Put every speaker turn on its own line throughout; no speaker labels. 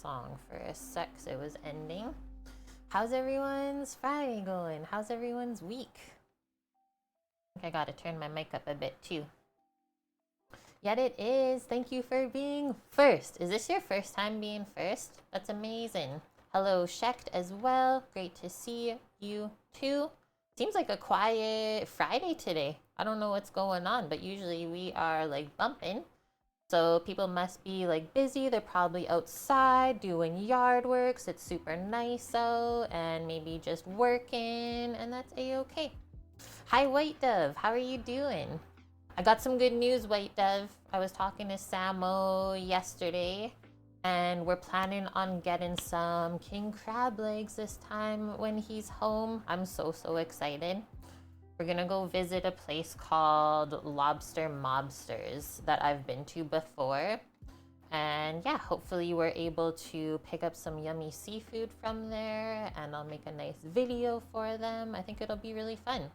song for a sec, so it was ending. How's everyone's Friday going? How's everyone's week? I think I gotta turn my mic up a bit too. Yet it is. Thank you for being first. Is this your first time being first? That's amazing. Hello, Shecht as well. Great to see you too. Seems like a quiet Friday today. I don't know what's going on, but usually we are like bumping. So people must be like busy. They're probably outside doing yard works. It's super nice out and maybe just working, and that's a-okay. Hi, White Dove. How are you doing? I got some good news, White Dove. I was talking to Samo yesterday, and we're planning on getting some king crab legs this time when he's home. I'm so excited. We're gonna go visit a place called Lobster Mobsters that I've been to before. And yeah, hopefully we're able to pick up some yummy seafood from there, and I'll make a nice video for them. I think it'll be really fun.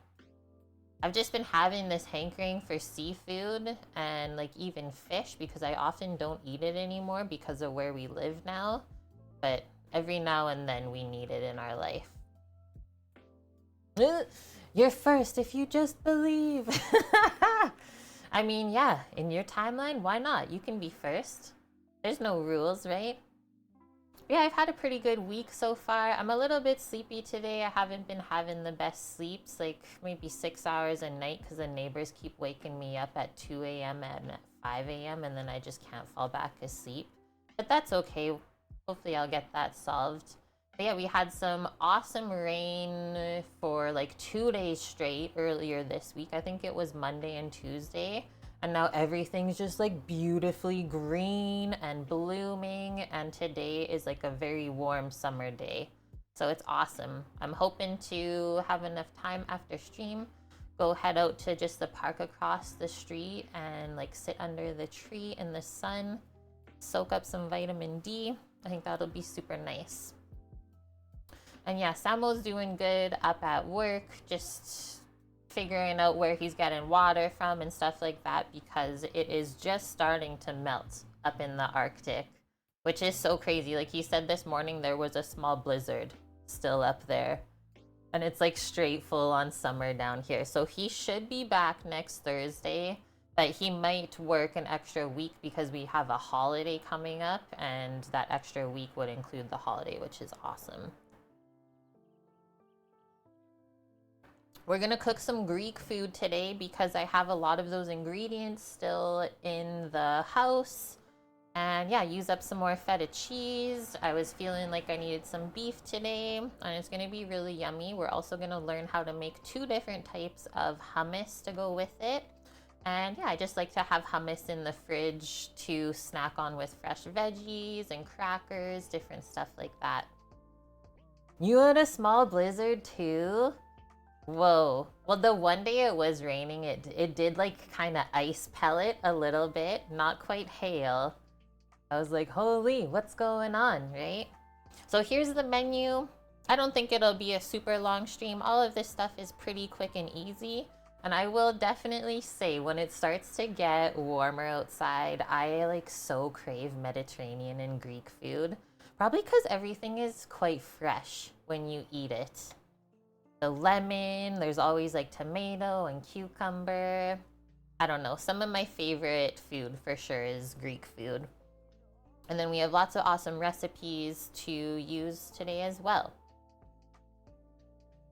I've just been having this hankering for seafood and like even fish because I often don't eat it anymore because of where we live now. But every now and then we need it in our life. You're first if you just believe. I mean, yeah, in your timeline, why not? You can be first. There's no rules, right? Yeah, I've had a pretty good week so far. I'm a little bit sleepy today. I haven't been having the best sleeps, like maybe 6 hours a night because the neighbors keep waking me up at 2 a.m. and at 5 a.m. and then I just can't fall back asleep. But that's okay. Hopefully I'll get that solved. But yeah, we had some awesome rain for like 2 days straight earlier this week. I think it was Monday and Tuesday. And now everything's just like beautifully green and blooming. And today is like a very warm summer day. So it's awesome. I'm hoping to have enough time after stream, go head out to just the park across the street and like sit under the tree in the sun, soak up some vitamin D. I think that'll be super nice. And yeah, Samo's doing good up at work, just figuring out where he's getting water from and stuff like that because it is just starting to melt up in the Arctic, which is so crazy. Like he said this morning, there was a small blizzard still up there. And it's like straight full on summer down here. So he should be back next Thursday, but he might work an extra week because we have a holiday coming up, and that extra week would include the holiday, which is awesome. We're gonna cook some Greek food today because I have a lot of those ingredients still in the house. And yeah, use up some more feta cheese. I was feeling like I needed some beef today, and it's gonna be really yummy. We're also gonna learn how to make 2 different types of hummus to go with it. And yeah, I just like to have hummus in the fridge to snack on with fresh veggies and crackers, different stuff like that. You had a small blizzard too? Whoa. Well, the one day it was raining, it did like kind of ice pellet a little bit, not quite hail. I was like, holy, what's going on, right? So here's the menu. I don't think it'll be a super long stream. All of this stuff is pretty quick and easy. And I will definitely say when it starts to get warmer outside, I like so crave Mediterranean and Greek food. Probably because everything is quite fresh when you eat it. The lemon, there's always like tomato and cucumber. I don't know, some of my favorite food for sure is Greek food. And then we have lots of awesome recipes to use today as well.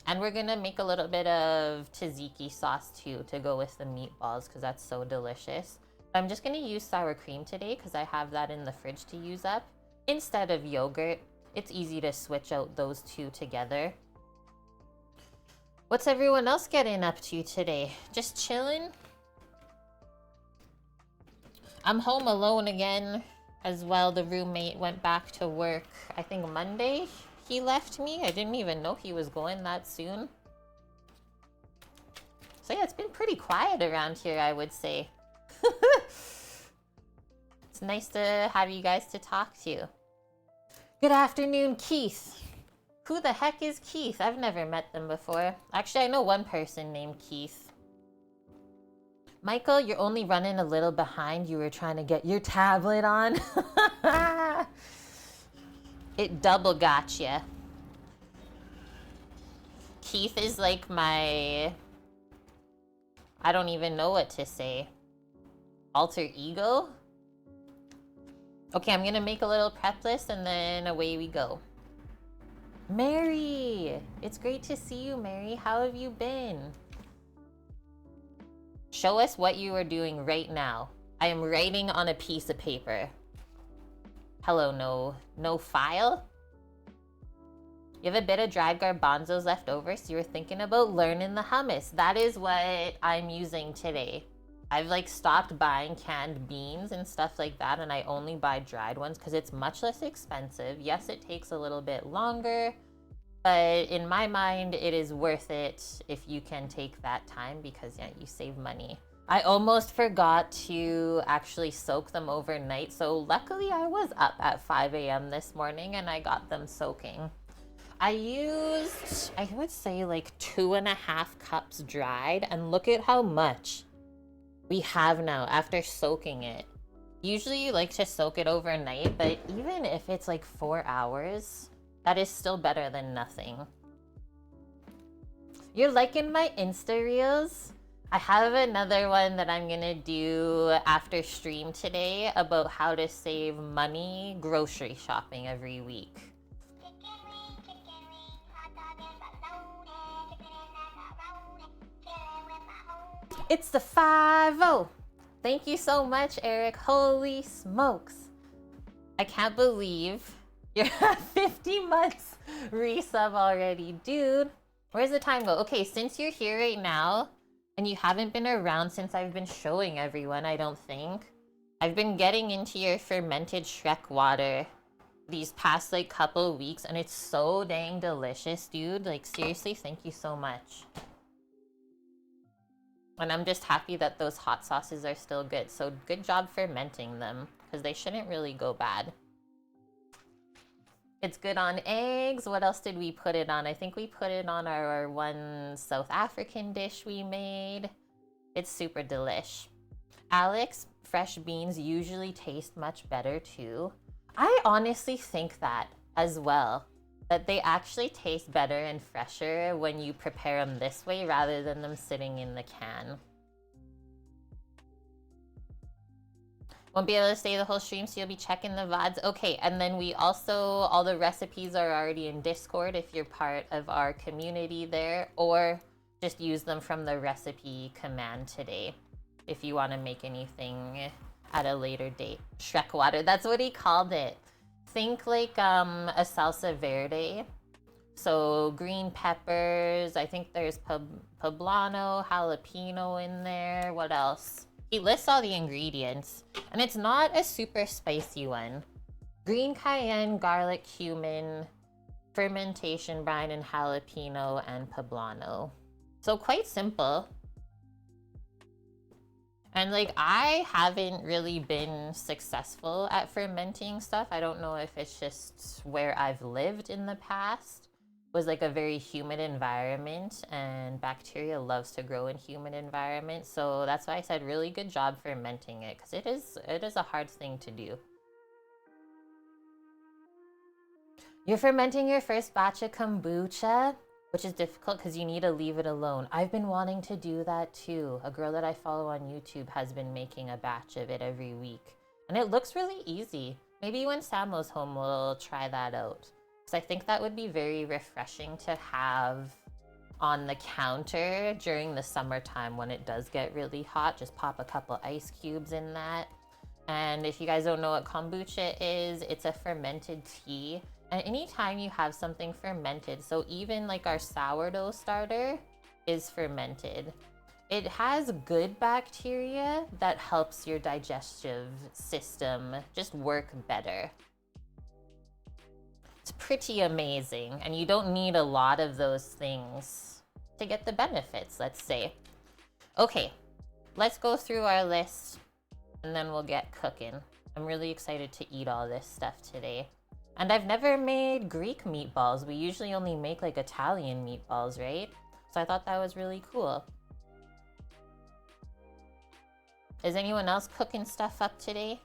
And we're gonna make a little bit of tzatziki sauce too to go with the meatballs because that's so delicious. I'm just gonna use sour cream today because I have that in the fridge to use up instead of yogurt. It's easy to switch out those two together. What's everyone else getting up to today? Just chilling? I'm home alone again as well. The roommate went back to work, I think Monday he left me. I didn't even know he was going that soon. So yeah, it's been pretty quiet around here, I would say. It's nice to have you guys to talk to. Good afternoon, Keith. Who the heck is Keith? I've never met them before. Actually, I know one person named Keith. Michael, you're only running a little behind. You were trying to get your tablet on. It double gotcha. Keith is like my... I don't even know what to say. Alter ego? Okay, I'm gonna make a little prep list and then away we go. Mary! It's great to see you, Mary. How have you been? Show us what you are doing right now. I am writing on a piece of paper. Hello, no file? You have a bit of dried garbanzos left over, so you were thinking about learning the hummus. That is what I'm using today. I've like stopped buying canned beans and stuff like that, and I only buy dried ones because it's much less expensive. Yes, it takes a little bit longer, but in my mind, it is worth it if you can take that time because yeah, you save money. I almost forgot to actually soak them overnight, so luckily I was up at 5 a.m. this morning and I got them soaking. I used, I would say like 2.5 cups dried, and look at how much we have now after soaking it. Usually you like to soak it overnight, but even if it's like 4 hours, that is still better than nothing. You're liking my Insta Reels? I have another one that I'm gonna do after stream today about how to save money grocery shopping every week. It's the 5-0. Thank you so much, Eric. Holy smokes. I can't believe you're at 50 months resub already. Dude, where's the time go? Okay, since you're here right now, and you haven't been around since I've been showing everyone, I don't think. I've been getting into your fermented Shrek water these past like couple weeks, and it's so dang delicious, dude. Like seriously, thank you so much. And I'm just happy that those hot sauces are still good. So good job fermenting them, because they shouldn't really go bad. It's good on eggs. What else did we put it on? I think we put it on our one South African dish we made. It's super delish. Alex, fresh beans usually taste much better too. I honestly think that as well. That they actually taste better and fresher when you prepare them this way rather than them sitting in the can. Won't be able to stay the whole stream, so you'll be checking the VODs. Okay, and then we also, all the recipes are already in Discord if you're part of our community there, or just use them from the recipe command today if you want to make anything at a later date. Shrek water, that's what he called it. Think like a salsa verde. So green peppers, I think there's poblano, jalapeno in there. What else? He lists all the ingredients, and it's not a super spicy one. Green cayenne, garlic, cumin, fermentation brine, and jalapeno and poblano. So quite simple. And like, I haven't really been successful at fermenting stuff. I don't know if it's just where I've lived in the past. It was like a very humid environment, and bacteria loves to grow in humid environments. So that's why I said really good job fermenting it, because it is a hard thing to do. You're fermenting your first batch of kombucha, which is difficult because you need to leave it alone. I've been wanting to do that too. A girl that I follow on YouTube has been making a batch of it every week. And it looks really easy. Maybe when Samo's home, we'll try that out. Because I think that would be very refreshing to have on the counter during the summertime when it does get really hot. Just pop a couple ice cubes in that. And if you guys don't know what kombucha is, it's a fermented tea. And anytime you have something fermented, so even like our sourdough starter is fermented, it has good bacteria that helps your digestive system just work better. It's pretty amazing, and you don't need a lot of those things to get the benefits, let's say. Okay, let's go through our list and then we'll get cooking. I'm really excited to eat all this stuff today. And I've never made Greek meatballs. We usually only make like Italian meatballs, right? So I thought that was really cool. Is anyone else cooking stuff up today?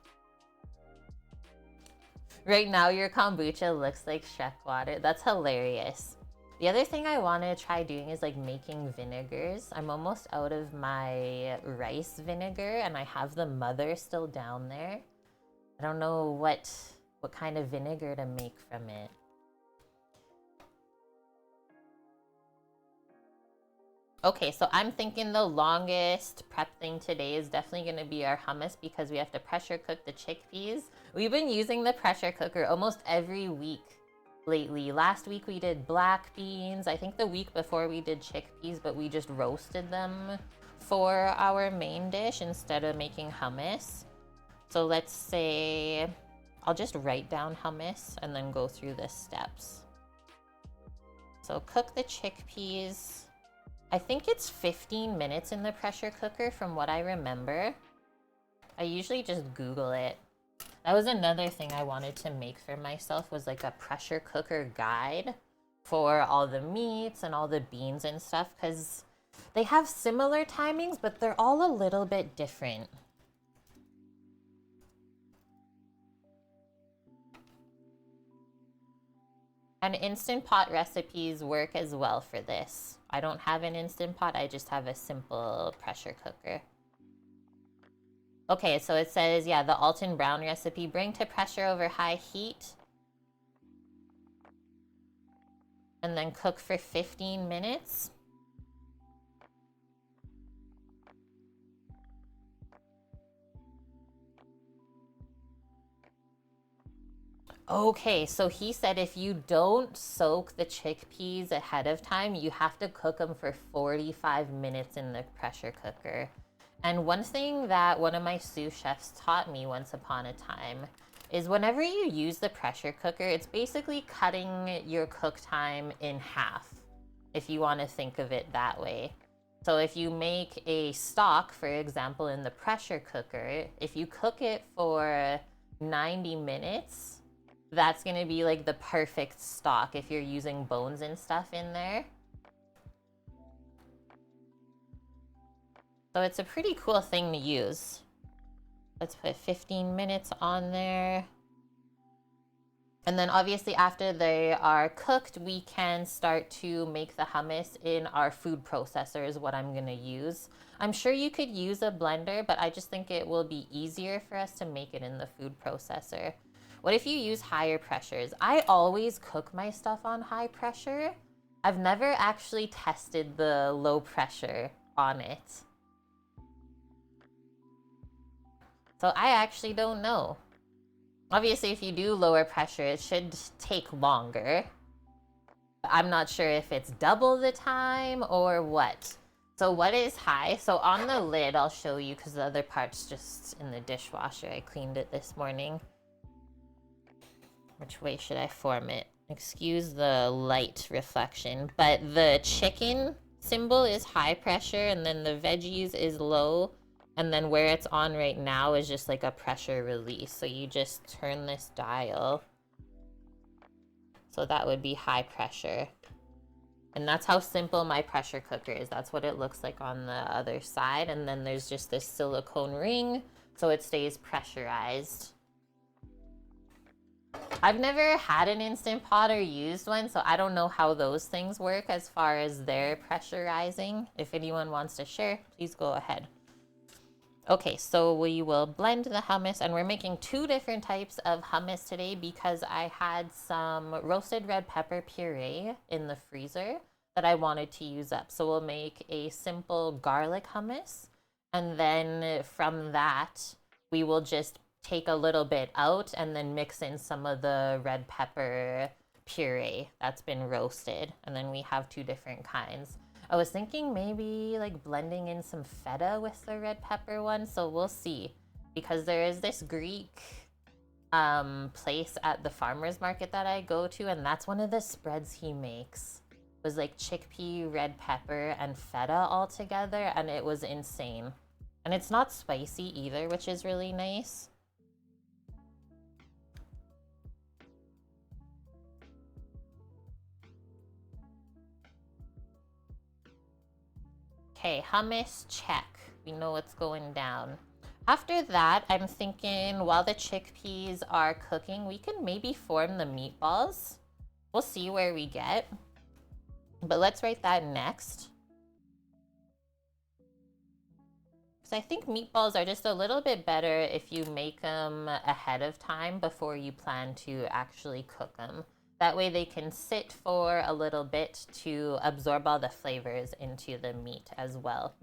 Right now, your kombucha looks like Shrek water. That's hilarious. The other thing I want to try doing is like making vinegars. I'm almost out of my rice vinegar and I have the mother still down there. I don't know what kind of vinegar to make from it. Okay, so I'm thinking the longest prep thing today is definitely going to be our hummus because we have to pressure cook the chickpeas. We've been using the pressure cooker almost every week lately. Last week we did black beans. I think the week before we did chickpeas, but we just roasted them for our main dish instead of making hummus. So let's say I'll just write down hummus and then go through the steps. So cook the chickpeas. I think it's 15 minutes in the pressure cooker from what I remember. I usually just Google it. That was another thing I wanted to make for myself, was like a pressure cooker guide for all the meats and all the beans and stuff, because they have similar timings, but they're all a little bit different. And Instant Pot recipes work as well for this. I don't have an Instant Pot, I just have a simple pressure cooker. Okay, so it says, yeah, the Alton Brown recipe, bring to pressure over high heat. And then cook for 15 minutes. Okay, so he said if you don't soak the chickpeas ahead of time, you have to cook them for 45 minutes in the pressure cooker. And one thing that one of my sous chefs taught me once upon a time is whenever you use the pressure cooker, it's basically cutting your cook time in half, if you want to think of it that way. So if you make a stock, for example, in the pressure cooker, if you cook it for 90 minutes, that's going to be like the perfect stock if you're using bones and stuff in there. So it's a pretty cool thing to use. Let's put 15 minutes on there. And then obviously after they are cooked, we can start to make the hummus in our food processor is what I'm going to use. I'm sure you could use a blender, but I just think it will be easier for us to make it in the food processor. What if you use higher pressures? I always cook my stuff on high pressure. I've never actually tested the low pressure on it. So I actually don't know. Obviously, if you do lower pressure, it should take longer. I'm not sure if it's double the time or what. So what is high? So on the lid, I'll show you because the other part's just in the dishwasher. I cleaned it this morning. Which way should I form it? Excuse the light reflection, but the chicken symbol is high pressure and then the veggies is low. And then where it's on right now is just like a pressure release. So you just turn this dial. So that would be high pressure. And that's how simple my pressure cooker is. That's what it looks like on the other side. And then there's just this silicone ring so it stays pressurized. I've never had an Instant Pot or used one, so I don't know how those things work as far as their pressurizing. If anyone wants to share, please go ahead. Okay, so we will blend the hummus, and we're making 2 different types of hummus today because I had some roasted red pepper puree in the freezer that I wanted to use up. So we'll make a simple garlic hummus, and then from that, we will just take a little bit out and then mix in some of the red pepper puree that's been roasted. And then we have 2 different kinds. I was thinking maybe like blending in some feta with the red pepper one. So we'll see, because there is this Greek place at the farmer's market that I go to. And that's one of the spreads he makes. It was like chickpea, red pepper, and feta all together. And it was insane. And it's not spicy either, which is really nice. Okay, hummus, check. We know what's going down. After that, I'm thinking while the chickpeas are cooking, we can maybe form the meatballs. We'll see where we get. But let's write that next. Because I think meatballs are just a little bit better if you make them ahead of time before you plan to actually cook them. That way they can sit for a little bit to absorb all the flavors into the meat as well.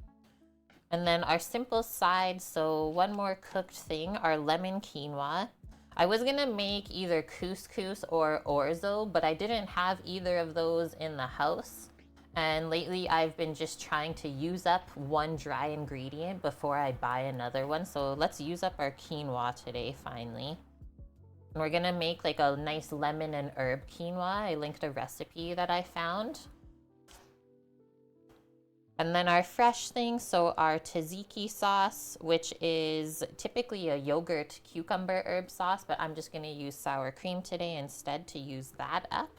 And then our simple side, so one more cooked thing, our lemon quinoa. I was gonna make either couscous or orzo, but I didn't have either of those in the house. And lately I've been just trying to use up one dry ingredient before I buy another one. So let's use up our quinoa today, finally. And we're gonna make like a nice lemon and herb quinoa. I linked a recipe that I found. And then our fresh thing, so our tzatziki sauce, which is typically a yogurt cucumber herb sauce, but I'm just gonna use sour cream today instead to use that up.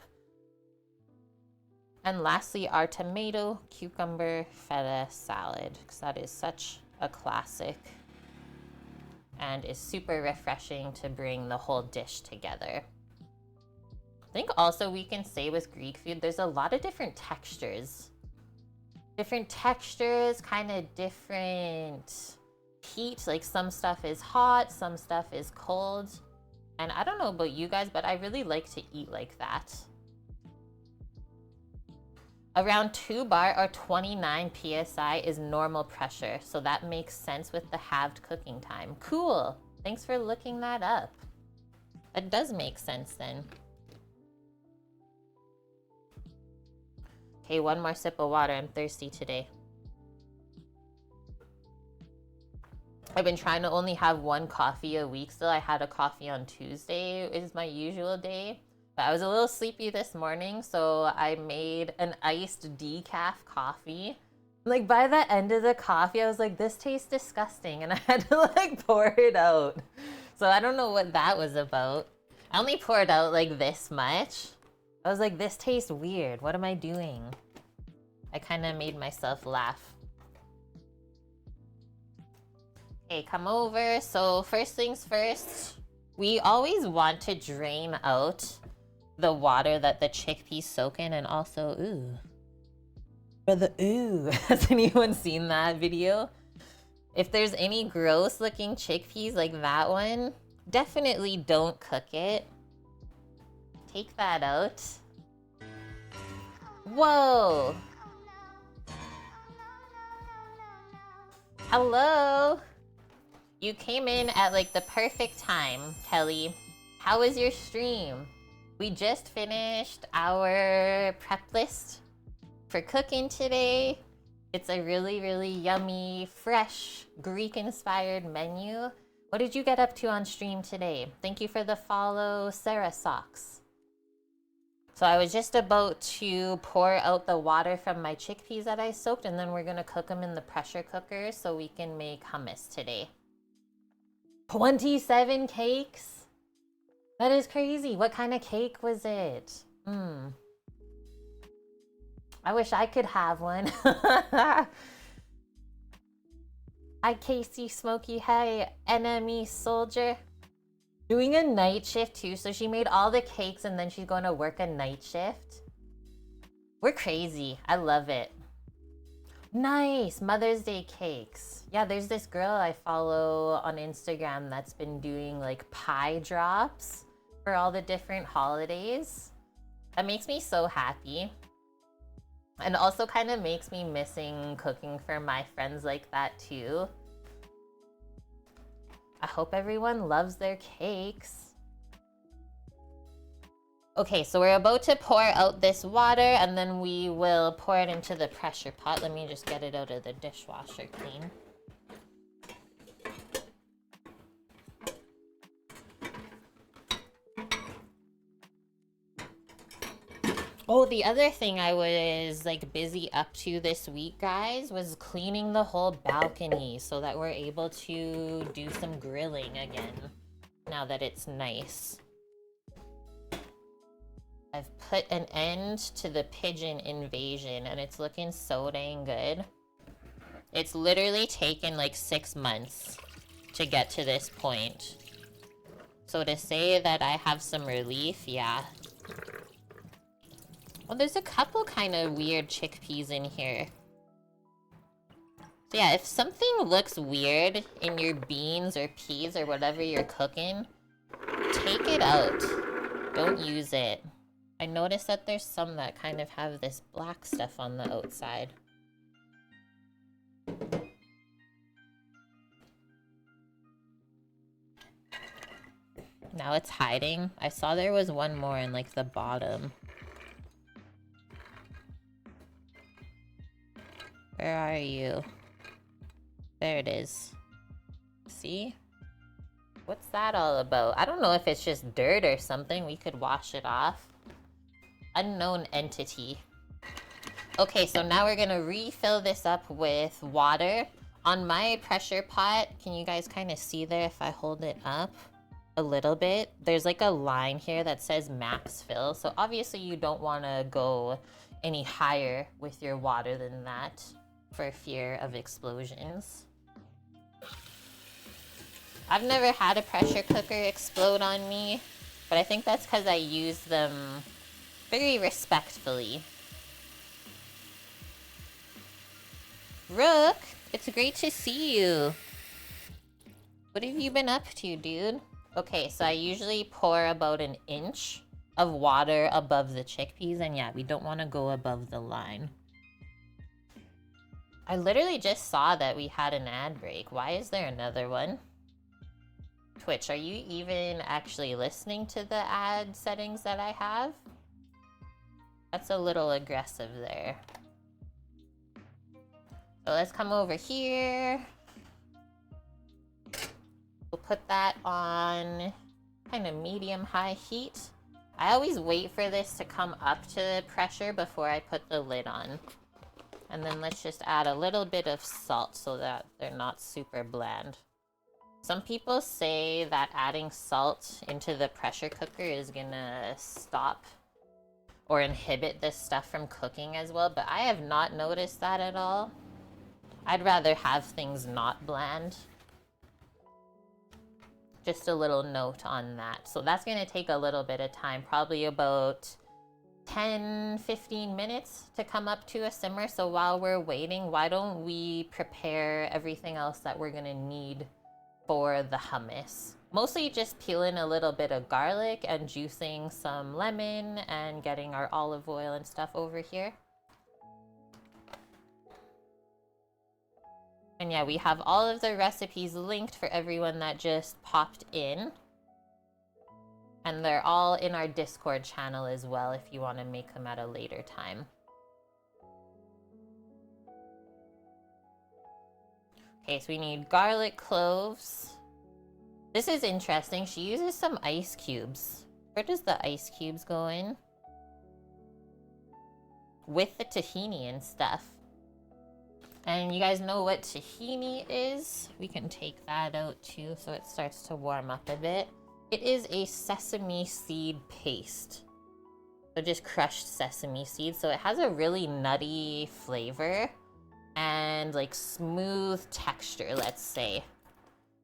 And lastly, our tomato cucumber feta salad, because that is such a classic and is super refreshing to bring the whole dish together. I think also we can say with Greek food, there's a lot of different textures. Kind of different heat. Like some stuff is hot, some stuff is cold. And I don't know about you guys, but I really like to eat like that. Around 2 bar or 29 PSI is normal pressure. So that makes sense with the halved cooking time. Cool. Thanks for looking that up. That does make sense then. Okay, one more sip of water. I'm thirsty today. I've been trying to only have one coffee a week still. I had a coffee on Tuesday, is my usual day. But I was a little sleepy this morning, so I made an iced decaf coffee. Like by the end of the coffee, I was like, this tastes disgusting. And I had to like pour it out. So I don't know what that was about. I only poured out like this much. I was like, this tastes weird. What am I doing? I kind of made myself laugh. Okay, come over. So first things first, we always want to drain out the water that the chickpeas soak in, and also, ooh. For the ooh. Has anyone seen that video? If there's any gross looking chickpeas like that one, definitely don't cook it. Take that out. Whoa! Hello! You came in at like the perfect time, Kelly. How was your stream? We just finished our prep list for cooking today. It's a really, really yummy, fresh, Greek-inspired menu. What did you get up to on stream today? Thank you for the follow, Sarah Socks. So I was just about to pour out the water from my chickpeas that I soaked, and then we're gonna cook them in the pressure cooker so we can make hummus today. 27 cakes? That is crazy. What kind of cake was it? I wish I could have one. Hi, Casey Smokey. Hey, enemy soldier. Doing a night shift too, so she made all the cakes and then she's going to work a night shift. We're crazy. I love it. Nice. Mother's Day cakes. Yeah, there's this girl I follow on Instagram that's been doing like pie drops for all the different holidays. That makes me so happy. And also kind of makes me missing cooking for my friends like that too. I hope everyone loves their cakes. Okay, so we're about to pour out this water and then we will pour it into the pressure pot. Let me just get it out of the dishwasher clean. Oh, the other thing I was like busy up to this week, guys, was cleaning the whole balcony so that we're able to do some grilling again now that it's nice. I've put an end to the pigeon invasion and it's looking so dang good. It's literally taken like 6 months to get to this point. So to say that I have some relief, yeah. Well, there's a couple kind of weird chickpeas in here. So yeah, if something looks weird in your beans or peas or whatever you're cooking, take it out. Don't use it. I noticed that there's some that kind of have this black stuff on the outside. Now it's hiding. I saw there was one more in like the bottom. Where are you? There it is. See? What's that all about? I don't know if it's just dirt or something. We could wash it off. Unknown entity. Okay, so now we're gonna refill this up with water. On my pressure pot, can you guys kind of see there if I hold it up a little bit? There's like a line here that says max fill. So obviously you don't want to go any higher with your water than that for fear of explosions. I've never had a pressure cooker explode on me, but I think that's because I use them very respectfully. Rook, it's great to see you. What have you been up to, dude? Okay, so I usually pour about an inch of water above the chickpeas, and yeah, we don't want to go above the line. I literally just saw that we had an ad break. Why is there another one? Twitch, are you even actually listening to the ad settings that I have? That's a little aggressive there. So let's come over here. We'll put that on kind of medium-high heat. I always wait for this to come up to pressure before I put the lid on. And then let's just add a little bit of salt so that they're not super bland. Some people say that adding salt into the pressure cooker is gonna stop or inhibit this stuff from cooking as well, but I have not noticed that at all. I'd rather have things not bland. Just a little note on that. So that's gonna take a little bit of time, probably about 10-15 minutes to come up to a simmer. So while we're waiting, why don't we prepare everything else that we're gonna need for the hummus? Mostly just peeling a little bit of garlic and juicing some lemon and getting our olive oil and stuff over here. And yeah, we have all of the recipes linked for everyone that just popped in. And they're all in our Discord channel as well if you want to make them at a later time. Okay, so we need garlic cloves. This is interesting. She uses some ice cubes. Where does the ice cubes go in? With the tahini and stuff. And you guys know what tahini is? We can take that out too so it starts to warm up a bit. It is a sesame seed paste. So just crushed sesame seeds. So it has a really nutty flavor and like smooth texture, let's say.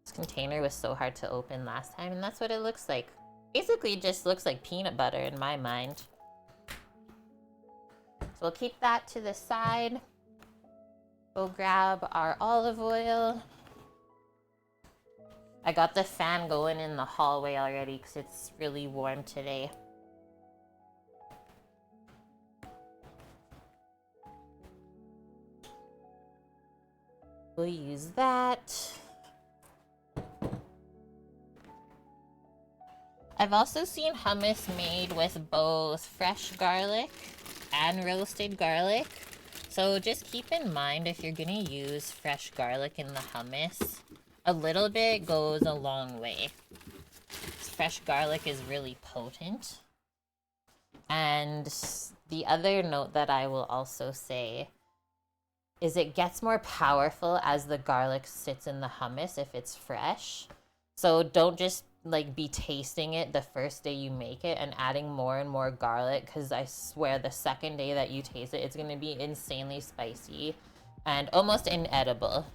This container was so hard to open last time, and that's what it looks like. Basically, it just looks like peanut butter in my mind. So we'll keep that to the side. We'll grab our olive oil. I got the fan going in the hallway already because it's really warm today. We'll use that. I've also seen hummus made with both fresh garlic and roasted garlic. So just keep in mind if you're gonna use fresh garlic in the hummus, a little bit goes a long way. Fresh garlic is really potent. And the other note that I will also say is it gets more powerful as the garlic sits in the hummus if it's fresh. So don't just like be tasting it the first day you make it and adding more and more garlic, because I swear the second day that you taste it, it's going to be insanely spicy and almost inedible.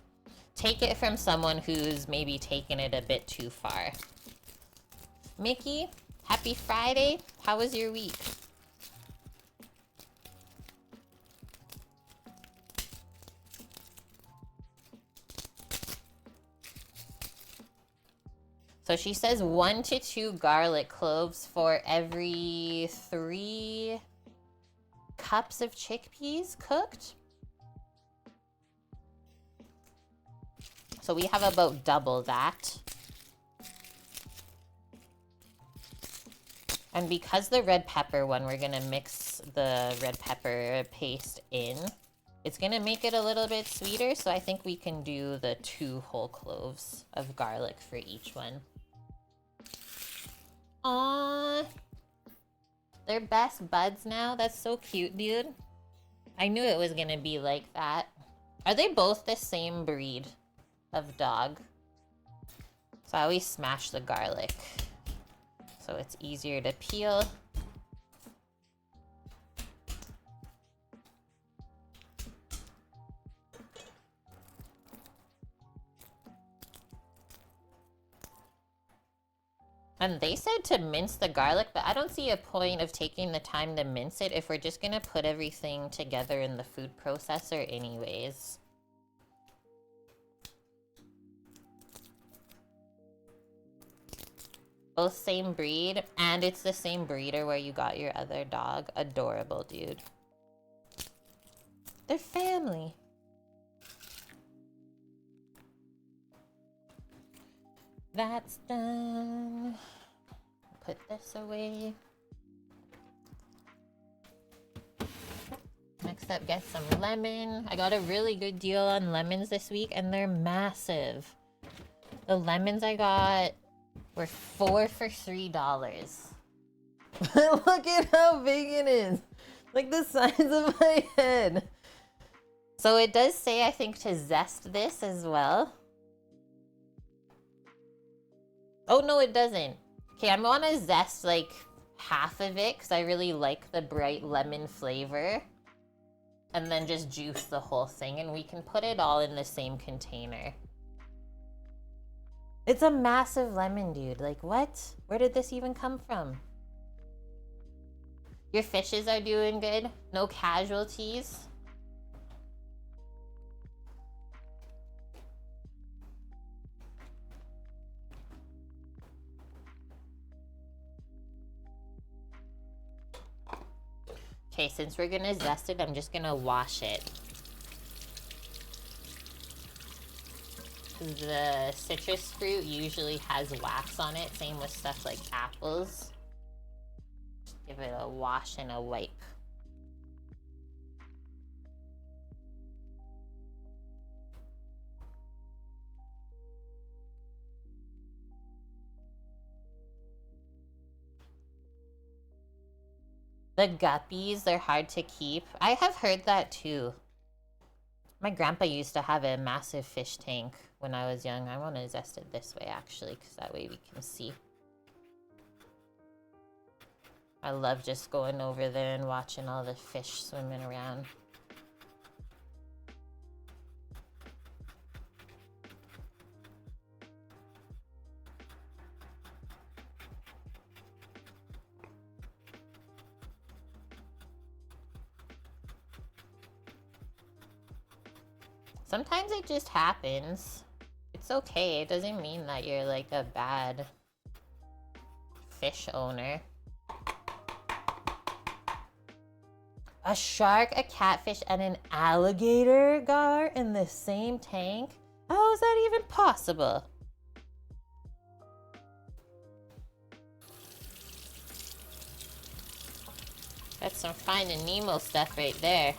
Take it from someone who's maybe taken it a bit too far. Mickey, happy Friday. How was your week? So she says 1 to 2 garlic cloves for every 3 cups of chickpeas cooked. So we have about double that. And because the red pepper one, we're gonna mix the red pepper paste in. It's gonna make it a little bit sweeter, so I think we can do the 2 whole cloves of garlic for each one. Aww. They're best buds now. That's so cute, dude. I knew it was gonna be like that. Are they both the same breed of dog? So I always smash the garlic so it's easier to peel. And they said to mince the garlic, but I don't see a point of taking the time to mince it if we're just gonna put everything together in the food processor anyways. Both same breed, and it's the same breeder where you got your other dog. Adorable, dude. They're family. That's done. Put this away. Next up, get some lemon. I got a really good deal on lemons this week, and they're massive. The lemons I got were 4 for $3. Look at how big it is. Like the size of my head. So it does say, I think, to zest this as well. Oh, no, it doesn't. Okay, I'm gonna zest like half of it because I really like the bright lemon flavor. And then just juice the whole thing, and we can put it all in the same container. It's a massive lemon, dude. Like, what? Where did this even come from? Your fishes are doing good? No casualties? Okay, since we're gonna zest it, I'm just gonna wash it. The citrus fruit usually has wax on it, same with stuff like apples. Just give it a wash and a wipe. The guppies, they're hard to keep. I have heard that too. My grandpa used to have a massive fish tank when I was young. I want to zest it this way, actually, because that way we can see. I love just going over there and watching all the fish swimming around. Sometimes it just happens. It's okay. It doesn't mean that you're like a bad fish owner. A shark, a catfish, and an alligator gar in the same tank? How is that even possible? That's some Finding Nemo stuff right there.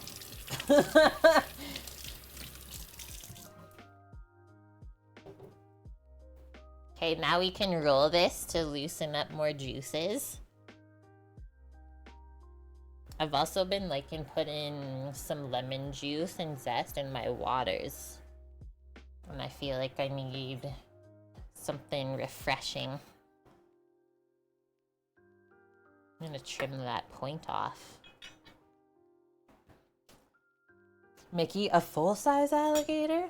Okay, now we can roll this to loosen up more juices. I've also been liking putting some lemon juice and zest in my waters when I feel like I need something refreshing. I'm gonna trim that point off. Mickey, a full-size alligator?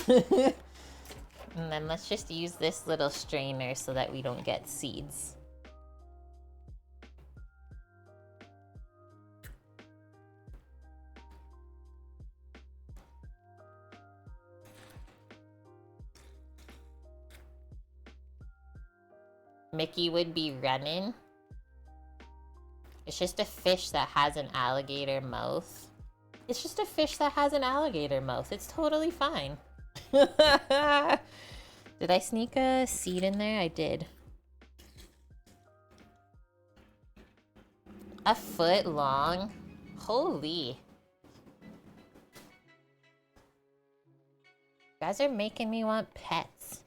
And then let's just use this little strainer so that we don't get seeds. Mickey would be running. It's just a fish that has an alligator mouth. It's just a fish that has an alligator mouth. It's totally fine. Did I sneak a seed in there? I did. A foot long? Holy. You guys are making me want pets.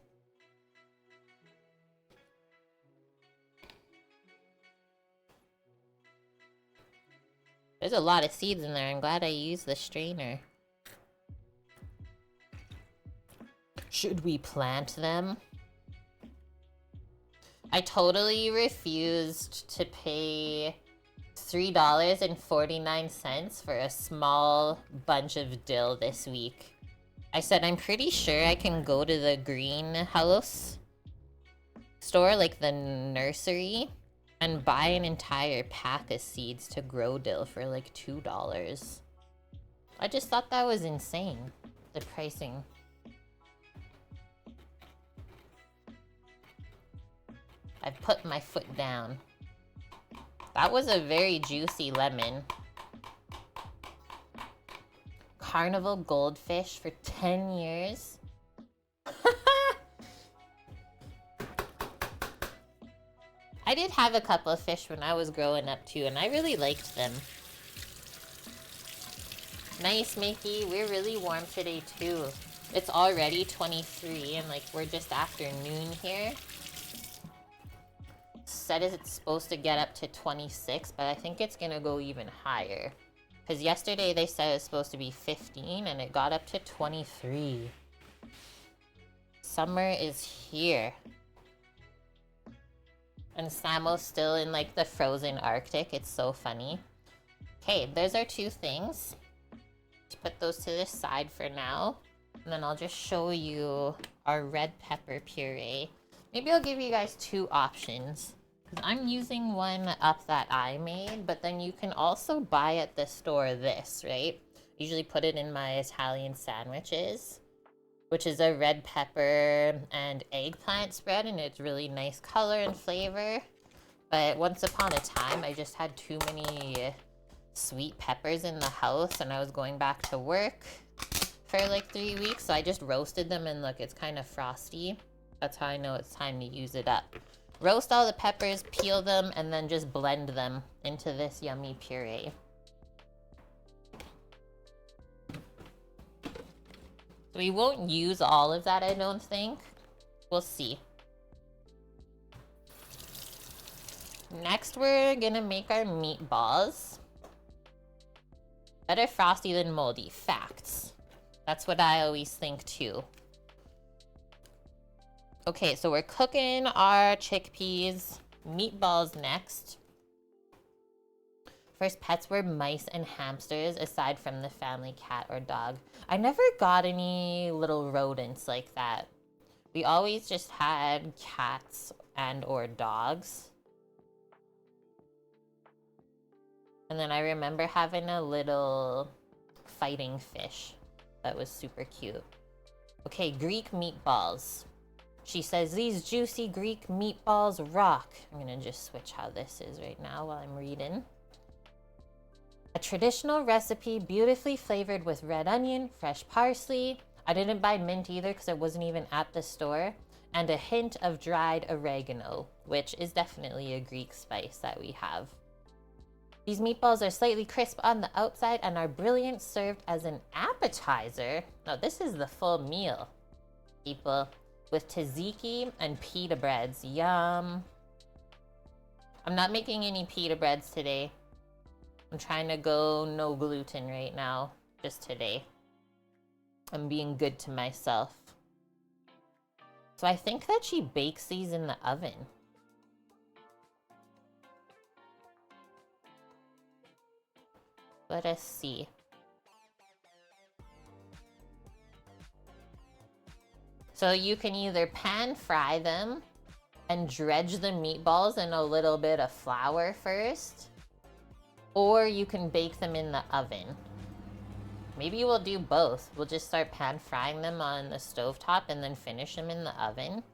There's a lot of seeds in there. I'm glad I used the strainer. Should we plant them? I totally refused to pay $3.49 for a small bunch of dill this week. I said I'm pretty sure I can go to the greenhouse store, like the nursery, and buy an entire pack of seeds to grow dill for like $2. I just thought that was insane, the pricing. I've put my foot down. That was a very juicy lemon. Carnival goldfish for 10 years. I did have a couple of fish when I was growing up too, and I really liked them. Nice, Mickey. We're really warm today too. It's already 23 and like we're just after noon here. Said it's supposed to get up to 26, but I think it's gonna go even higher. Because yesterday they said it's supposed to be 15 and it got up to 23. Summer is here. And Samo's still in like the frozen Arctic. It's so funny. Okay, there's our two things. Let's put those to the side for now. And then I'll just show you our red pepper puree. Maybe I'll give you guys two options. Because I'm using one up that I made, but then you can also buy at the store this, right? Usually put it in my Italian sandwiches, which is a red pepper and eggplant spread, and it's really nice color and flavor. But once upon a time, I just had too many sweet peppers in the house, and I was going back to work for like 3 weeks, so I just roasted them, and look, it's kind of frosty. That's how I know it's time to use it up. Roast all the peppers, peel them, and then just blend them into this yummy puree. We won't use all of that, I don't think. We'll see. Next, we're gonna make our meatballs. Better frosty than moldy. Facts. That's what I always think too. Okay, so we're cooking our chickpeas. Meatballs next. First pets were mice and hamsters, aside from the family cat or dog. I never got any little rodents like that. We always just had cats and or dogs. And then I remember having a little fighting fish that was super cute. Okay, Greek meatballs. She says, these juicy Greek meatballs rock. I'm gonna just switch how this is right now while I'm reading. A traditional recipe beautifully flavored with red onion, fresh parsley. I didn't buy mint either because it wasn't even at the store. And a hint of dried oregano, which is definitely a Greek spice that we have. These meatballs are slightly crisp on the outside and are brilliant served as an appetizer. Now this is the full meal, people. With tzatziki and pita breads. Yum. I'm not making any pita breads today. I'm trying to go no gluten right now. Just today. I'm being good to myself. So I think that she bakes these in the oven. Let us see. So you can either pan fry them and dredge the meatballs in a little bit of flour first, or you can bake them in the oven. Maybe we'll do both. We'll just start pan frying them on the stovetop and then finish them in the oven.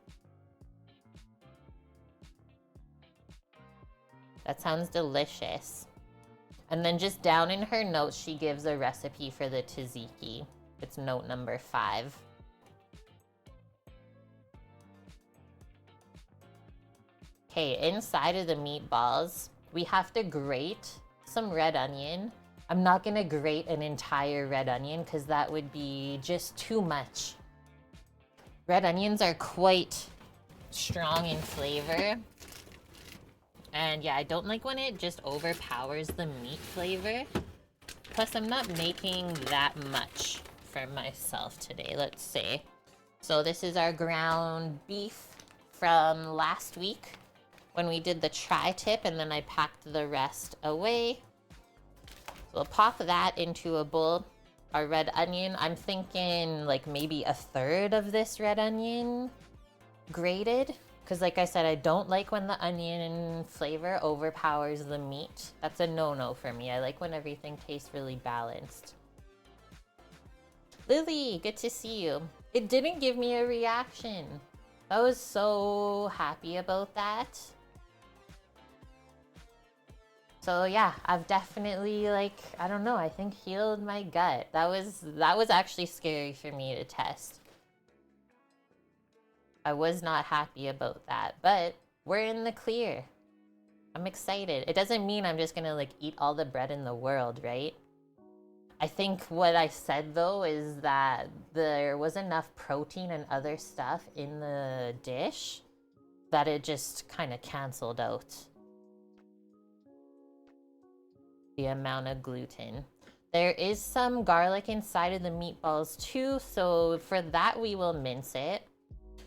That sounds delicious. And then just down in her notes, she gives a recipe for the tzatziki. It's note number 5. Okay, inside of the meatballs, we have to grate some red onion. I'm not gonna grate an entire red onion because that would be just too much. Red onions are quite strong in flavor. And yeah, I don't like when it just overpowers the meat flavor. Plus, I'm not making that much for myself today, let's say. So this is our ground beef from last week when we did the tri-tip, and then I packed the rest away. So we'll pop that into a bowl. Our red onion, I'm thinking like maybe a third of this red onion grated. Because like I said, I don't like when the onion flavor overpowers the meat. That's a no-no for me. I like when everything tastes really balanced. Lily, good to see you. It didn't give me a reaction. I was so happy about that. So yeah, I've definitely, like, I don't know, I think healed my gut. That was actually scary for me to test. I was not happy about that, but we're in the clear. I'm excited. It doesn't mean I'm just gonna like eat all the bread in the world, right? I think what I said though is that there was enough protein and other stuff in the dish that it just kind of canceled out the amount of gluten. There is some garlic inside of the meatballs too, so for that we will mince it.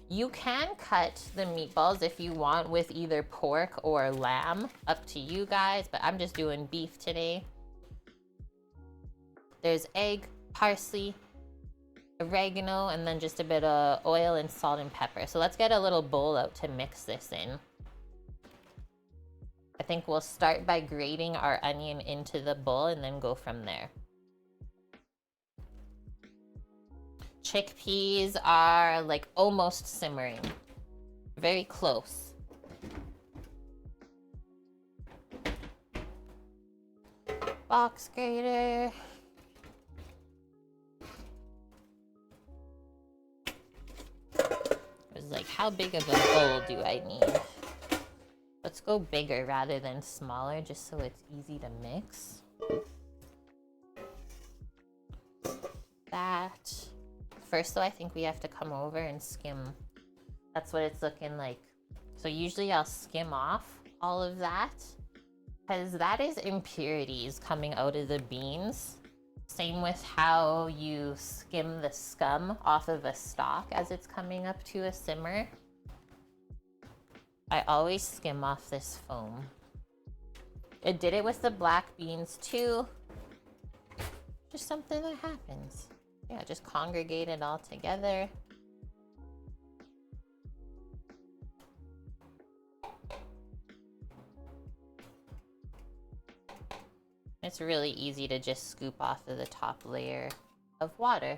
You can cut the meatballs if you want with either pork or lamb, up to you guys, but I'm just doing beef today. There's egg, parsley, oregano, and then just a bit of oil and salt and pepper. So let's get a little bowl out to mix this in. I think we'll start by grating our onion into the bowl and then go from there. Chickpeas are like almost simmering. Very close. Box grater. It was like, how big of a bowl do I need? Let's go bigger rather than smaller, just so it's easy to mix. That. First though, I think we have to come over and skim. That's what it's looking like. So usually I'll skim off all of that, because that is impurities coming out of the beans. Same with how you skim the scum off of a stock as it's coming up to a simmer. I always skim off this foam. It did it with the black beans too. Just something that happens. Yeah, just congregate it all together. It's really easy to just scoop off of the top layer of water.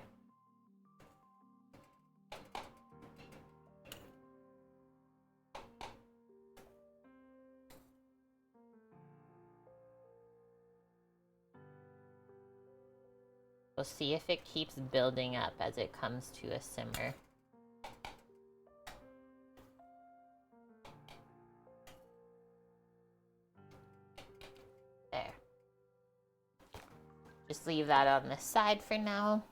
We'll see if it keeps building up as it comes to a simmer. There. Just leave that on the side for now.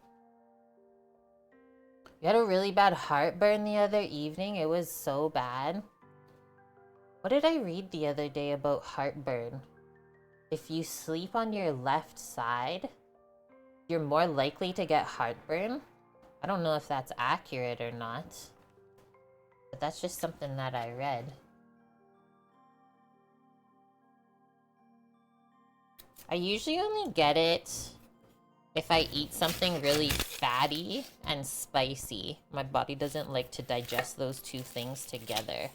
You had a really bad heartburn the other evening. It was so bad. What did I read the other day about heartburn? If you sleep on your left side, you're more likely to get heartburn. I don't know if that's accurate or not, but that's just something that I read. I usually only get it if I eat something really fatty and spicy, my body doesn't like to digest those two things together.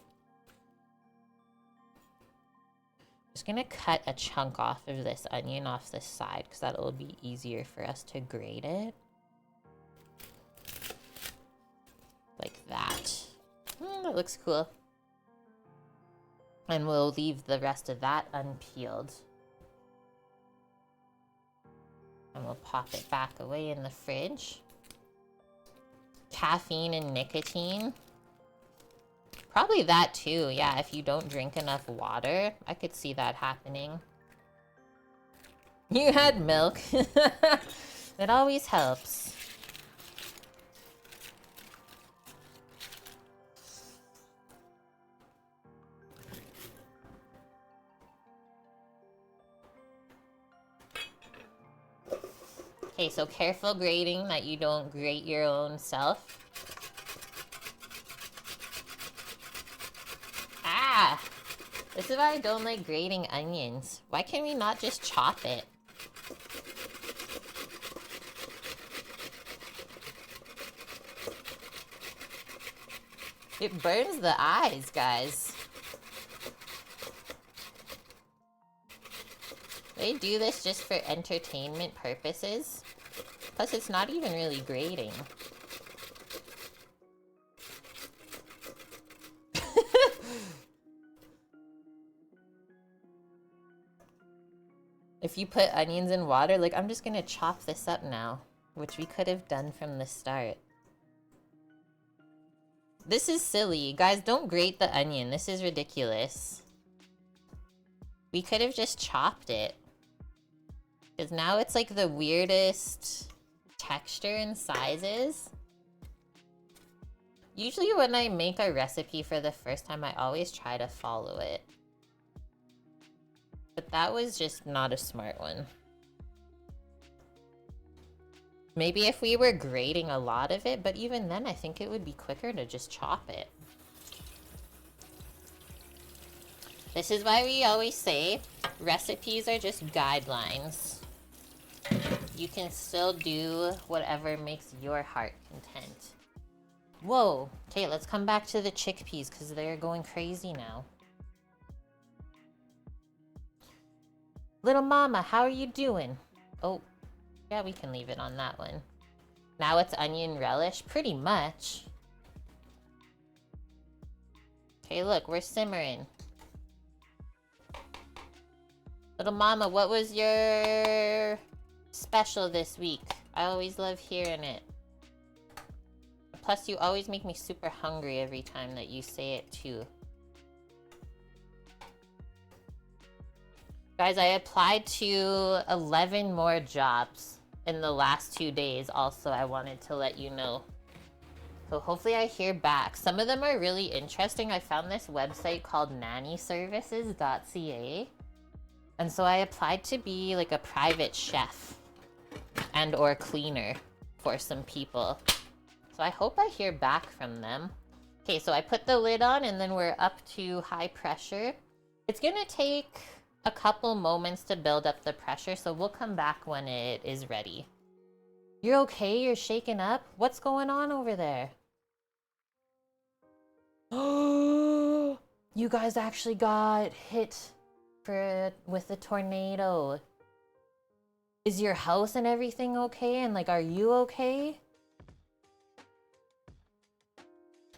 Just gonna cut a chunk off of this onion off this side because that'll be easier for us to grate it. Like that. That looks cool. And we'll leave the rest of that unpeeled. And we'll pop it back away in the fridge. Caffeine and nicotine. Probably that too, yeah, if you don't drink enough water. I could see that happening. You had milk. It always helps. Okay, so careful grating that you don't grate your own self. Ah! This is why I don't like grating onions. Why can we not just chop it? It burns the eyes, guys. They do this just for entertainment purposes. Plus, it's not even really grating. If you put onions in water, like, I'm just gonna chop this up now, which we could have done from the start. This is silly. Guys, don't grate the onion. This is ridiculous. We could have just chopped it. Because now it's like the weirdest texture and sizes. Usually when I make a recipe for the first time, I always try to follow it. But that was just not a smart one. Maybe if we were grating a lot of it, but even then I think it would be quicker to just chop it. This is why we always say recipes are just guidelines. You can still do whatever makes your heart content. Whoa. Okay, let's come back to the chickpeas because they're going crazy now. Little mama, how are you doing? Oh, yeah, we can leave it on that one. Now it's onion relish, pretty much. Okay, look, we're simmering. Little mama, what was your special this week? I always love hearing it. Plus, you always make me super hungry every time that you say it, too. Guys, I applied to 11 more jobs in the last 2 days. Also, I wanted to let you know. So hopefully I hear back. Some of them are really interesting. I found this website called nannyservices.ca. And so I applied to be like a private chef and or cleaner for some people. So I hope I hear back from them. Okay, so I put the lid on and then we're up to high pressure. It's gonna take a couple moments to build up the pressure, so we'll come back when it is ready. You're okay? You're shaken up? What's going on over there? Oh, you guys actually got hit with a tornado. Is your house and everything okay? And like, are you okay?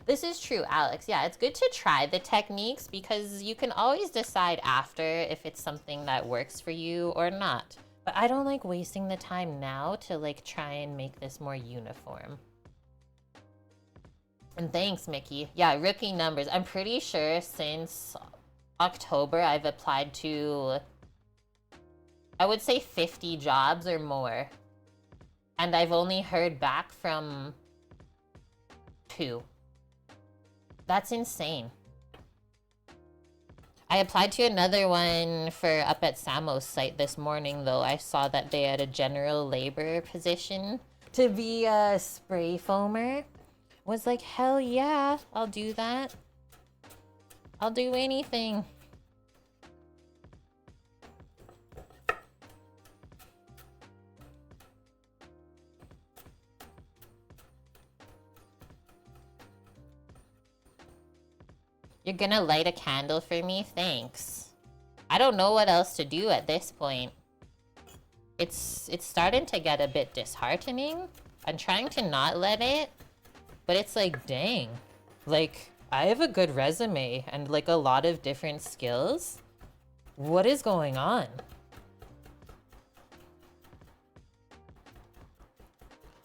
This is true, Alex. Yeah, it's good to try the techniques because you can always decide after if it's something that works for you or not. But I don't like wasting the time now to like try and make this more uniform. And thanks, Mickey. Yeah, rookie numbers. I'm pretty sure since October I've applied to, I would say 50 jobs or more. And I've only heard back from 2. That's insane. I applied to another one for up at Samo's site this morning, though. I saw that they had a general labor position to be a spray foamer. Was like, hell yeah, I'll do that. I'll do anything. You're gonna light a candle for me? Thanks. I don't know what else to do at this point. It's starting to get a bit disheartening. I'm trying to not let it, but it's like, dang. Like, I have a good resume and like a lot of different skills. What is going on?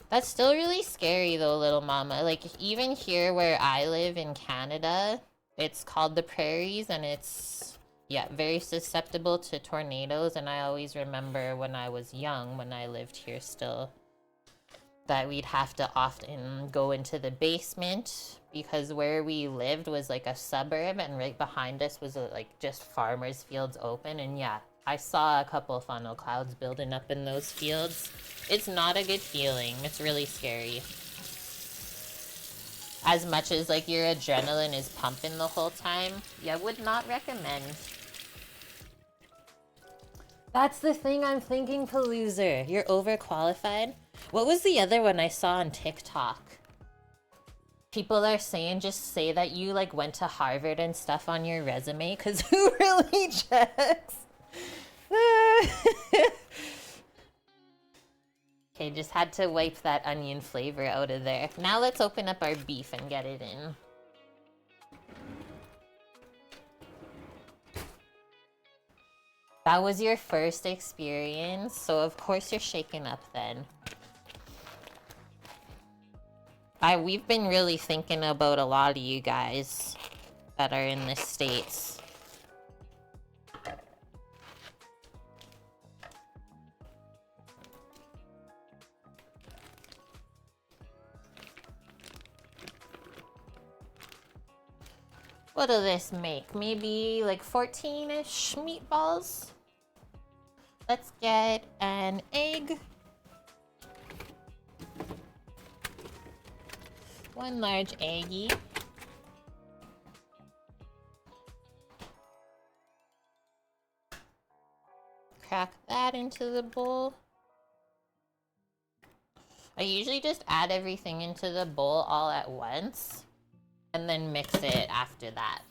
That's still really scary though, little mama. Like, even here where I live in Canada, it's called the prairies and it's, yeah, very susceptible to tornadoes. And I always remember when I was young, when I lived here still, that we'd have to often go into the basement because where we lived was like a suburb and right behind us was like just farmers' fields open. And yeah, I saw a couple funnel clouds building up in those fields. It's not a good feeling. It's really scary. As much as like your adrenaline is pumping the whole time, yeah, would not recommend. That's the thing I'm thinking, Paloozer. You're overqualified. What was the other one I saw on TikTok? People are saying just say that you like went to Harvard and stuff on your resume, because who really checks? Okay, just had to wipe that onion flavor out of there. Now let's open up our beef and get it in. That was your first experience, so of course you're shaken up then. We've been really thinking about a lot of you guys that are in the States. What'll this make? Maybe like 14-ish meatballs? Let's get an egg. One large eggie. Crack that into the bowl. I usually just add everything into the bowl all at once and then mix it after that.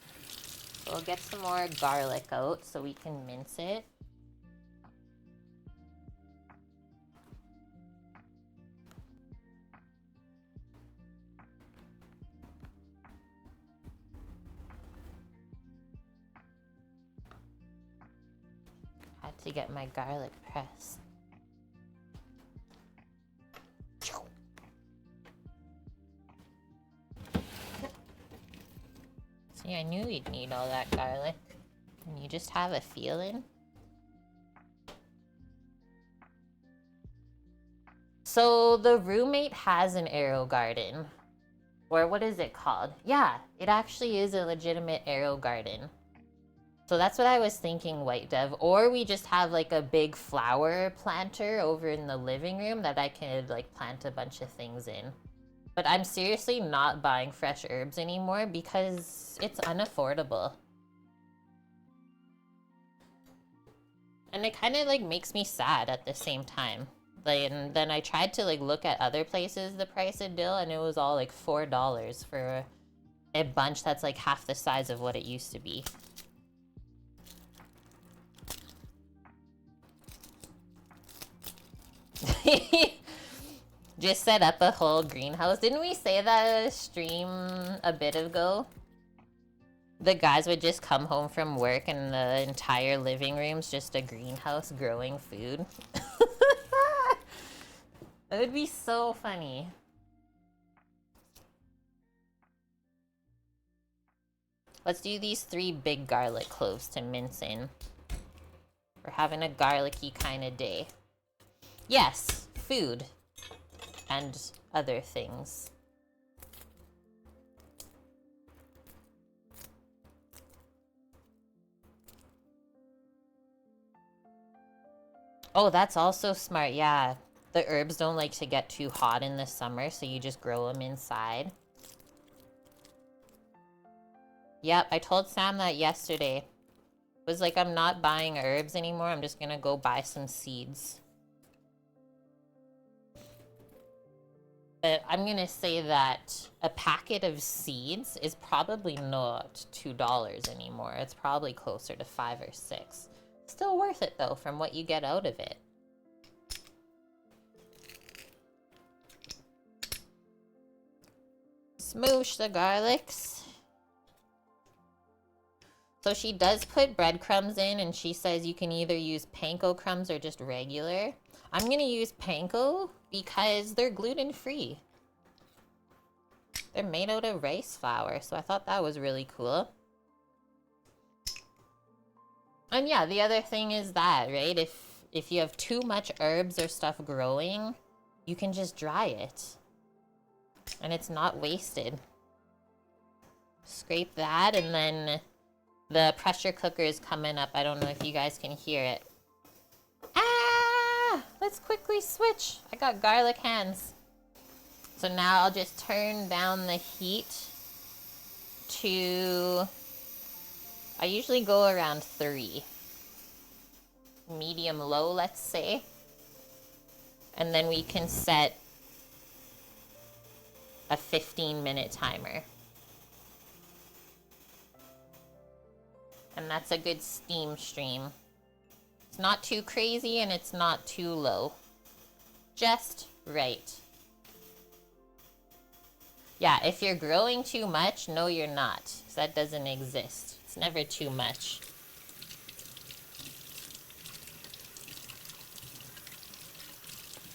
So we'll get some more garlic out so we can mince it. Had to get my garlic pressed. See, I knew you'd need all that garlic. And you just have a feeling. So the roommate has an arrow garden. Or what is it called? Yeah, it actually is a legitimate arrow garden. So that's what I was thinking, White Dev. Or we just have like a big flower planter over in the living room that I could like plant a bunch of things in. But I'm seriously not buying fresh herbs anymore because it's unaffordable. And it kind of like makes me sad at the same time. Like, and then I tried to like look at other places the price of dill and it was all like $4 for a bunch that's like half the size of what it used to be. Just set up a whole greenhouse. Didn't we say that a stream a bit ago? The guys would just come home from work and the entire living room's just a greenhouse growing food. That would be so funny. Let's do these 3 big garlic cloves to mince in. We're having a garlicky kind of day. Yes, food. And other things. Oh, that's also smart, yeah. The herbs don't like to get too hot in the summer, so you just grow them inside. Yep, I told Sam that yesterday. It was like, I'm not buying herbs anymore, I'm just gonna go buy some seeds. But I'm gonna say that a packet of seeds is probably not $2 anymore. It's probably closer to 5 or 6. Still worth it though, from what you get out of it. Smoosh the garlics. So she does put breadcrumbs in, and she says you can either use panko crumbs or just regular. I'm gonna use panko because they're gluten-free. They're made out of rice flour, so I thought that was really cool. And yeah, the other thing is that, right? If you have too much herbs or stuff growing, you can just dry it. And it's not wasted. Scrape that, and then the pressure cooker is coming up. I don't know if you guys can hear it. Ah! Let's quickly switch. I got garlic hands. So now I'll just turn down the heat to... I usually go around 3. Medium low, let's say. And then we can set a 15-minute timer. And that's a good steam stream. It's not too crazy and it's not too low. Just right. Yeah, if you're growing too much, no you're not. 'Cause that doesn't exist. It's never too much.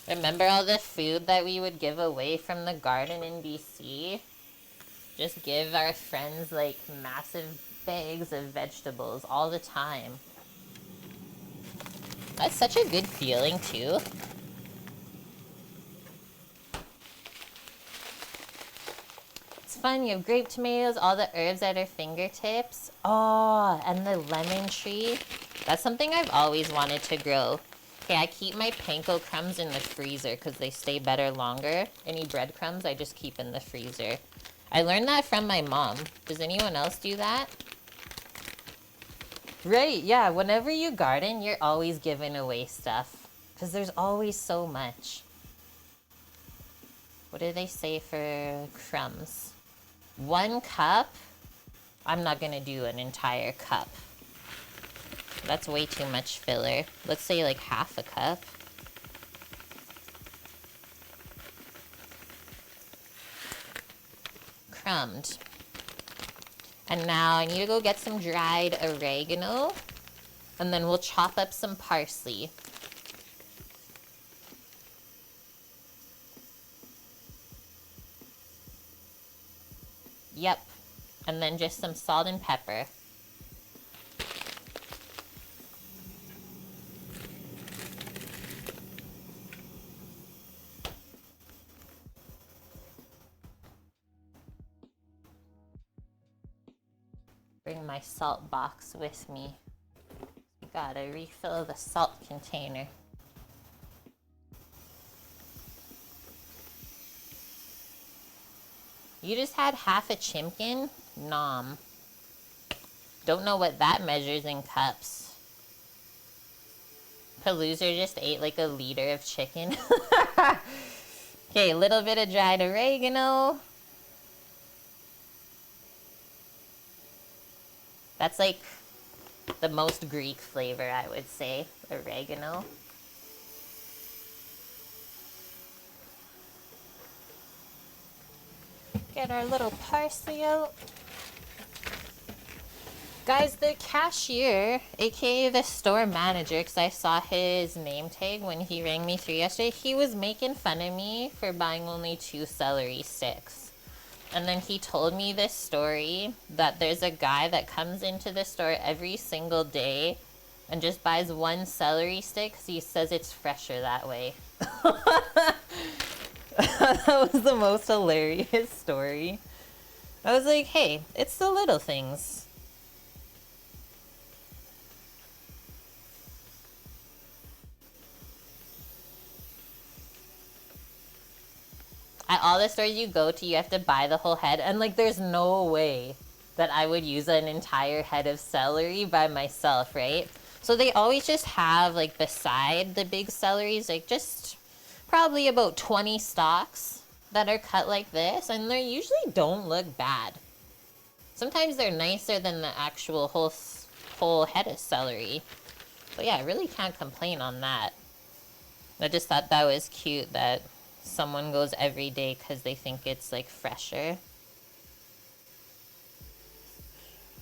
Remember all the food that we would give away from the garden in BC? Just give our friends like massive bags of vegetables all the time. That's such a good feeling too. It's fun, you have grape tomatoes, all the herbs at our fingertips. Oh, and the lemon tree. That's something I've always wanted to grow. Okay, I keep my panko crumbs in the freezer because they stay better longer. Any breadcrumbs, I just keep in the freezer. I learned that from my mom. Does anyone else do that? Right, yeah. Whenever you garden, you're always giving away stuff. Because there's always so much. What do they say for crumbs? 1 cup? I'm not going to do an entire cup. That's way too much filler. Let's say like half a cup. Crumbed. And now I need to go get some dried oregano. And then we'll chop up some parsley. Yep. And then just some salt and pepper. Bring my salt box with me. You gotta refill the salt container. You just had half a chimkin? Nom. Don't know what that measures in cups. Palooza just ate like a liter of chicken. Okay, a little bit of dried oregano. That's like the most Greek flavor, I would say, oregano. Get our little parsley out. Guys, the cashier, aka the store manager, because I saw his name tag when he rang me through yesterday, he was making fun of me for buying only 2 celery sticks. And then he told me this story that there's a guy that comes into the store every single day and just buys 1 celery stick because he says it's fresher that way. That was the most hilarious story. I was like, hey, it's the little things. At all the stores you go to, you have to buy the whole head. And, like, there's no way that I would use an entire head of celery by myself, right? So they always just have, like, beside the big celeries, like, just probably about 20 stalks. that are cut like this, and they usually don't look bad. Sometimes they're nicer than the actual whole head of celery. But yeah, I really can't complain on that. I just thought that was cute that someone goes every day because they think it's like fresher.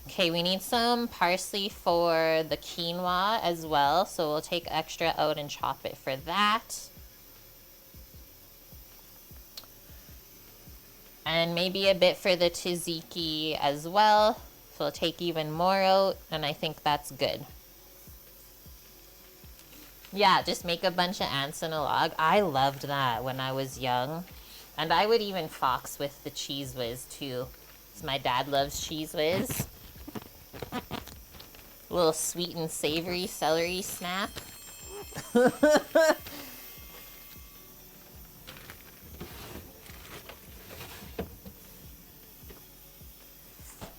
Okay, we need some parsley for the quinoa as well, so we'll take extra out and chop it for that. And maybe a bit for the tzatziki as well, so we'll take even more out, and I think that's good. Yeah, just make a bunch of ants in a log. I loved that when I was young. And I would even fox with the Cheese Whiz too. Because my dad loves Cheese Whiz. A little sweet and savory celery snap.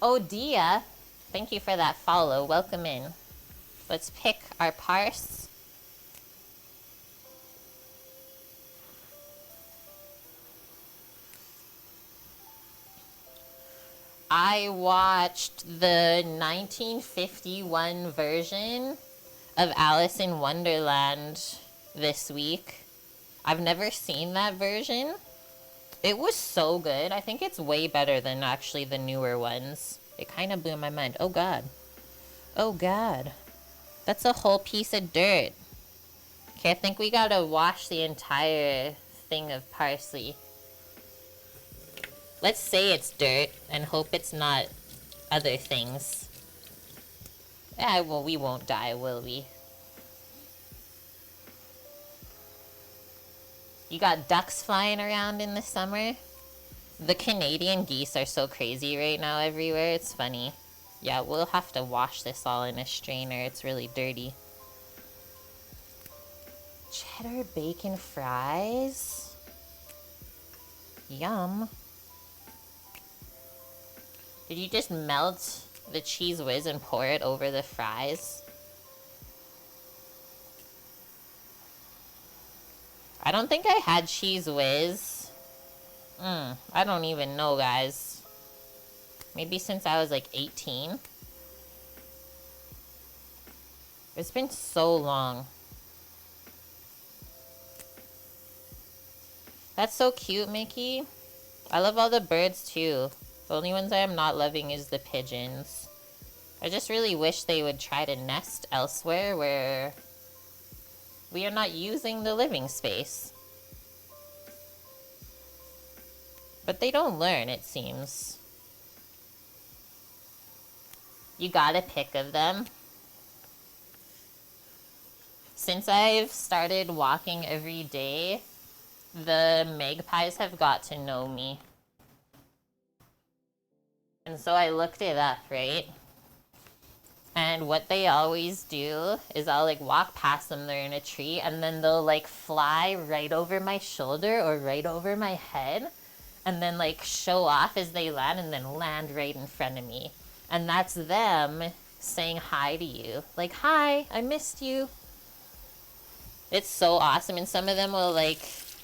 Oh, Dia, thank you for that follow. Welcome in. Let's pick our parse. I watched the 1951 version of Alice in Wonderland this week. I've never seen that version. It was so good. I think it's way better than actually the newer ones. It kind of blew my mind. Oh god. Oh god. That's a whole piece of dirt. Okay, I think we gotta wash the entire thing of parsley. Let's say it's dirt and hope it's not other things. Yeah, well, we won't die, will we? You got ducks flying around in the summer? The Canadian geese are so crazy right now everywhere, it's funny. Yeah, we'll have to wash this all in a strainer, it's really dirty. Cheddar bacon fries? Yum. Did you just melt the Cheese Whiz and pour it over the fries? I don't think I had Cheese Whiz. I don't even know, guys. Maybe since I was like 18. It's been so long. That's so cute, Mickey. I love all the birds too. The only ones I am not loving is the pigeons. I just really wish they would try to nest elsewhere where we are not using the living space. But they don't learn, it seems. You got a pic of them. Since I've started walking every day, the magpies have got to know me. And so I looked it up, right? And what they always do is I'll like walk past them, they're in a tree, and then they'll like fly right over my shoulder or right over my head, and then like show off as they land and then land right in front of me. And that's them saying hi to you. Like, hi, I missed you. It's so awesome. And some of them will like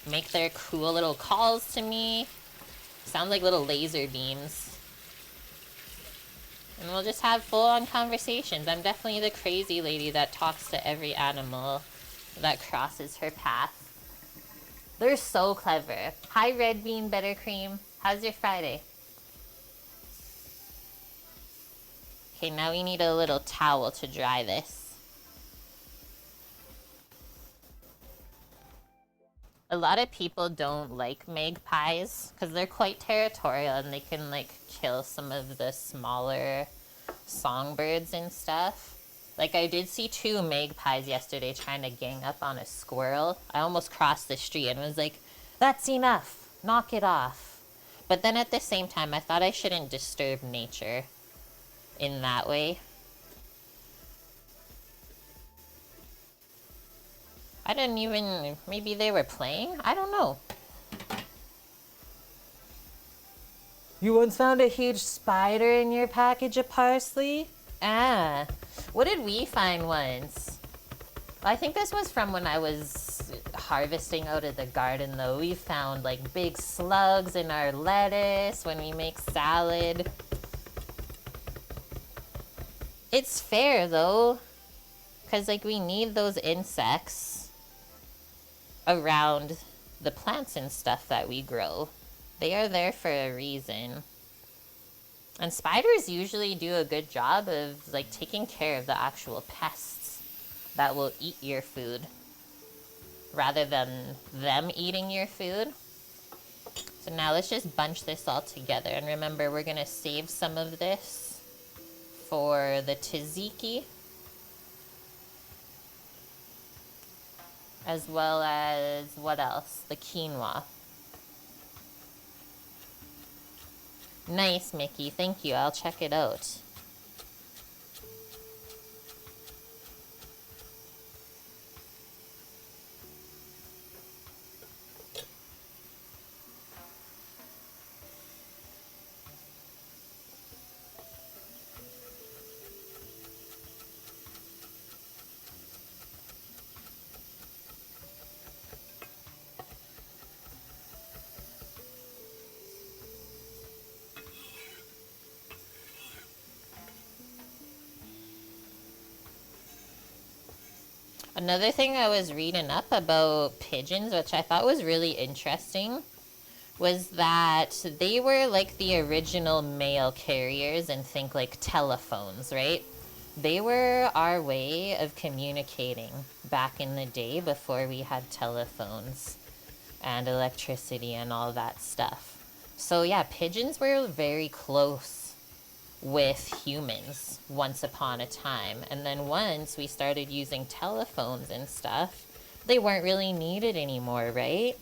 make their cool little calls to me. Sound like little laser beams. And we'll just have full-on conversations. I'm definitely the crazy lady that talks to every animal that crosses her path. They're so clever. Hi, Red Bean Buttercream. How's your Friday? Okay, now we need a little towel to dry this. A lot of people don't like magpies because they're quite territorial and they can like kill some of the smaller songbirds and stuff. Like I did see 2 magpies yesterday trying to gang up on a squirrel. I almost crossed the street and was like, that's enough, knock it off. But then at the same time I thought I shouldn't disturb nature in that way. I didn't even... Maybe they were playing? I don't know. You once found a huge spider in your package of parsley? Ah. What did we find once? I think this was from when I was harvesting out of the garden though. We found like big slugs in our lettuce when we make salad. It's fair though, because like we need those insects around the plants and stuff that we grow. They are there for a reason. And spiders usually do a good job of like taking care of the actual pests that will eat your food rather than them eating your food. So now let's just bunch this all together. And remember, we're gonna save some of this for the tzatziki, as well as, what else? The quinoa. Nice, Mickey. Thank you. I'll check it out. Another thing I was reading up about pigeons, which I thought was really interesting, was that they were like the original mail carriers, and think like telephones, right? They were our way of communicating back in the day before we had telephones and electricity and all that stuff. So yeah, pigeons were very close with humans once upon a time, and then once we started using telephones and stuff, they weren't really needed anymore, right?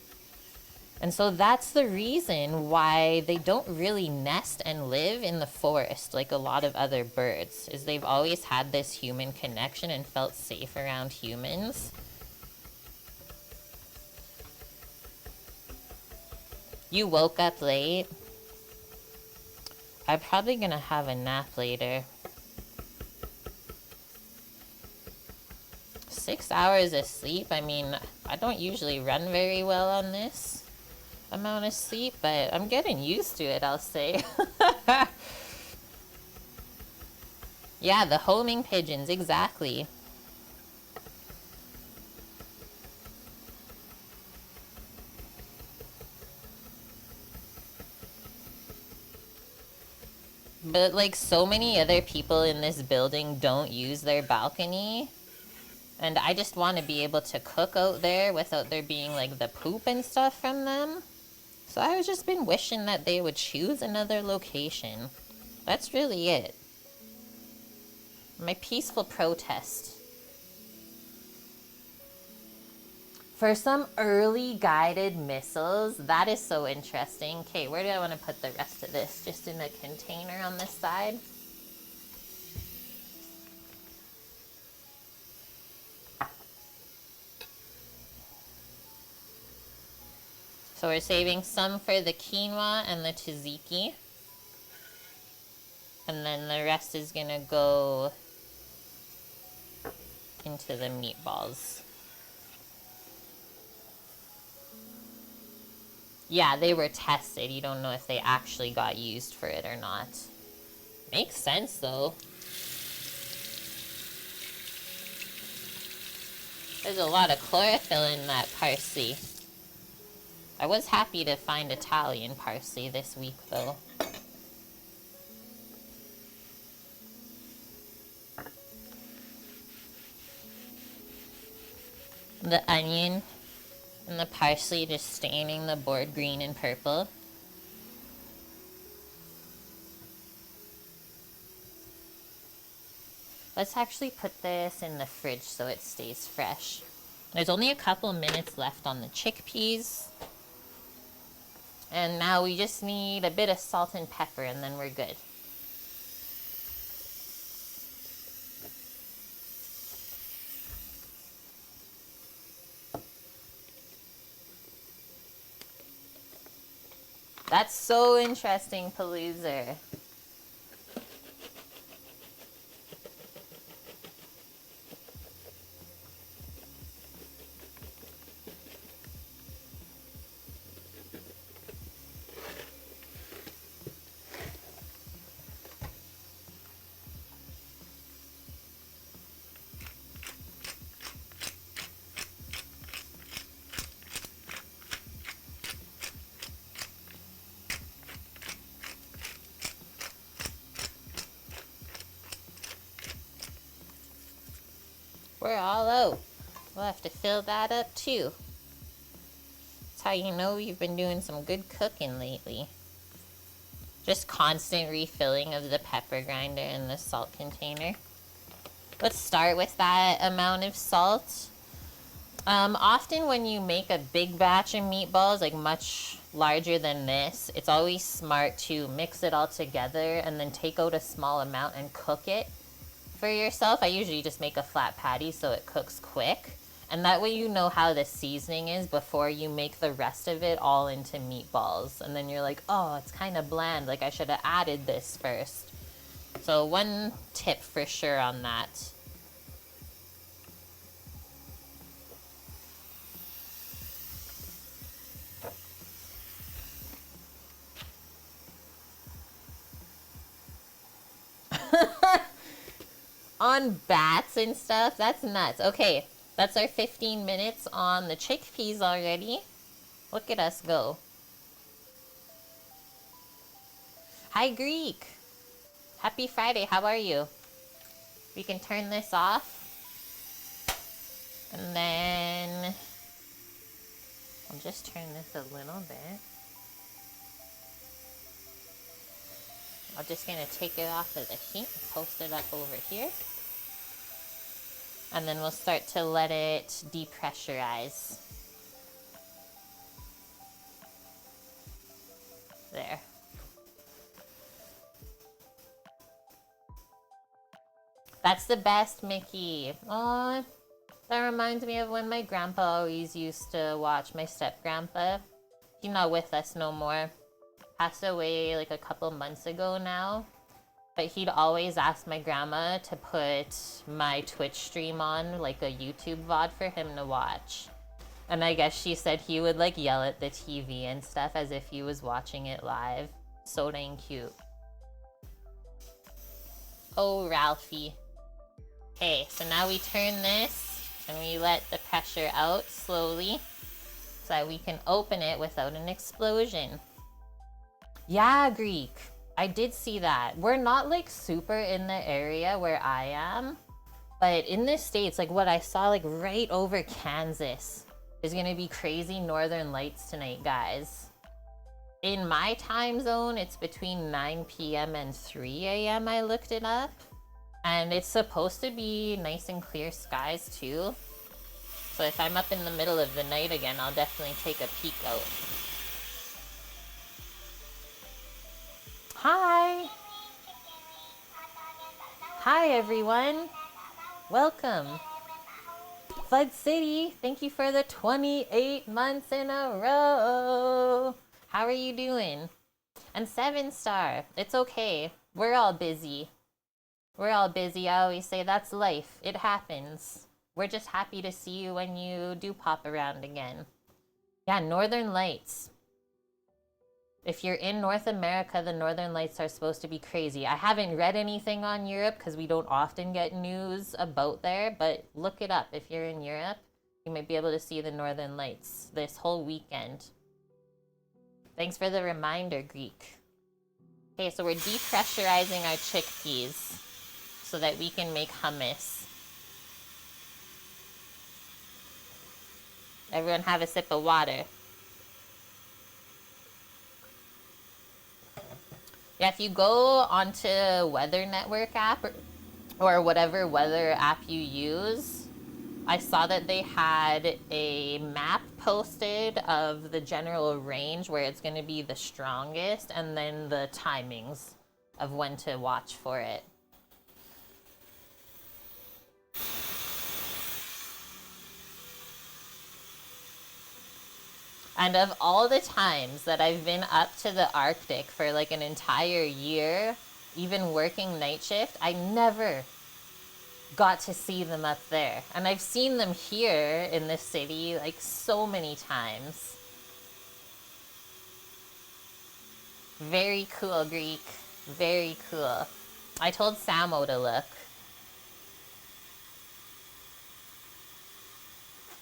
And so that's the reason why they don't really nest and live in the forest like a lot of other birds, is they've always had this human connection and felt safe around humans. You woke up late? I'm probably gonna have a nap later. 6 hours of sleep? I mean, I don't usually run very well on this amount of sleep, but I'm getting used to it, I'll say. Yeah, the homing pigeons, exactly. But like so many other people in this building don't use their balcony. And I just want to be able to cook out there without there being like the poop and stuff from them. So I've just been wishing that they would choose another location. That's really it. My peaceful protest. For some early guided missiles, that is so interesting. Okay, where do I want to put the rest of this? Just in a container on this side? So we're saving some for the quinoa and the tzatziki. And then the rest is gonna go into the meatballs. Yeah, they were tested. You don't know if they actually got used for it or not. Makes sense, though. There's a lot of chlorophyll in that parsley. I was happy to find Italian parsley this week, though. The onion and the parsley just staining the board green and purple. Let's actually put this in the fridge so it stays fresh. There's only a couple minutes left on the chickpeas. And now we just need a bit of salt and pepper and then we're good. That's so interesting, Paloozer. we're all out. We'll have to fill that up too. That's how you know you've been doing some good cooking lately. Just constant refilling of the pepper grinder and the salt container. Let's start with that amount of salt. Often when you make a big batch of meatballs, like much larger than this, it's always smart to mix it all together and then take out a small amount and cook it for yourself. I usually just make a flat patty so it cooks quick. And that way you know how the seasoning is before you make the rest of it all into meatballs. And then you're like, oh, it's kind of bland. Like, I should have added this first. So one tip for sure on that. On bats and stuff? That's nuts. Okay. That's our 15 minutes on the chickpeas already. Look at us go. Hi, Greek. Happy Friday. How are you? We can turn this off. And then I'll just turn this a little bit. I'm just going to take it off of the heat and post it up over here. And then we'll start to let it depressurize. There. That's the best, Mickey. Aw, that reminds me of when my grandpa always used to watch, my step-grandpa. He's not with us no more. Passed away like a couple months ago now. But he'd always ask my grandma to put my Twitch stream on, like a YouTube VOD for him to watch. And I guess she said he would like yell at the TV and stuff as if he was watching it live. So dang cute. Oh, Ralphie. Okay, so now we turn this and we let the pressure out slowly so that we can open it without an explosion. Yeah, Greek. I did see that. We're not like super in the area where I am, but in the States, like what I saw like right over Kansas, there's gonna be crazy northern lights tonight, guys. In my time zone, it's between 9 p.m. and 3 a.m. I looked it up. And it's supposed to be nice and clear skies too. So if I'm up in the middle of the night again, I'll definitely take a peek out. Hi! Hi everyone! Welcome! Flood City, thank you for the 28 months in a row! How are you doing? And 7-star, it's okay. We're all busy. We're all busy. I always say that's life. It happens. We're just happy to see you when you do pop around again. Yeah, Northern Lights. If you're in North America, the Northern Lights are supposed to be crazy. I haven't read anything on Europe because we don't often get news about there, but look it up. If you're in Europe, you might be able to see the Northern Lights this whole weekend. Thanks for the reminder, Greek. Okay, so we're depressurizing our chickpeas so that we can make hummus. Everyone have a sip of water. Yeah, if you go onto Weather Network app or whatever weather app you use, I saw that they had a map posted of the general range where it's going to be the strongest and then the timings of when to watch for it. And of all the times that I've been up to the Arctic for like an entire year, even working night shift, I never got to see them up there. And I've seen them here in the city like so many times. Very cool, Greek. Very cool. I told Samo to look.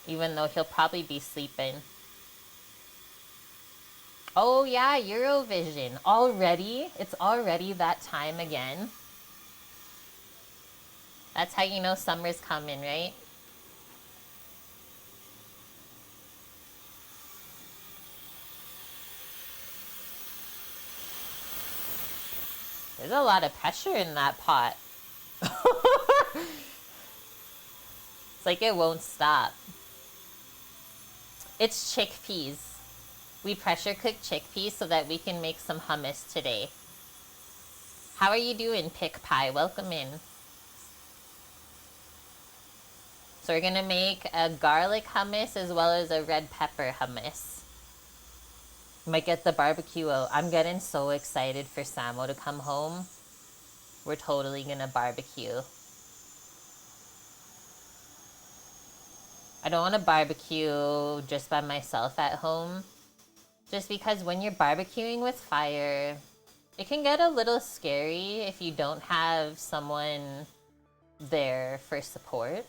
Even though he'll probably be sleeping. Oh yeah, Eurovision. Already? It's already that time again. That's how you know summer's coming, right? There's a lot of pressure in that pot. It's like it won't stop. It's chickpeas. We pressure cook chickpeas so that we can make some hummus today. How are you doing, Pick Pie? Welcome in. So we're gonna make a garlic hummus as well as a red pepper hummus. Might get the barbecue out. I'm getting so excited for Samo to come home. We're totally gonna barbecue. I don't want to barbecue just by myself at home. Just because when you're barbecuing with fire, it can get a little scary if you don't have someone there for support.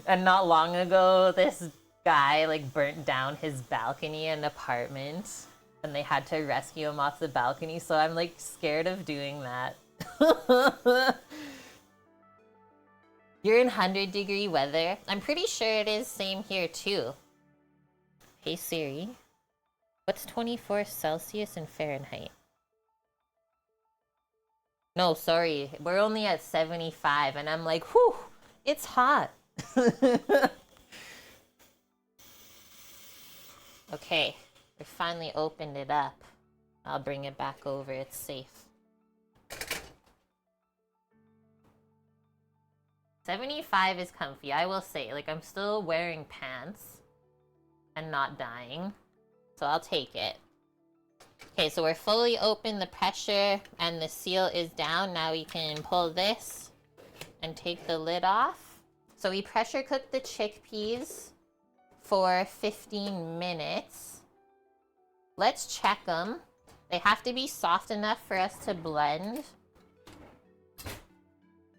And not long ago, this guy like burnt down his balcony in an apartment and they had to rescue him off the balcony. So I'm like scared of doing that. You're in 100-degree weather. I'm pretty sure it is same here too. Hey Siri, what's 24 Celsius in Fahrenheit? No, sorry, we're only at 75 and I'm like, whew, it's hot. Okay, we finally opened it up. I'll bring it back over, it's safe. 75 is comfy, I will say. Like, I'm still wearing pants and not dying, so I'll take it. Okay, so we're fully open, the pressure and the seal is down. Now we can pull this and take the lid off. So we pressure cooked the chickpeas for 15 minutes. Let's check them. They have to be soft enough for us to blend.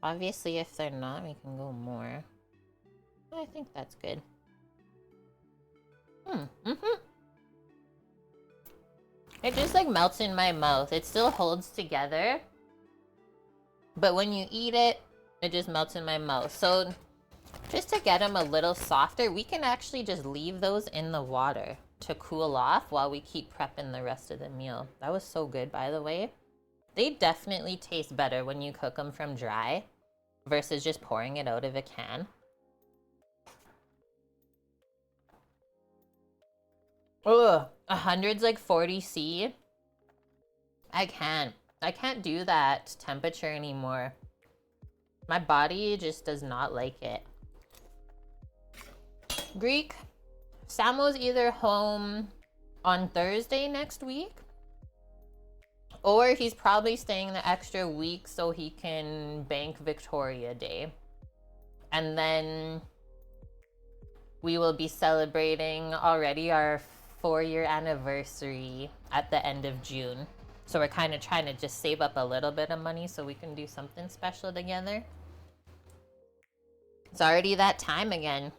Obviously, if they're not, we can go more. I think that's good. It just like melts in my mouth. It still holds together, but when you eat it, it just melts in my mouth. So just to get them a little softer, we can actually just leave those in the water to cool off while we keep prepping the rest of the meal. That was so good, by the way. They definitely taste better when you cook them from dry versus just pouring it out of a can. Ugh, 100's like 40°C. I can't do that temperature anymore. My body just does not like it. Greek, Samo's either home on Thursday next week, or he's probably staying the extra week so he can bank Victoria Day. And then we will be celebrating already our 4-year anniversary at the end of June. So we're kind of trying to just save up a little bit of money so we can do something special together. It's already that time again.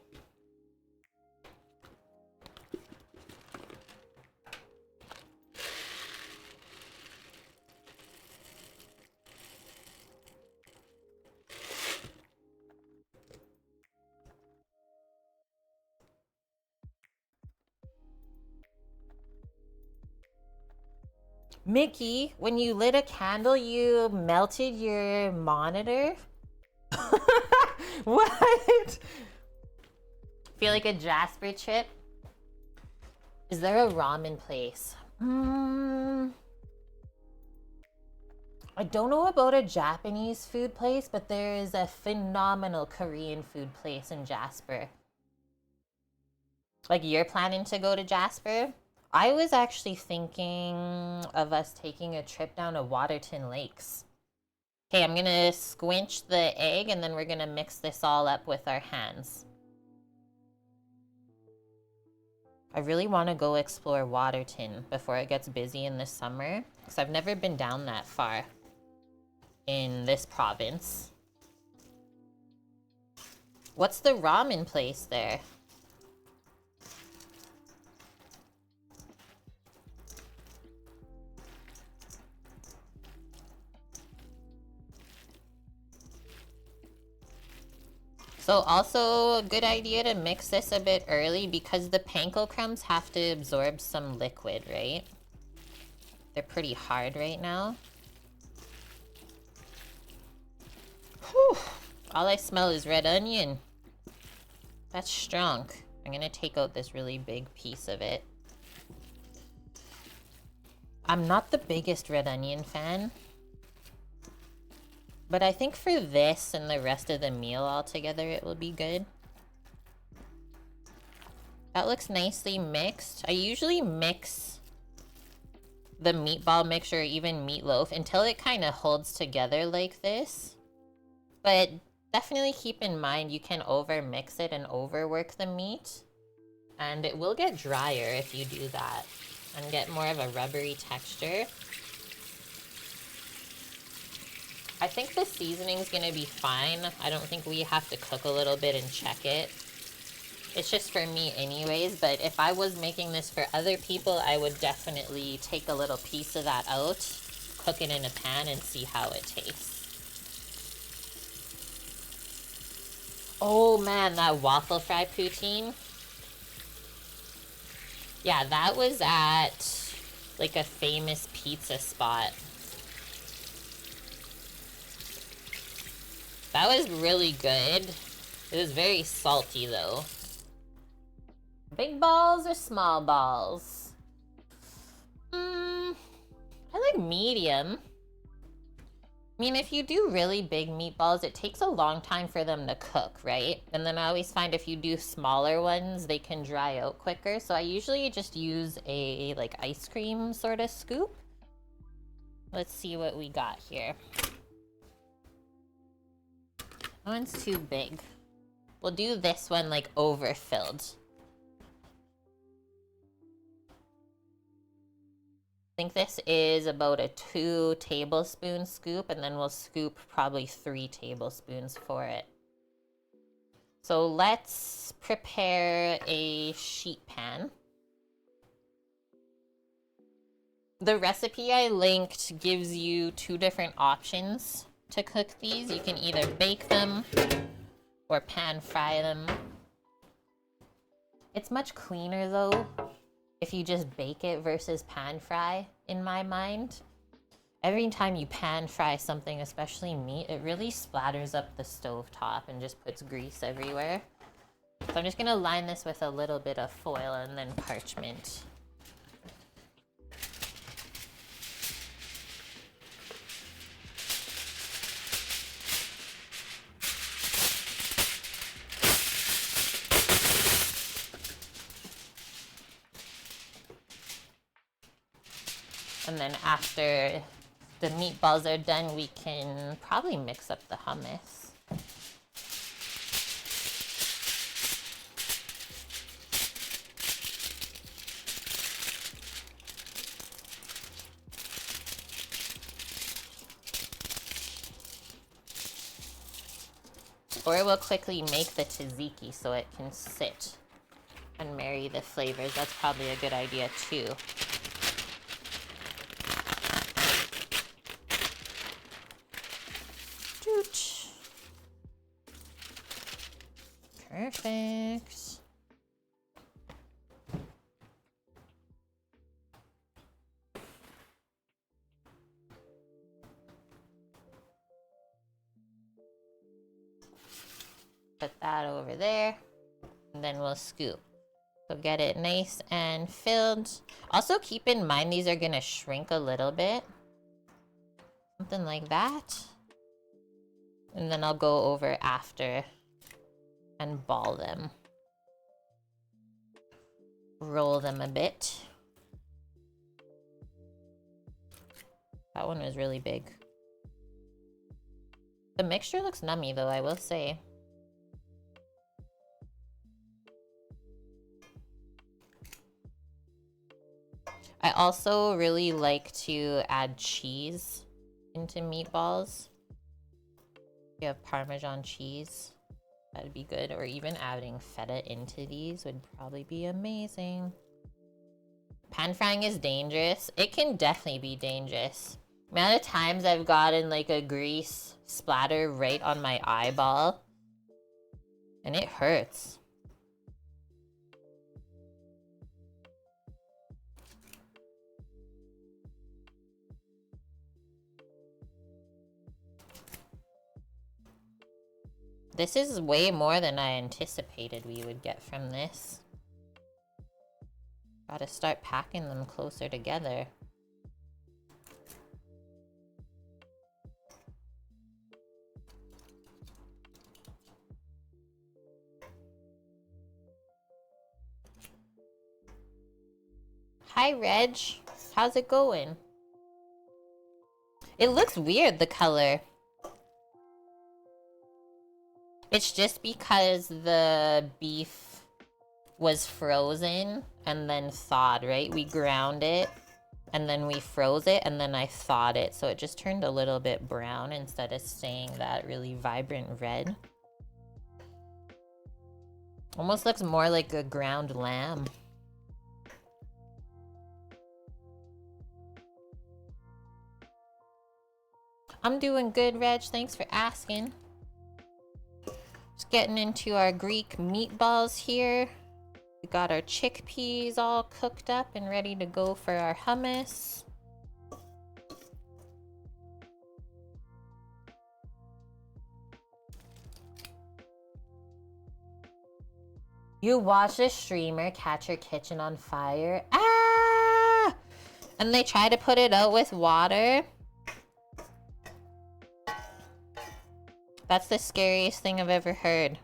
Mickey, when you lit a candle, you melted your monitor? What? Feel like a Jasper trip? Is there a ramen place? I don't know about a Japanese food place, but there is a phenomenal Korean food place in Jasper. Like, you're planning to go to Jasper? I was actually thinking of us taking a trip down to Waterton Lakes. Okay, I'm gonna squinch the egg and then we're gonna mix this all up with our hands. I really want to go explore Waterton before it gets busy in the summer, because I've never been down that far in this province. What's the ramen place there? So also a good idea to mix this a bit early because the panko crumbs have to absorb some liquid, right? They're pretty hard right now. Whew. All I smell is red onion. That's strong. I'm gonna take out this really big piece of it. I'm not the biggest red onion fan, but I think for this and the rest of the meal altogether, it will be good. That looks nicely mixed. I usually mix the meatball mixture or even meatloaf until it kind of holds together like this. But definitely keep in mind you can over mix it and overwork the meat. And it will get drier if you do that and get more of a rubbery texture. I think the seasoning's gonna be fine. I don't think we have to cook a little bit and check it. It's just for me anyways, but if I was making this for other people, I would definitely take a little piece of that out, cook it in a pan, and see how it tastes. Oh man, that waffle fry poutine. Yeah, that was at like a famous pizza spot. That was really good. It was very salty though. Big balls or small balls? I like medium. I mean, if you do really big meatballs, it takes a long time for them to cook, right? And then I always find if you do smaller ones, they can dry out quicker. So I usually just use a like ice cream sort of scoop. Let's see what we got here. That one's too big. We'll do this one like overfilled. I think this is about a 2 tablespoon scoop, and then we'll scoop probably 3 tablespoons for it. So let's prepare a sheet pan. The recipe I linked gives you 2 different options to cook these. You can either bake them or pan fry them. It's much cleaner though if you just bake it versus pan fry, in my mind. Every time you pan fry something, especially meat, it really splatters up the stove top and just puts grease everywhere. So I'm just gonna line this with a little bit of foil and then parchment. And then after the meatballs are done, we can probably mix up the hummus. Or we'll quickly make the tzatziki so it can sit and marry the flavors. That's probably a good idea too. Perfect. Put that over there, and then we'll scoop. So get it nice and filled. Also keep in mind these are gonna shrink a little bit. Something like that. And then I'll go over after and ball them. Roll them a bit. That one was really big. The mixture looks nummy though, I will say. I also really like to add cheese into meatballs. If you have Parmesan cheese, that'd be good. Or even adding feta into these would probably be amazing. Pan frying is dangerous. It can definitely be dangerous. The amount of times I've gotten like a grease splatter right on my eyeball, and it hurts. This is way more than I anticipated we would get from this. Gotta start packing them closer together. Hi, Reg. How's it going? It looks weird, the color. It's just because the beef was frozen and then thawed, right? We ground it and then we froze it and then I thawed it. So it just turned a little bit brown instead of staying that really vibrant red. Almost looks more like a ground lamb. I'm doing good, Reg. Thanks for asking. Just getting into our Greek meatballs here. We got our chickpeas all cooked up and ready to go for our hummus. You watch a streamer catch her kitchen on fire. Ah! And they try to put it out with water. That's the scariest thing I've ever heard.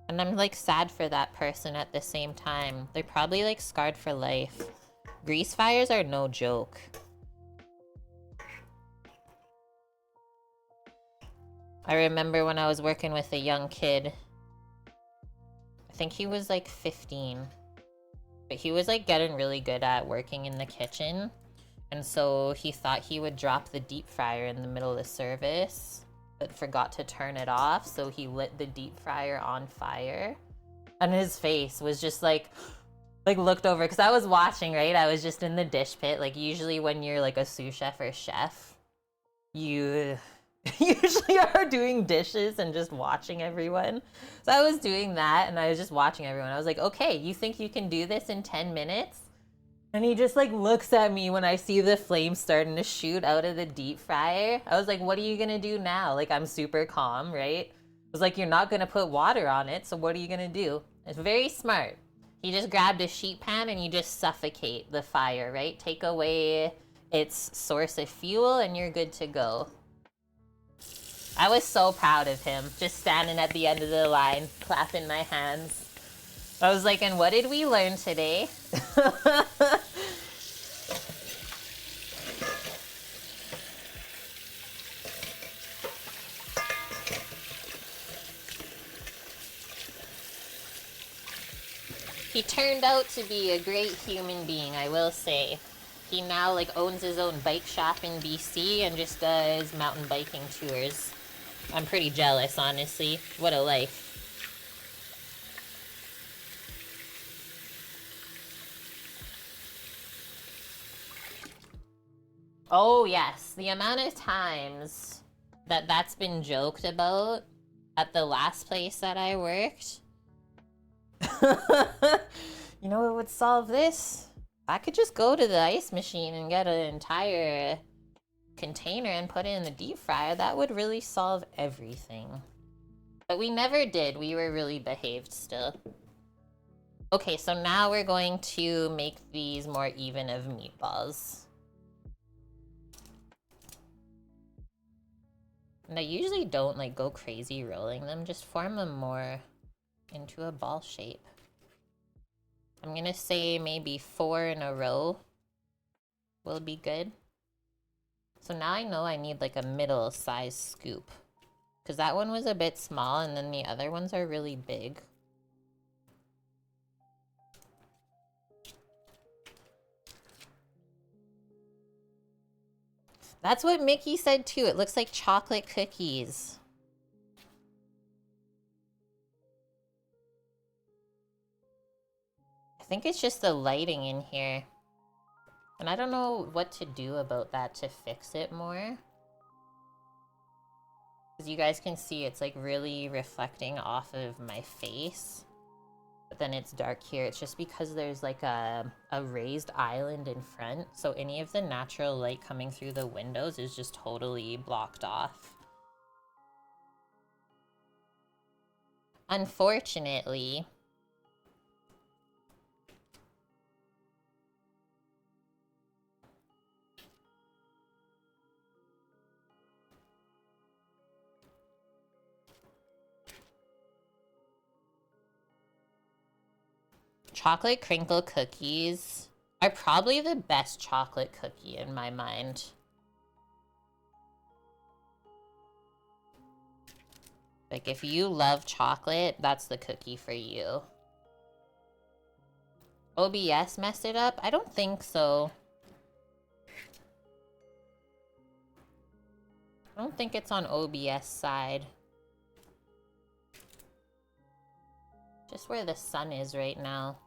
And I'm like sad for that person at the same time. They're probably like scarred for life. Grease fires are no joke. I remember when I was working with a young kid. I think he was like 15. But he was like getting really good at working in the kitchen. And so he thought he would drop the deep fryer in the middle of the service, but forgot to turn it off, so he lit the deep fryer on fire. And his face was just like looked over, because I was watching, right? I was just in the dish pit. Like usually when you're like a sous chef or chef, you usually are doing dishes and just watching everyone. So I was doing that and I was just watching everyone. I was like, okay, you think you can do this in 10 minutes? And he just like looks at me when I see the flame starting to shoot out of the deep fryer. I was like, what are you gonna do now? Like, I'm super calm, right? I was like, you're not gonna put water on it, so what are you gonna do? It's very smart. He just grabbed a sheet pan and you just suffocate the fire, right? Take away its source of fuel and you're good to go. I was so proud of him, just standing at the end of the line, clapping my hands. I was like, and what did we learn today? He turned out to be a great human being, I will say. He now like owns his own bike shop in BC and just does mountain biking tours. I'm pretty jealous, honestly. What a life. Oh yes, the amount of times that that's been joked about at the last place that I worked. You know what would solve this? I could just go to the ice machine and get an entire container and put it in the deep fryer. That would really solve everything. But we never did. We were really behaved still. Okay, so now we're going to make these more even of meatballs. And I usually don't like go crazy rolling them, just form them more into a ball shape. I'm gonna say maybe 4 in a row will be good. So now I know I need like a middle size scoop, because that one was a bit small and then the other ones are really big. That's what Mickey said too. It looks like chocolate cookies. I think it's just the lighting in here. And I don't know what to do about that to fix it more. As you guys can see, it's like really reflecting off of my face. But then it's dark here. It's just because there's like a raised island in front. So any of the natural light coming through the windows is just totally blocked off. Unfortunately. Chocolate crinkle cookies are probably the best chocolate cookie in my mind. Like, if you love chocolate, that's the cookie for you. OBS messed it up? I don't think so. I don't think it's on OBS side. Just where the sun is right now.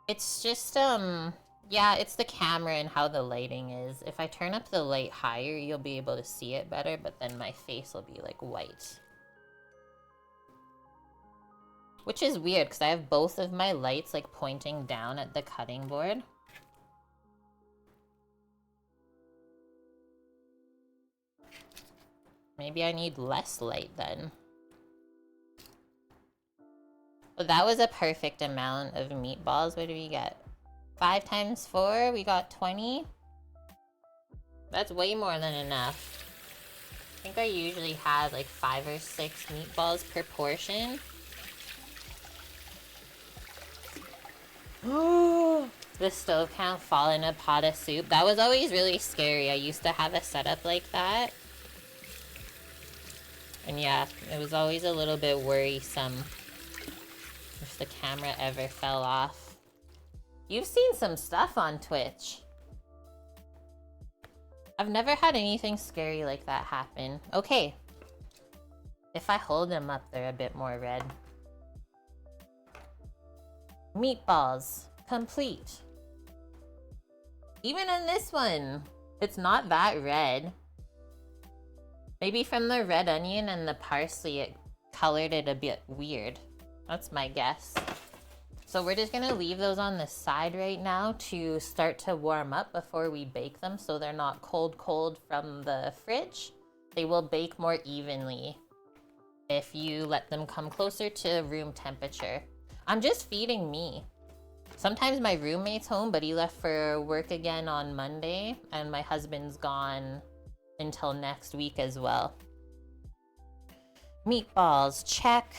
It's just, yeah, it's the camera and how the lighting is. If I turn up the light higher, you'll be able to see it better, but then my face will be, like, white. Which is weird, because I have both of my lights, like, pointing down at the cutting board. Maybe I need less light then. But that was a perfect amount of meatballs. What do we get? 5 times 4, we got 20. That's way more than enough. I think I usually have like 5 or 6 meatballs per portion. The stove can't fall in a pot of soup. That was always really scary. I used to have a setup like that. And yeah, it was always a little bit worrisome if the camera ever fell off. You've seen some stuff on Twitch. I've never had anything scary like that happen. Okay. If I hold them up, they're a bit more red. Meatballs. Complete. Even in this one, it's not that red. Maybe from the red onion and the parsley, it colored it a bit weird. That's my guess. So we're just gonna leave those on the side right now to start to warm up before we bake them, so they're not cold from the fridge. They will bake more evenly if you let them come closer to room temperature. I'm just feeding me. Sometimes my roommate's home, but he left for work again on Monday, and my husband's gone until next week as well. Meatballs, check.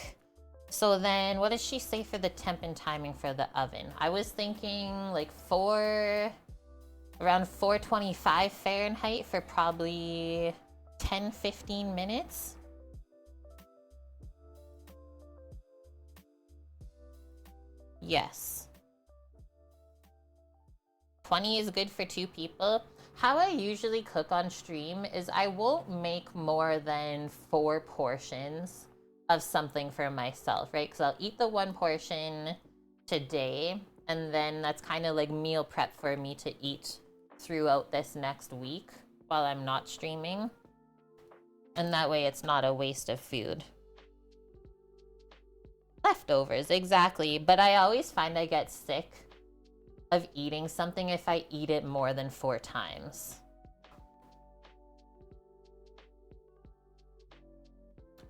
So then, what does she say for the temp and timing for the oven? I was thinking like around 425 Fahrenheit for probably 10-15 minutes. Yes. 20 is good for 2 people. How I usually cook on stream is I won't make more than 4 portions of something for myself, right? Because I'll eat the 1 portion today, and then that's kind of like meal prep for me to eat throughout this next week while I'm not streaming. And that way it's not a waste of food. Leftovers, exactly. But I always find I get sick of eating something if I eat it more than 4 times.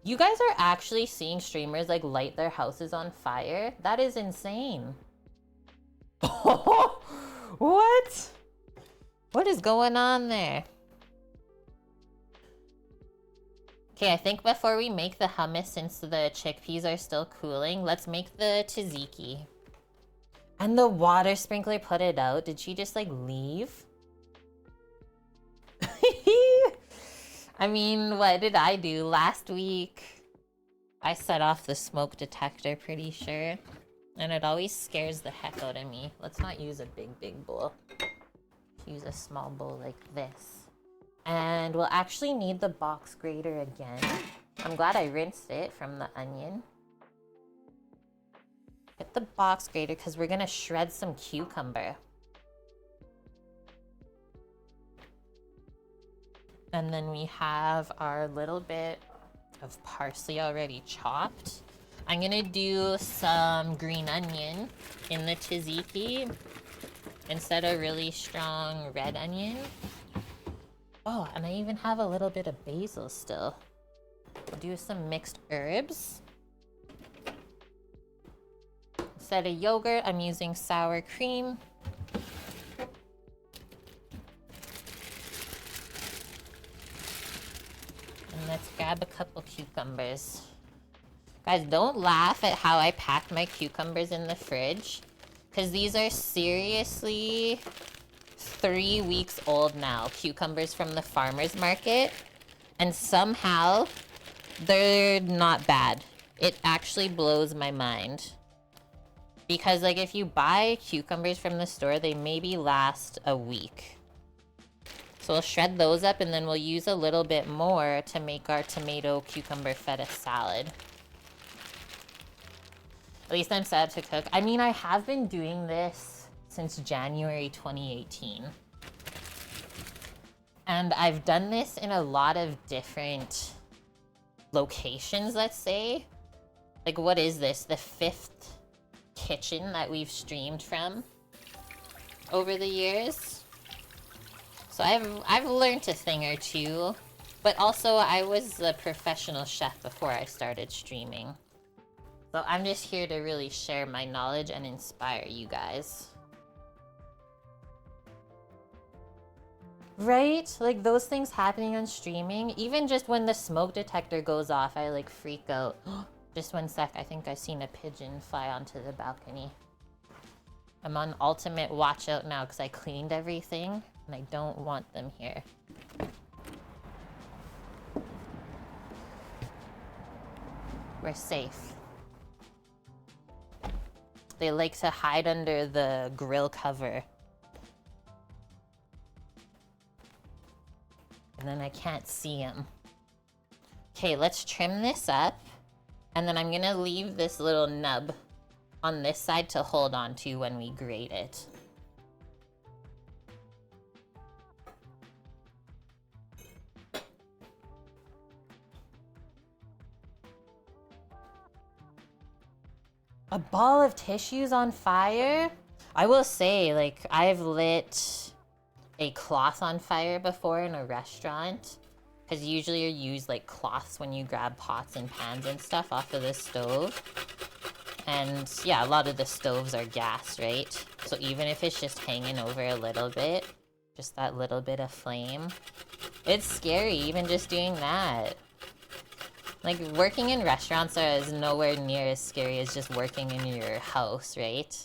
You guys are actually seeing streamers like light their houses on fire? That is insane. What? What is going on there? Okay, I think before we make the hummus, since the chickpeas are still cooling, let's make the tzatziki. And the water sprinkler put it out. Did she just like leave? I mean, what did I do last week? I set off the smoke detector, pretty sure. And it always scares the heck out of me. Let's not use a big bowl. Use a small bowl like this. And we'll actually need the box grater again. I'm glad I rinsed it from the onion. Get the box grater because we're gonna shred some cucumber. And then we have our little bit of parsley already chopped. I'm gonna do some green onion in the tzatziki instead of really strong red onion. Oh, and I even have a little bit of basil still. I'll do some mixed herbs. Instead of yogurt, I'm using sour cream. And let's grab a couple cucumbers. Guys, don't laugh at how I pack my cucumbers in the fridge, because these are seriously 3 weeks old now, cucumbers from the farmer's market, and somehow they're not bad. It actually blows my mind. Because like if you buy cucumbers from the store, they maybe last a week. So we'll shred those up and then we'll use a little bit more to make our tomato cucumber feta salad. At least I'm sad to cook. I mean, I have been doing this since January 2018. And I've done this in a lot of different locations, let's say. Like, what is this? The 5th kitchen that we've streamed from over the years. So I've learned a thing or two, but also I was a professional chef before I started streaming. So I'm just here to really share my knowledge and inspire you guys. Right? Like those things happening on streaming, even just when the smoke detector goes off, I like freak out. Just one sec, I think I've seen a pigeon fly onto the balcony. I'm on ultimate watch out now because I cleaned everything and I don't want them here. We're safe. They like to hide under the grill cover. And then I can't see them. Okay, let's trim this up. And then I'm gonna leave this little nub on this side to hold on to when we grate it. A ball of tissues on fire? I will say, like, I've lit a cloth on fire before in a restaurant. Because usually you use, like, cloths when you grab pots and pans and stuff off of the stove. And, yeah, a lot of the stoves are gas, right? So even if it's just hanging over a little bit, just that little bit of flame, it's scary even just doing that. Like, working in restaurants is nowhere near as scary as just working in your house, right?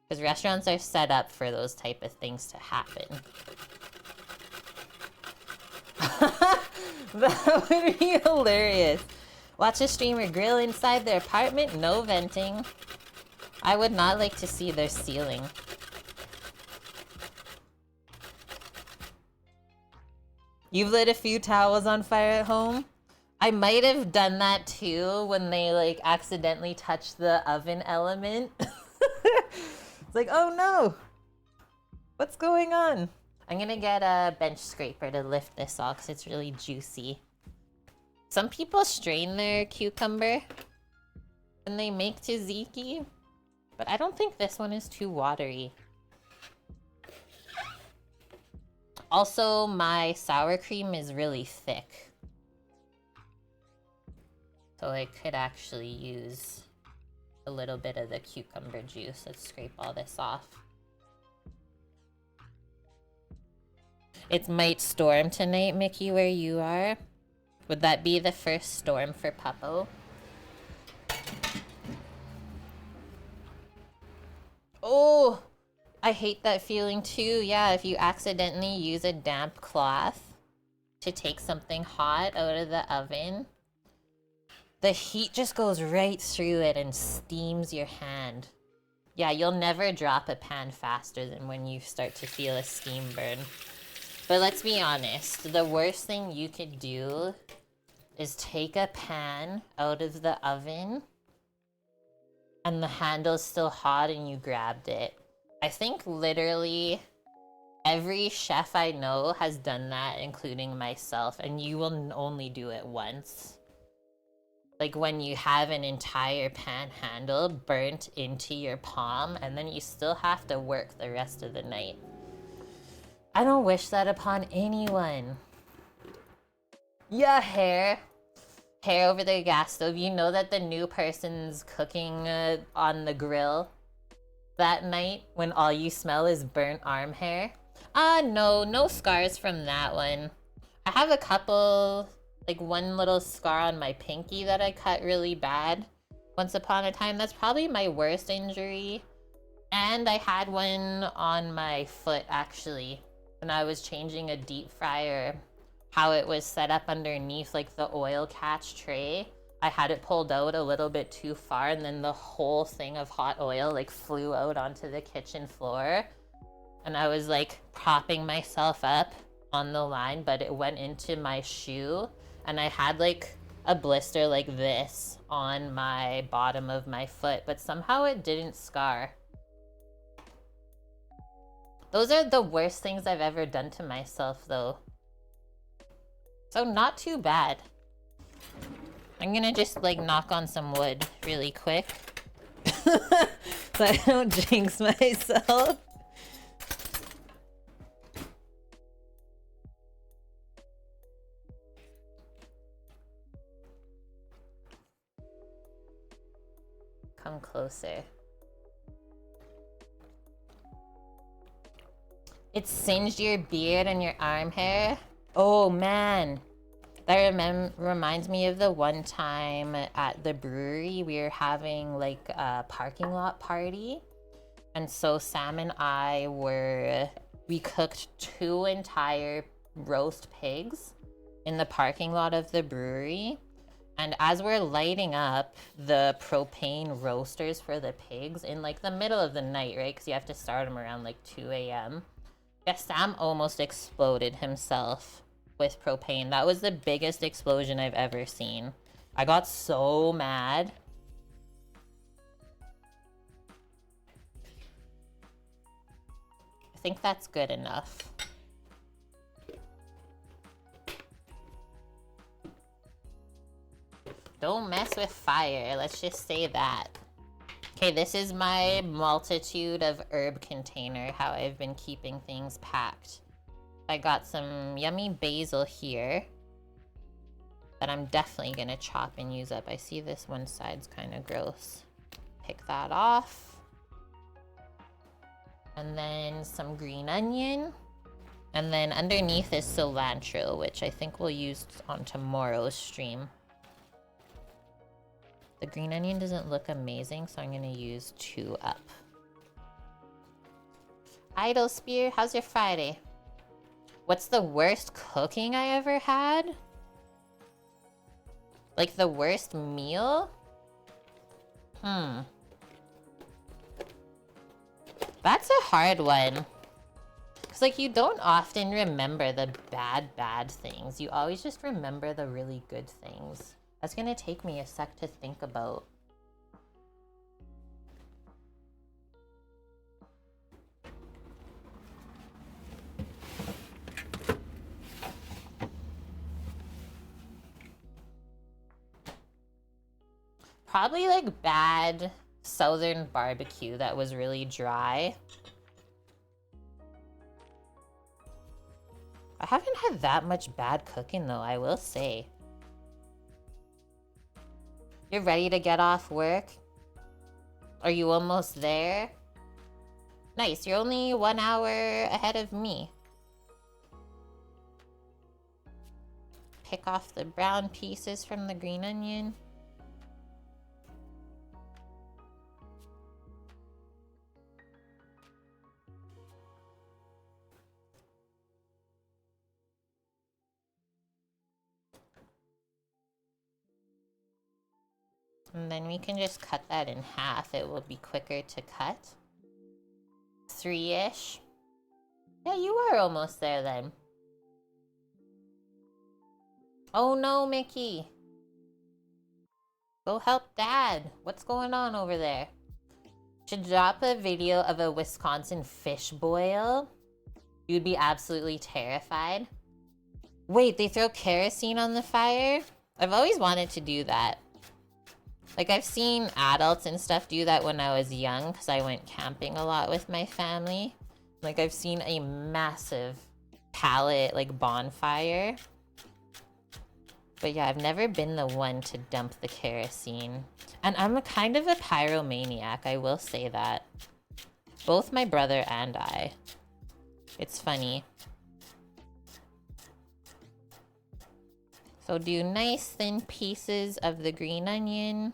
Because restaurants are set up for those type of things to happen. That would be hilarious. Watch a streamer grill inside their apartment, no venting. I would not like to see their ceiling. You've lit a few towels on fire at home? I might have done that too when they like accidentally touched the oven element. It's like, oh no, what's going on? I'm gonna get a bench scraper to lift this off because it's really juicy. Some people strain their cucumber and they make tzatziki, but I don't think this one is too watery. Also, my sour cream is really thick. So I could actually use a little bit of the cucumber juice. Let's scrape all this off. It might storm tonight, Mickey, where you are. Would that be the first storm for Puppo? Oh, I hate that feeling too. Yeah, if you accidentally use a damp cloth to take something hot out of the oven, the heat just goes right through it and steams your hand. Yeah, you'll never drop a pan faster than when you start to feel a steam burn. But let's be honest, the worst thing you could do is take a pan out of the oven and the handle's still hot and you grabbed it. I think literally every chef I know has done that, including myself, and you will only do it once. Like when you have an entire pan handle burnt into your palm and then you still have to work the rest of the night. I don't wish that upon anyone. Yeah, hair over the gas stove. You know that the new person's cooking on the grill that night when all you smell is burnt arm hair. No scars from that one. I have a couple, like one little scar on my pinky that I cut really bad once upon a time. That's probably my worst injury. And I had one on my foot actually when I was changing a deep fryer. How it was set up underneath like the oil catch tray. I had it pulled out a little bit too far and then the whole thing of hot oil like flew out onto the kitchen floor. And I was like propping myself up on the line, but it went into my shoe and I had like a blister like this on my bottom of my foot, but somehow it didn't scar. Those are the worst things I've ever done to myself though. So not too bad. I'm gonna just like knock on some wood really quick. So I don't jinx myself. Come closer. It singed your beard and your arm hair? Oh man. That reminds me of the one time at the brewery we were having like a parking lot party. And so Sam and I we cooked 2 entire roast pigs in the parking lot of the brewery. And as we're lighting up the propane roasters for the pigs in like the middle of the night, right? Because you have to start them around like 2 a.m. Yeah, Sam almost exploded himself with propane. That was the biggest explosion I've ever seen. I got so mad. I think that's good enough. Don't mess with fire, let's just say that. Okay, this is my multitude of herb container, how I've been keeping things packed. I got some yummy basil here that I'm definitely gonna chop and use up. I see this one side's kind of gross. Pick that off. And then some green onion. And then underneath is cilantro, which I think we'll use on tomorrow's stream. The green onion doesn't look amazing, so I'm gonna use 2 up. Idle Spear, how's your Friday? What's the worst cooking I ever had? Like the worst meal? That's a hard one. Cause like you don't often remember the bad things. You always just remember the really good things. That's gonna take me a sec to think about. Probably like bad southern barbecue that was really dry. I haven't had that much bad cooking though, I will say. You're ready to get off work? Are you almost there? Nice, you're only 1 hour ahead of me. Pick off the brown pieces from the green onion. And then we can just cut that in half. It will be quicker to cut. 3-ish. Yeah, you are almost there then. Oh no, Mickey. Go help Dad. What's going on over there? Should drop a video of a Wisconsin fish boil. You'd be absolutely terrified. Wait, they throw kerosene on the fire? I've always wanted to do that. Like, I've seen adults and stuff do that when I was young, because I went camping a lot with my family. Like, I've seen a massive pallet, like, bonfire. But yeah, I've never been the one to dump the kerosene. And I'm a kind of a pyromaniac, I will say that. Both my brother and I. It's funny. So do nice thin pieces of the green onion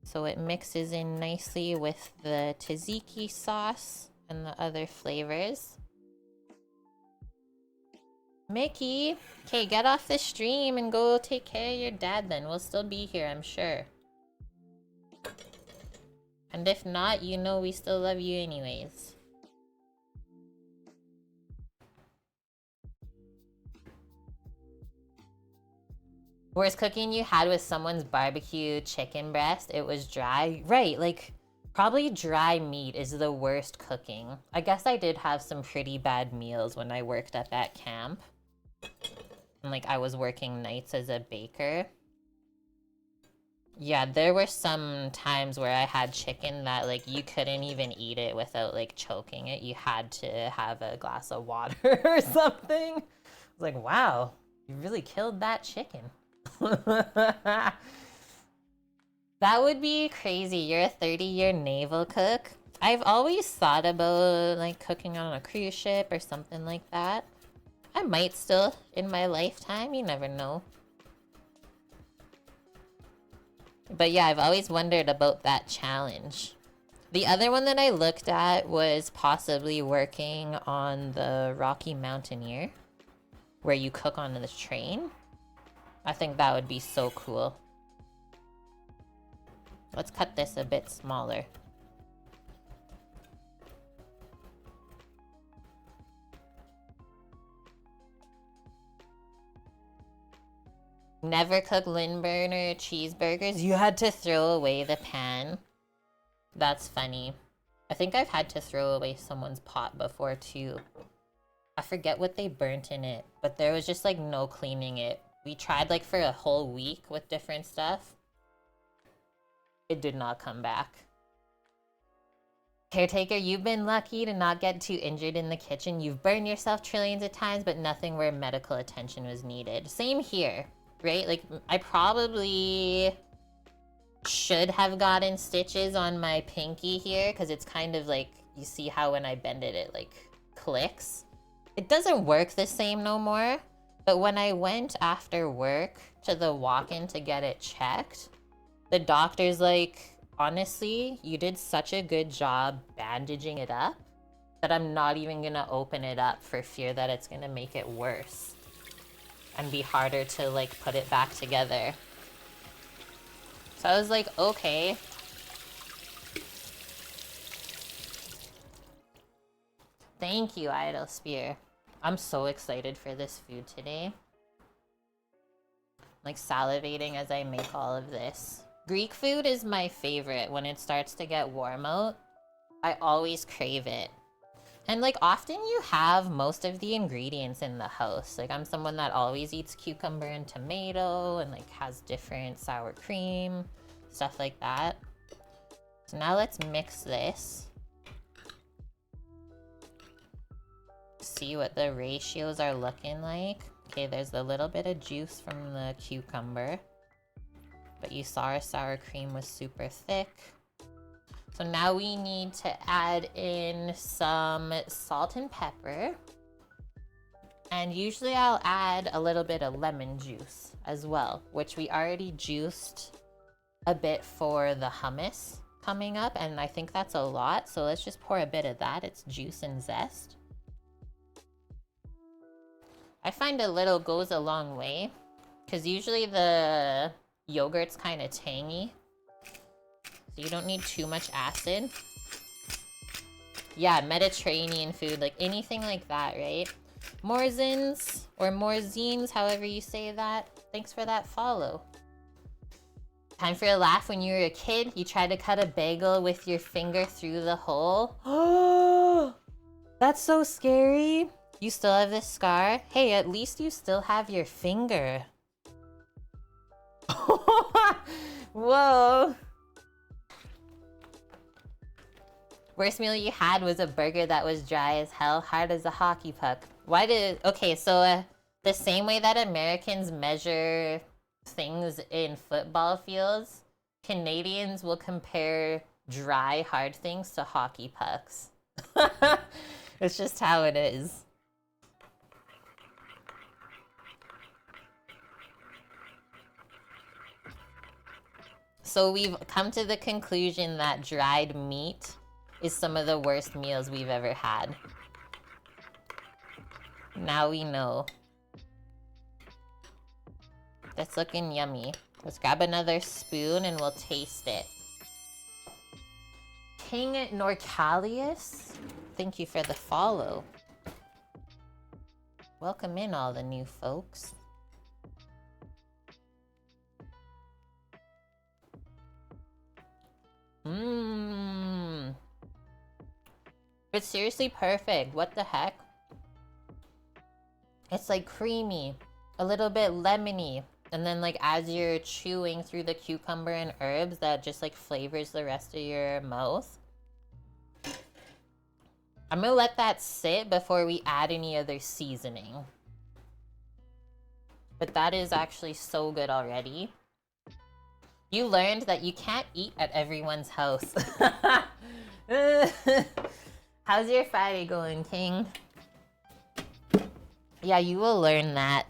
so it mixes in nicely with the tzatziki sauce and the other flavors. Mickey, okay, get off the stream and go take care of your dad then. We'll still be here, I'm sure. And if not, you know we still love you anyways. Worst cooking you had was someone's barbecue chicken breast. It was dry. Right, like, probably dry meat is the worst cooking. I guess I did have some pretty bad meals when I worked at that camp. And, like, I was working nights as a baker. Yeah, there were some times where I had chicken that, like, you couldn't even eat it without, like, choking it. You had to have a glass of water or something. I was like, wow, you really killed that chicken. That would be crazy. You're a 30-year naval cook. I've always thought about like cooking on a cruise ship or something like that. I might still in my lifetime, you never know. But yeah, I've always wondered about that challenge. The other one that I looked at was possibly working on the Rocky Mountaineer, where you cook on the train. I think that would be so cool. Let's cut this a bit smaller. Never cook Lindbergh cheeseburgers. You had to throw away the pan. That's funny. I think I've had to throw away someone's pot before too. I forget what they burnt in it, but there was just like no cleaning it. We tried like for a whole week with different stuff. It did not come back. Caretaker, you've been lucky to not get too injured in the kitchen. You've burned yourself trillions of times, but nothing where medical attention was needed. Same here, right? Like, I probably should have gotten stitches on my pinky here, because it's kind of like, you see how when I bend it, it like clicks. It doesn't work the same no more. But when I went after work to the walk-in to get it checked, the doctor's like, honestly, you did such a good job bandaging it up that I'm not even gonna open it up for fear that it's gonna make it worse and be harder to like put it back together. So I was like, okay. Thank you, Idle Spear. I'm so excited for this food today. Like salivating as I make all of this. Greek food is my favorite when it starts to get warm out. I always crave it. And like often you have most of the ingredients in the house. Like I'm someone that always eats cucumber and tomato and like has different sour cream, stuff like that. So now let's mix this. See what the ratios are looking like. Okay, there's a little bit of juice from the cucumber, but you saw our sour cream was super thick. So now we need to add in some salt and pepper. And usually I'll add a little bit of lemon juice as well, which we already juiced a bit for the hummus coming up, and I think that's a lot. So let's just pour a bit of that. It's juice and zest. I find a little goes a long way, because usually the yogurt's kind of tangy, so you don't need too much acid. Yeah, Mediterranean food, like anything like that, right? Morzins, or Morzines, however you say that. Thanks for that follow. Time for a laugh. When you were a kid, you tried to cut a bagel with your finger through the hole. Oh, that's so scary. You still have this scar? Hey, at least you still have your finger. Whoa. Worst meal you had was a burger that was dry as hell, hard as a hockey puck. Why did... Okay, so The same way that Americans measure things in football fields, Canadians will compare dry, hard things to hockey pucks. It's just how it is. So we've come to the conclusion that dried meat is some of the worst meals we've ever had. Now we know. That's looking yummy. Let's grab another spoon and we'll taste it. King Norcalius, thank you for the follow. Welcome in all the new folks. Mmm. It's seriously perfect. What the heck? It's like creamy, a little bit lemony, and then like as you're chewing through the cucumber and herbs, that just like flavors the rest of your mouth. I'm gonna let that sit before we add any other seasoning. But that is actually so good already. You learned that you can't eat at everyone's house. How's your Friday going, King? Yeah, you will learn that.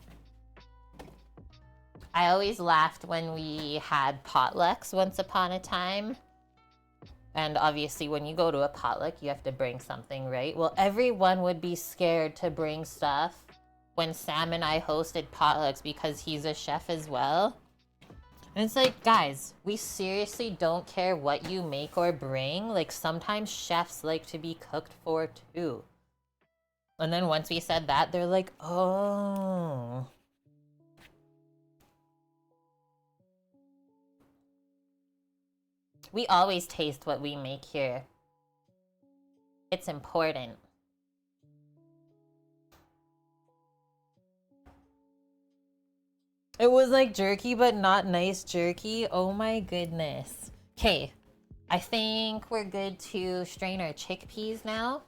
I always laughed when we had potlucks once upon a time. And obviously when you go to a potluck, you have to bring something, right? Well, everyone would be scared to bring stuff when Sam and I hosted potlucks because he's a chef as well. And it's like, guys, we seriously don't care what you make or bring. Like, sometimes chefs like to be cooked for too. And then once we said that, they're like, oh. We always taste what we make here. It's important. It was like jerky, but not nice jerky. Oh my goodness. Okay, I think we're good to strain our chickpeas now.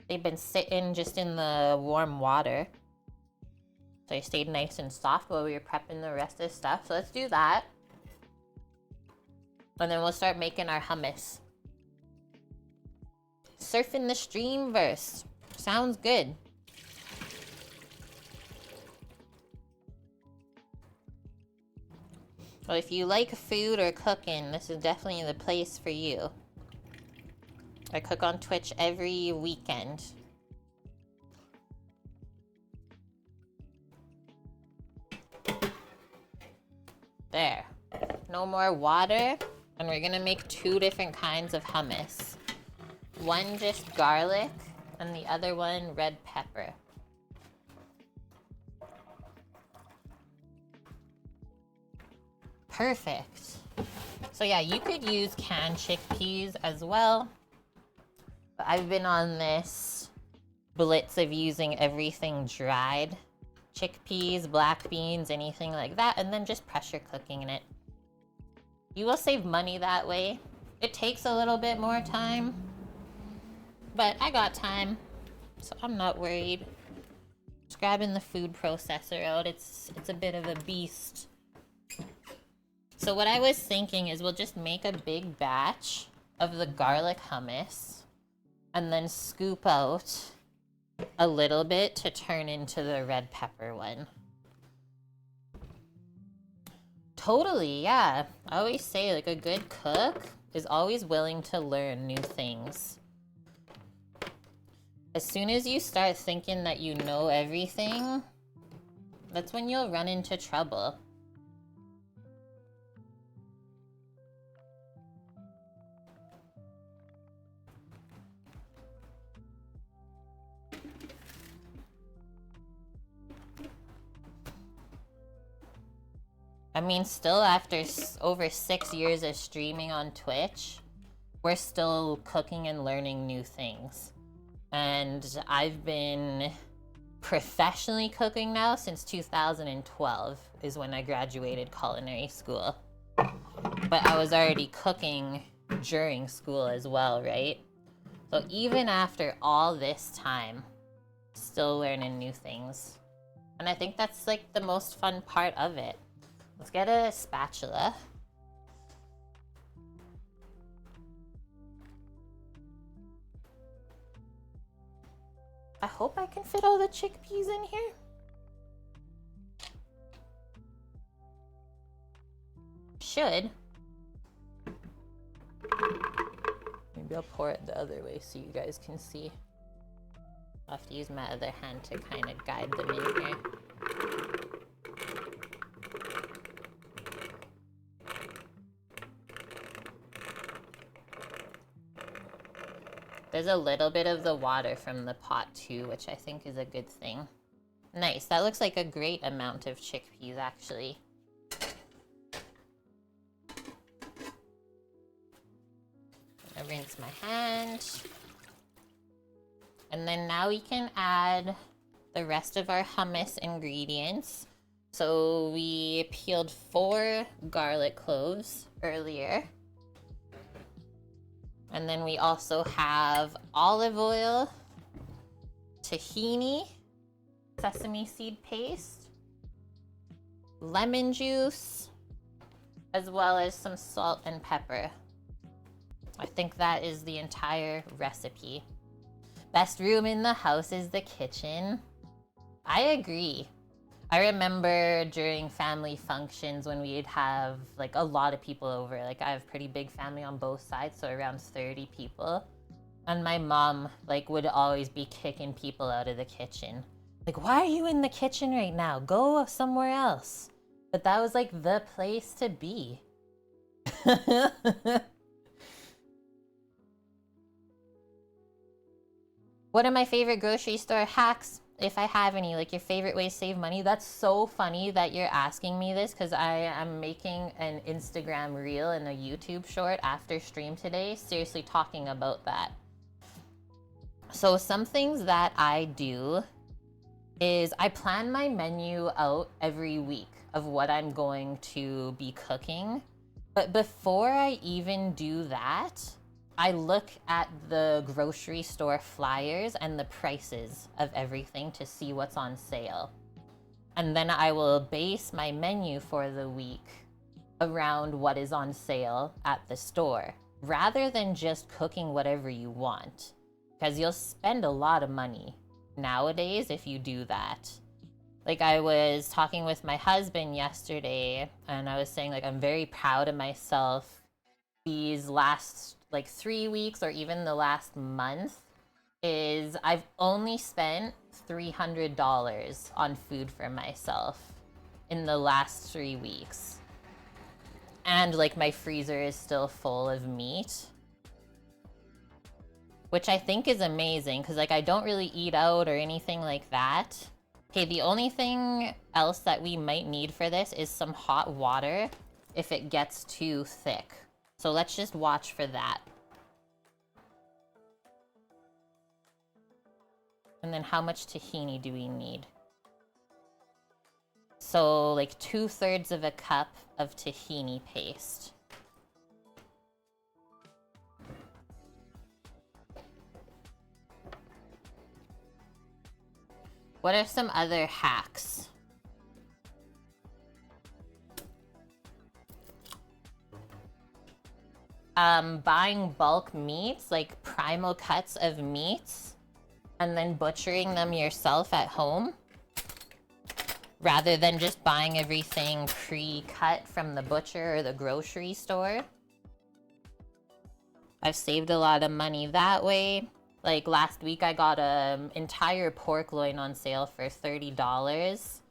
They've been sitting just in the warm water. So they stayed nice and soft while we were prepping the rest of the stuff. So let's do that. And then we'll start making our hummus. Surfing the streamverse. Sounds good. Well, if you like food or cooking, this is definitely the place for you. I cook on Twitch every weekend. There. No more water. And we're gonna make 2 different kinds of hummus. One just garlic, and the other one red pepper. Perfect. So yeah, you could use canned chickpeas as well. But I've been on this blitz of using everything dried. Chickpeas, black beans, anything like that, and then just pressure cooking it. You will save money that way. It takes a little bit more time, but I got time, so I'm not worried. Just grabbing the food processor out. It's a bit of a beast. So what I was thinking is we'll just make a big batch of the garlic hummus and then scoop out a little bit to turn into the red pepper one. Totally, yeah. I always say, like, a good cook is always willing to learn new things. As soon as you start thinking that you know everything, that's when you'll run into trouble. I mean, still after over 6 years of streaming on Twitch, we're still cooking and learning new things. And I've been professionally cooking now since 2012 is when I graduated culinary school. But I was already cooking during school as well, right? So even after all this time, Still learning new things. And I think that's like the most fun part of it. Let's get a spatula. I hope I can fit all the chickpeas in here. Should. Maybe I'll pour it the other way so you guys can see. I'll have to use my other hand to kind of guide them in here. There's a little bit of the water from the pot too, which I think is a good thing. Nice, that looks like a great amount of chickpeas actually. I rinse my hand. And then now we can add the rest of our hummus ingredients. So we peeled 4 garlic cloves earlier. And then we also have olive oil, tahini, sesame seed paste, lemon juice, as well as some salt and pepper. I think that is the entire recipe. Best room in the house is the kitchen. I agree. I remember during family functions when we'd have like a lot of people over. Like I have pretty big family on both sides, so around 30 people. And my mom like would always be kicking people out of the kitchen. Like, why are you in the kitchen right now? Go somewhere else. But that was like the place to be. What are my favorite grocery store hacks? If I have any, like your favorite way to save money. That's so funny that you're asking me this because I am making an Instagram reel and a YouTube short after stream today, seriously talking about that. So some things that I do is I plan my menu out every week of what I'm going to be cooking. But before I even do that, I look at the grocery store flyers and the prices of everything to see what's on sale. And then I will base my menu for the week around what is on sale at the store, rather than just cooking whatever you want, because you'll spend a lot of money nowadays if you do that. Like I was talking with my husband yesterday and I was saying like I'm very proud of myself these last like 3 weeks or even the last month is I've only spent $300 on food for myself in the last 3 weeks. And like my freezer is still full of meat, which I think is amazing because like I don't really eat out or anything like that. Okay, the only thing else that we might need for this is some hot water if it gets too thick. So let's just watch for that. And then how much tahini do we need? So like 2/3 of a cup of tahini paste. What are some other hacks? Buying bulk meats, like primal cuts of meats, and then butchering them yourself at home, rather than just buying everything pre-cut from the butcher or the grocery store. I've saved a lot of money that way. Like last week I got an entire pork loin on sale for $30.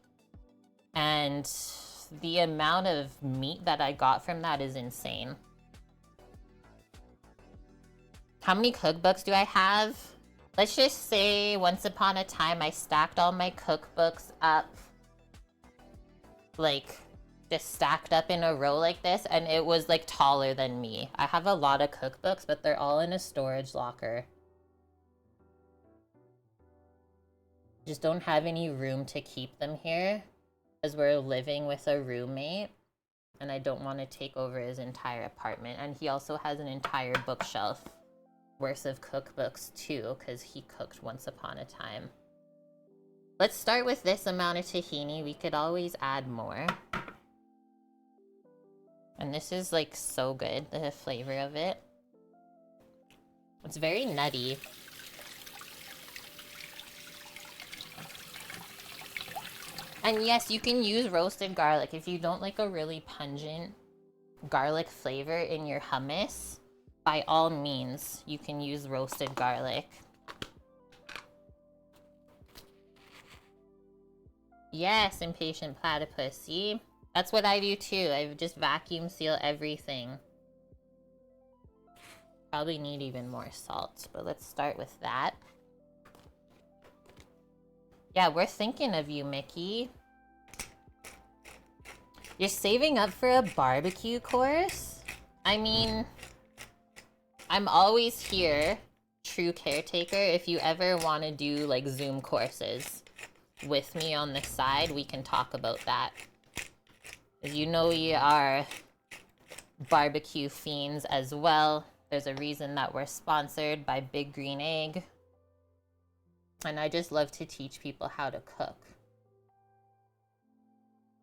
And the amount of meat that I got from that is insane. How many cookbooks do I have? Let's just say once upon a time I stacked all my cookbooks up, like just stacked up in a row like this, and it was like taller than me. I have a lot of cookbooks, but they're all in a storage locker. Just don't have any room to keep them here because we're living with a roommate and I don't want to take over his entire apartment. And he also has an entire bookshelf worth of cookbooks too because he cooked once upon a time. Let's start with this amount of tahini. We could always add more. And this is like so good, the flavor of it. It's very nutty. And yes, you can use roasted garlic. If you don't like a really pungent garlic flavor in your hummus, by all means, you can use roasted garlic. Yes, impatient platypus. See? That's what I do too. I just vacuum seal everything. Probably need even more salt, but let's start with that. Yeah, we're thinking of you, Mickey. You're saving up for a barbecue course? I mean, I'm always here, true caretaker. If you ever want to do like Zoom courses with me on the side, we can talk about that. As you know, we are barbecue fiends as well. There's a reason that we're sponsored by Big Green Egg. And I just love to teach people how to cook.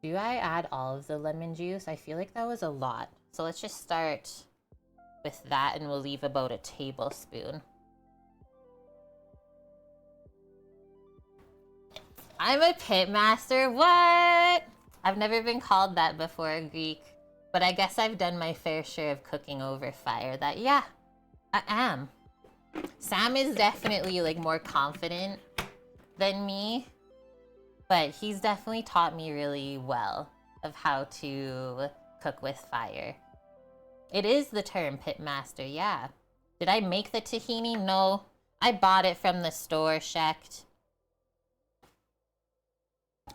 Do I add all of the lemon juice? I feel like that was a lot. So let's just start with that and we'll leave about a tablespoon. I'm a pit master, what? I've never been called that before, Greek. But I guess I've done my fair share of cooking over fire. That, yeah, I am. Sam is definitely like more confident than me, but he's definitely taught me really well of how to cook with fire. It is the term pit master, yeah. Did I make the tahini? No, I bought it from the store, Shecht.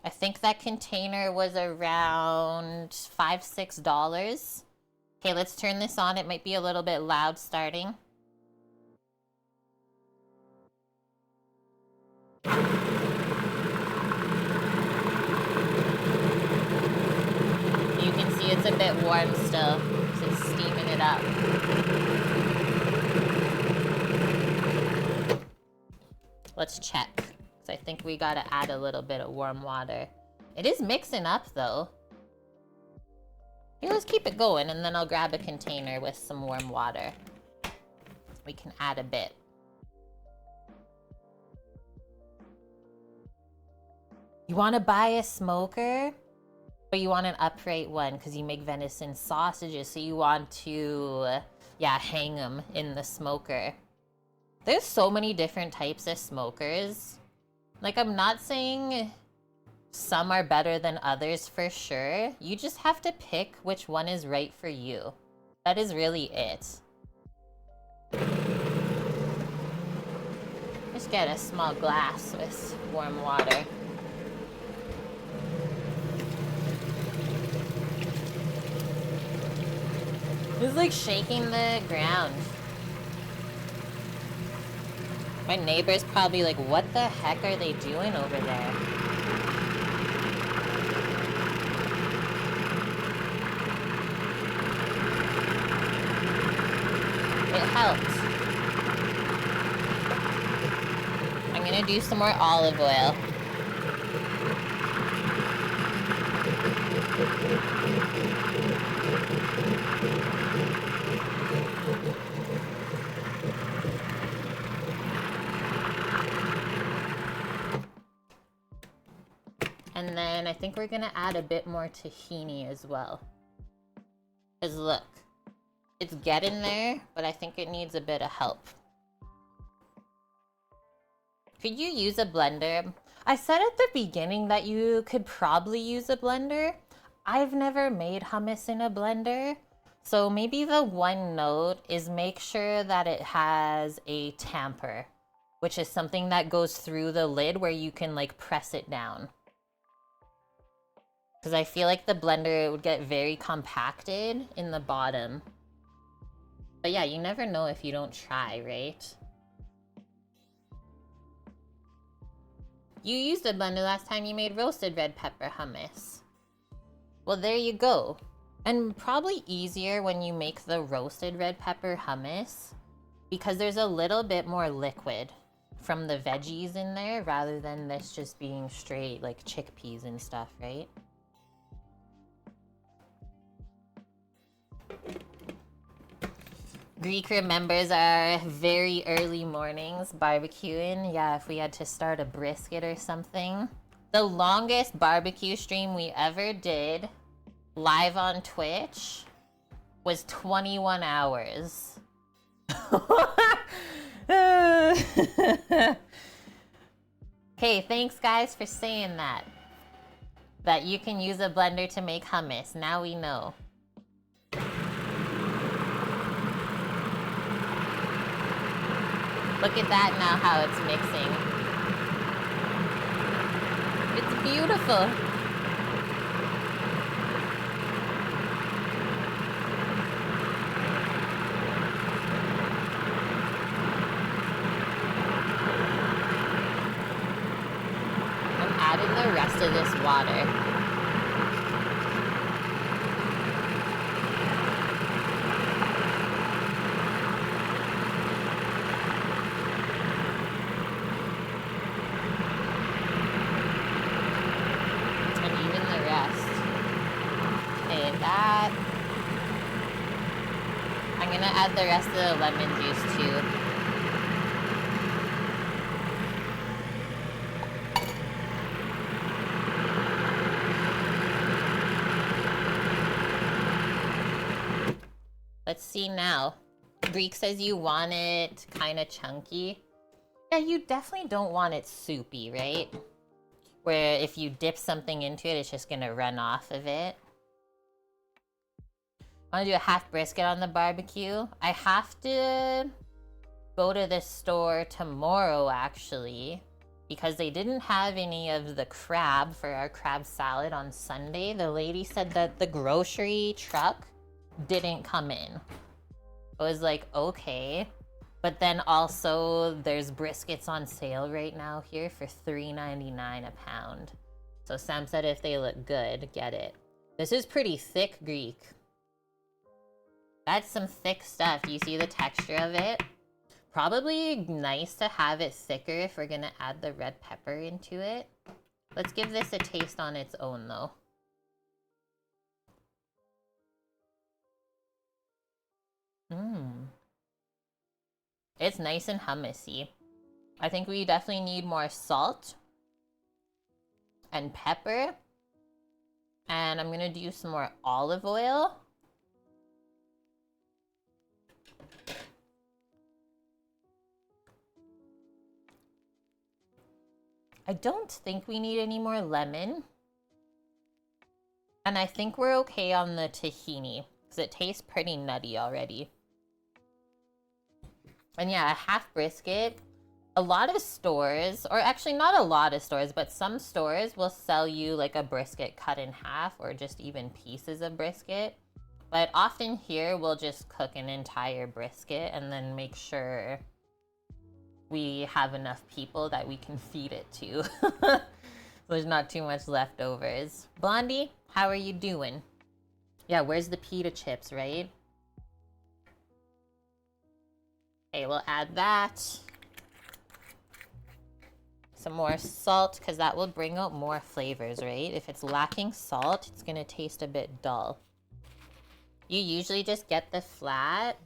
I think that container was around $5–6. Okay, let's turn this on. It might be a little bit loud starting. You can see it's a bit warm still, so it's steaming it up. Let's check, because I think we gotta add a little bit of warm water. It is mixing up though. Okay, let's keep it going, and then I'll grab a container with some warm water. We can add a bit. You want to buy a smoker, but you want an upright one because you make venison sausages, so you want to, yeah, hang them in the smoker. There's so many different types of smokers. Like, I'm not saying some are better than others for sure. You just have to pick which one is right for you. That is really it. Just get a small glass with warm water. It's like shaking the ground. My neighbor's probably like, what the heck are they doing over there? It helps. I'm gonna do some more olive oil. And then I think we're gonna add a bit more tahini as well. Because look, it's getting there, but I think it needs a bit of help. Could you use a blender? I said at the beginning that you could probably use a blender. I've never made hummus in a blender. So maybe the one note is make sure that it has a tamper, which is something that goes through the lid where you can like press it down. Because I feel like the blender would get very compacted in the bottom. But yeah, you never know if you don't try, right? You used a blender last time you made roasted red pepper hummus. Well, there you go. And probably easier when you make the roasted red pepper hummus because there's a little bit more liquid from the veggies in there rather than this just being straight like chickpeas and stuff, right? Greek remembers our very early mornings barbecuing. Yeah, if we had to start a brisket or something. The longest barbecue stream we ever did live on Twitch was 21 hours. Okay, thanks guys for saying that. That you can use a blender to make hummus. Now we know. Look at that now, how it's mixing. It's beautiful. I'm adding the rest of this water. Add the rest of the lemon juice too. Let's see now. Greek says you want it kind of chunky. Yeah, you definitely don't want it soupy, right? Where if you dip something into it, it's just gonna run off of it. I want to do a half brisket on the barbecue. I have to go to the store tomorrow, actually, because they didn't have any of the crab for our crab salad on Sunday. The lady said that the grocery truck didn't come in. I was like, okay. But then also, there's briskets on sale right now here for $3.99 a pound. So Sam said if they look good, get it. This is pretty thick Greek. That's some thick stuff. You see the texture of it? Probably nice to have it thicker if we're gonna add the red pepper into it. Let's give this a taste on its own though. It's nice and hummusy. I think we definitely need more salt and pepper. And I'm gonna do some more olive oil. I don't think we need any more lemon. And I think we're okay on the tahini, because it tastes pretty nutty already. And yeah, a half brisket. A lot of stores, or actually not a lot of stores, but some stores will sell you like a brisket cut in half or just even pieces of brisket. But often here we'll just cook an entire brisket and then make sure we have enough people that we can feed it to. So there's not too much leftovers. Blondie, how are you doing? Yeah, where's the pita chips, right? Okay, we'll add that. Some more salt, because that will bring out more flavors, right? If it's lacking salt, it's gonna taste a bit dull. You usually just get the flat.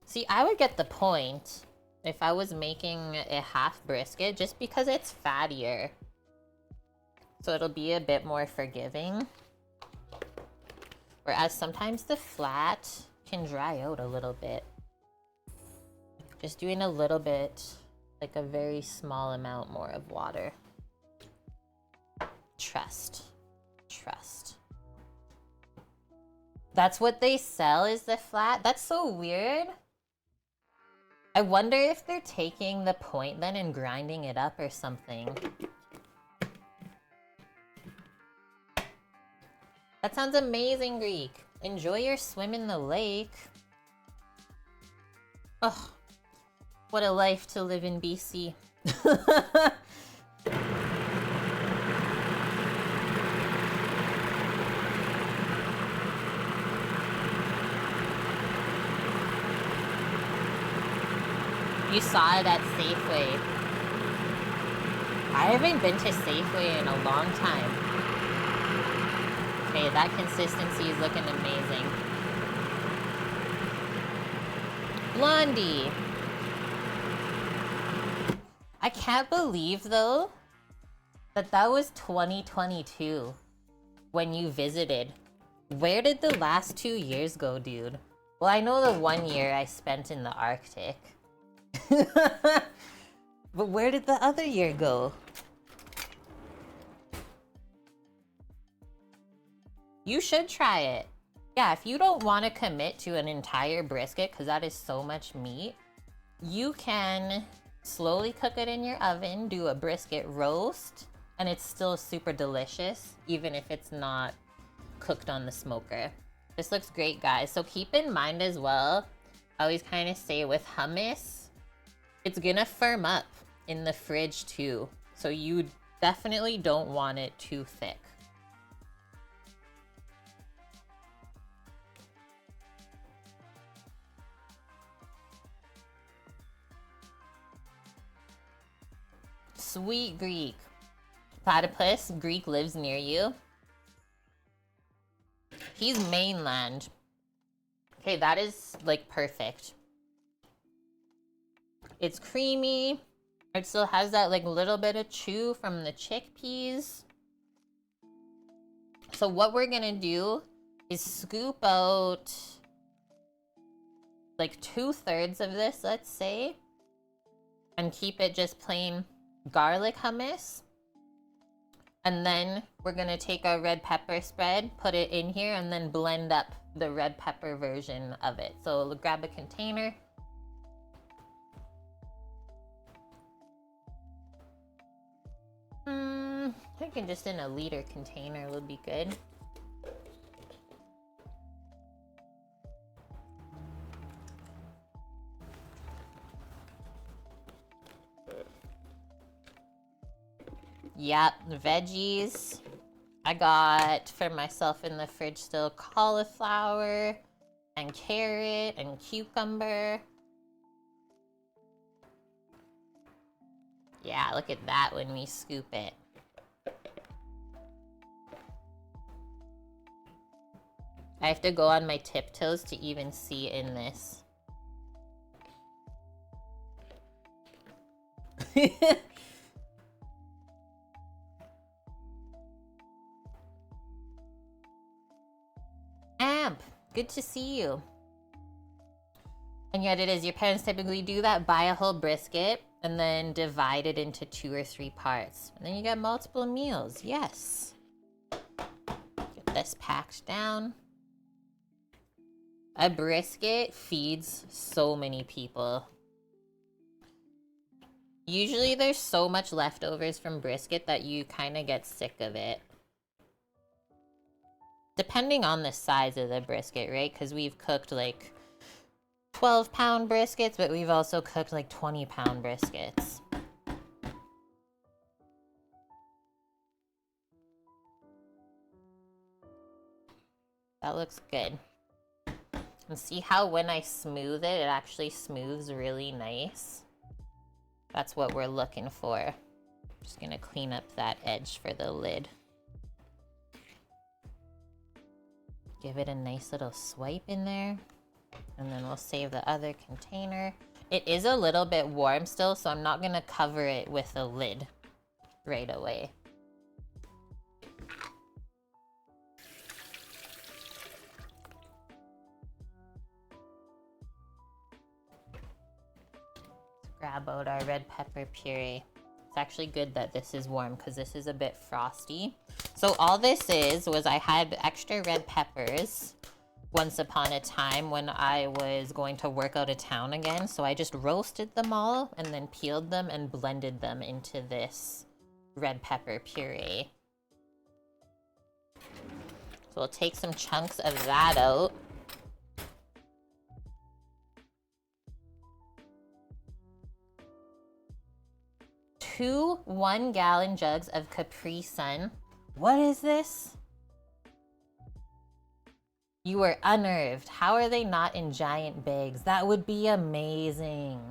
See, I would get the point if I was making a half brisket, just because it's fattier. So it'll be a bit more forgiving. Whereas sometimes the flat can dry out a little bit. Just doing a little bit, like a very small amount more of water. Trust. Trust. That's what they sell, is the flat? That's so weird. I wonder if they're taking the point then and grinding it up or something. That sounds amazing, Greek. Enjoy your swim in the lake. Ugh. What a life to live in BC. You saw it at Safeway. I haven't been to Safeway in a long time. Okay, that consistency is looking amazing. Blondie. I can't believe, though, that was 2022 when you visited. Where did the last 2 years go, dude? Well, I know the 1 year I spent in the Arctic. But where did the other year go? You should try it. Yeah, if you don't want to commit to an entire brisket, because that is so much meat, you can slowly cook it in your oven, do a brisket roast, and it's still super delicious, even if it's not cooked on the smoker. This looks great, guys. So keep in mind as well, I always kind of say with hummus, it's gonna firm up in the fridge too. So you definitely don't want it too thick. Sweet Greek. Platypus, Greek lives near you. He's mainland. Okay, that is like perfect. It's creamy. It still has that like little bit of chew from the chickpeas. So what we're gonna do is scoop out like 2/3 of this, let's say, and keep it just plain garlic hummus. And then we're gonna take our red pepper spread, put it in here, and then blend up the red pepper version of it. So grab a container. I think just in a liter container would be good. Yep, veggies. I got for myself in the fridge still cauliflower and carrot and cucumber. Yeah, look at that when we scoop it. I have to go on my tiptoes to even see in this. Amp, good to see you. And yet it is, your parents typically do that, buy a whole brisket and then divide it into 2 or 3 parts. And then you get multiple meals, yes. Get this packed down. A brisket feeds so many people. Usually there's so much leftovers from brisket that you kind of get sick of it. Depending on the size of the brisket, right? Because we've cooked like 12-pound briskets, but we've also cooked like 20-pound briskets. That looks good. And see how when I smooth it, it actually smooths really nice? That's what we're looking for. Just gonna clean up that edge for the lid. Give it a nice little swipe in there. And then we'll save the other container. It is a little bit warm still, so I'm not gonna cover it with a lid right away. Grab out our red pepper puree. It's actually good that this is warm because this is a bit frosty. So all this was I had extra red peppers once upon a time when I was going to work out of town again. So I just roasted them all and then peeled them and blended them into this red pepper puree. So we'll take some chunks of that out. Two 1-gallon jugs of Capri Sun. What is this? You were unnerved. How are they not in giant bags? That would be amazing.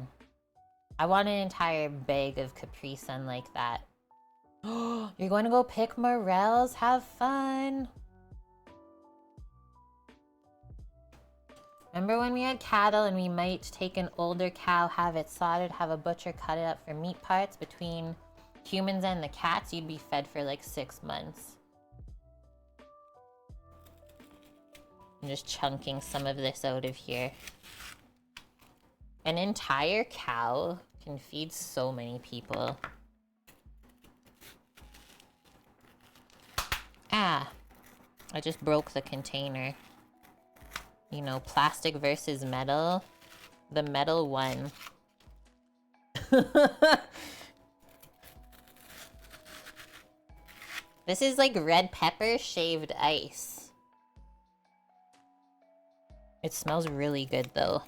I want an entire bag of Capri Sun like that. Oh, you're going to go pick morels? Have fun. Remember when we had cattle and we might take an older cow, have it slaughtered, have a butcher cut it up for meat parts between humans and the cats? You'd be fed for like 6 months. I'm just chunking some of this out of here. An entire cow can feed so many people. Ah, I just broke the container. You know, plastic versus metal. The metal won. This is like red pepper shaved ice. It smells really good though.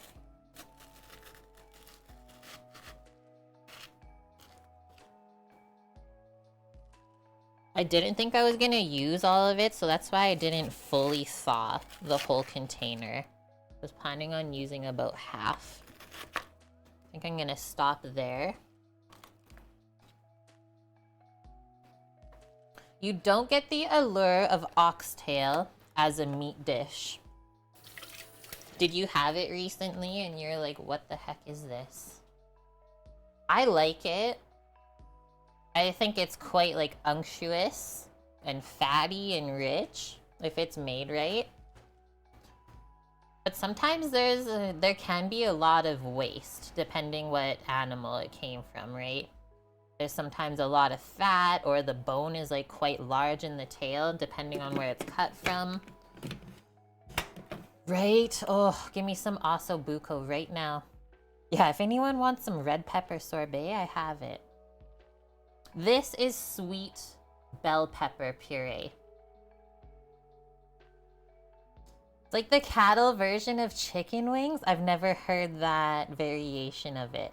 I didn't think I was gonna use all of it, so that's why I didn't fully thaw the whole container. I was planning on using about half. I think I'm gonna stop there. You don't get the allure of oxtail as a meat dish. Did you have it recently and you're like, what the heck is this? I like it. I think it's quite like unctuous and fatty and rich if it's made right. But sometimes there can be a lot of waste depending what animal it came from, right? There's sometimes a lot of fat, or the bone is like quite large in the tail depending on where it's cut from. Right? Oh, give me some osso buco right now. Yeah, if anyone wants some red pepper sorbet, I have it. This is sweet bell pepper puree. It's like the cattle version of chicken wings. I've never heard that variation of it.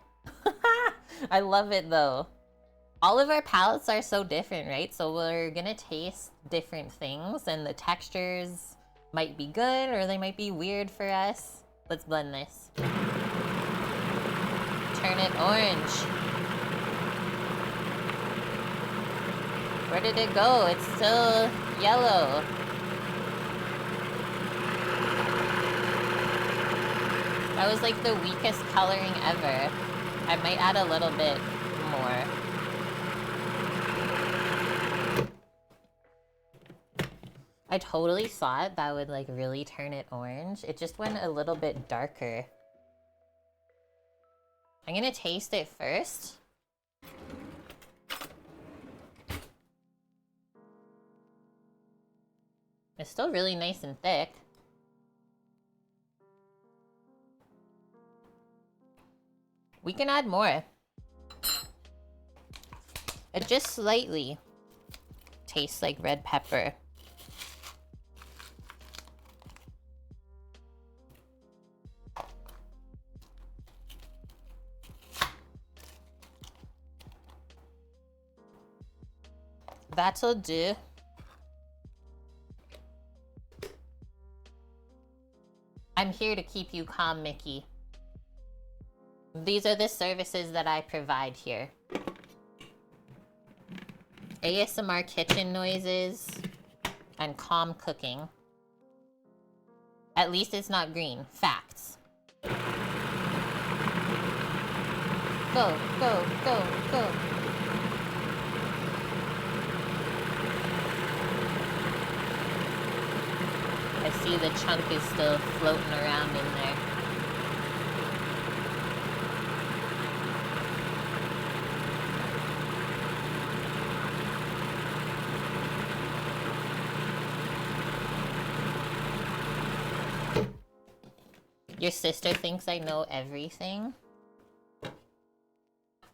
I love it though. All of our palates are so different, right? So we're gonna taste different things and the textures might be good or they might be weird for us. Let's blend this. Turn it orange. Where did it go? It's still yellow. That was like the weakest coloring ever. I might add a little bit more. I totally thought that would like really turn it orange. It just went a little bit darker. I'm gonna taste it first. It's still really nice and thick. We can add more. It just slightly tastes like red pepper. That'll do. I'm here to keep you calm, Mickey. These are the services that I provide here. ASMR kitchen noises and calm cooking. At least it's not green. Facts. Go, go, go, go. I see the chunk is still floating around in there. Your sister thinks I know everything.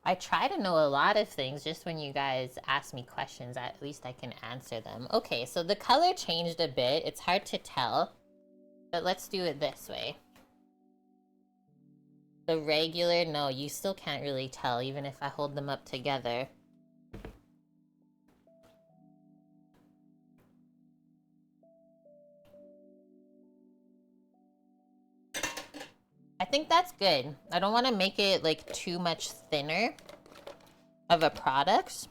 I try to know a lot of things. Just when you guys ask me questions, at least I can answer them. Okay, so the color changed a bit. It's hard to tell, but let's do it this way. The regular, no, you still can't really tell, even if I hold them up together. I think that's good. I don't want to make it like too much thinner of a product. So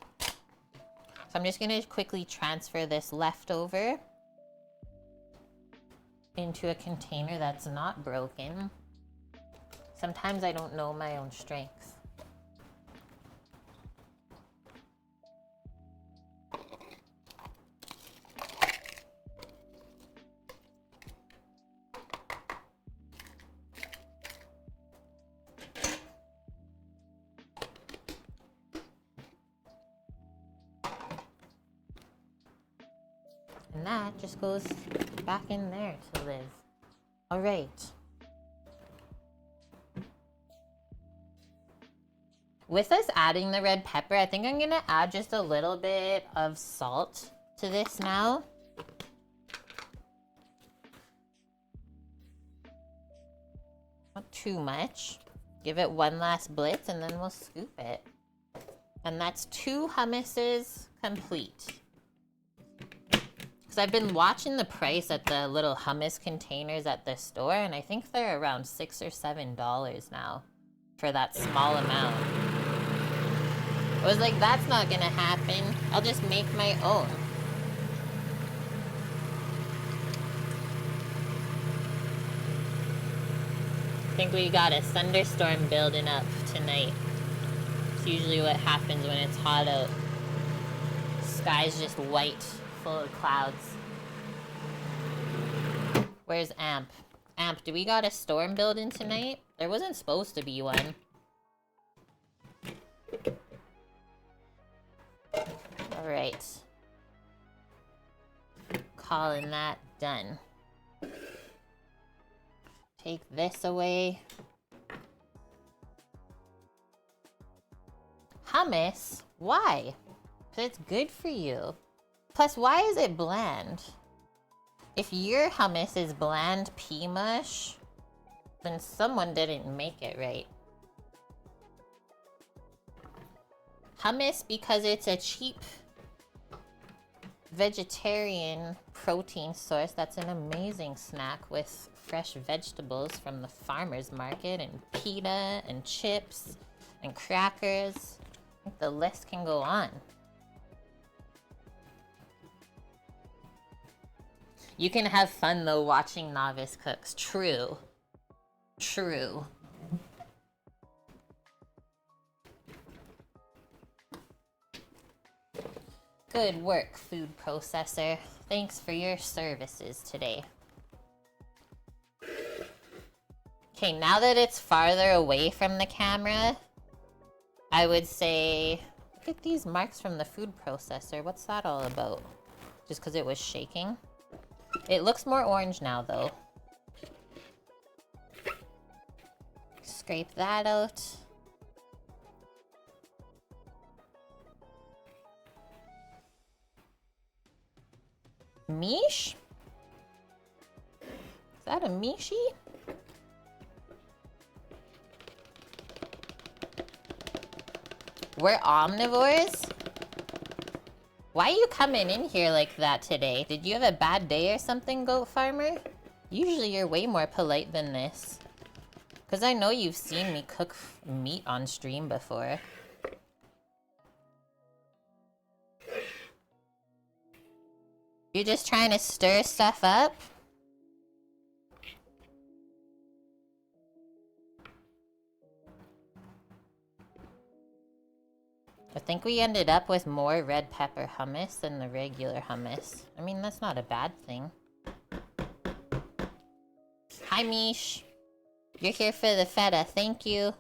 I'm just gonna quickly transfer this leftover into a container that's not broken. Sometimes I don't know my own strength. And that just goes back in there to live. All right. With us adding the red pepper, I think I'm gonna add just a little bit of salt to this now. Not too much. Give it one last blitz and then we'll scoop it. And that's 2 hummuses complete. Because I've been watching the price at the little hummus containers at the store, and I think they're around $6 or $7 now for that small amount. I was like, that's not gonna happen. I'll just make my own. I think we got a thunderstorm building up tonight. It's usually what happens when it's hot out. Sky's just white, full of clouds. Where's Amp? Amp, do we got a storm building tonight? There wasn't supposed to be one. Alright. Calling that done. Take this away. Hummus? Why? Because it's good for you. Plus, why is it bland? If your hummus is bland pea mush, then someone didn't make it right. Hummus because it's a cheap vegetarian protein source that's an amazing snack with fresh vegetables from the farmer's market and pita and chips and crackers. I think the list can go on. You can have fun though watching novice cooks. True. True. Good work, food processor. Thanks for your services today. Okay, now that it's farther away from the camera, I would say, look at these marks from the food processor. What's that all about? Just because it was shaking? It looks more orange now, though. Scrape that out. Mish? Is that a mishi? We're omnivores? Why are you coming in here like that today? Did you have a bad day or something, goat farmer? Usually you're way more polite than this. Because I know you've seen me cook meat on stream before. You're just trying to stir stuff up? I think we ended up with more red pepper hummus than the regular hummus. I mean, that's not a bad thing. Hi, Mish. You're here for the feta. Thank you.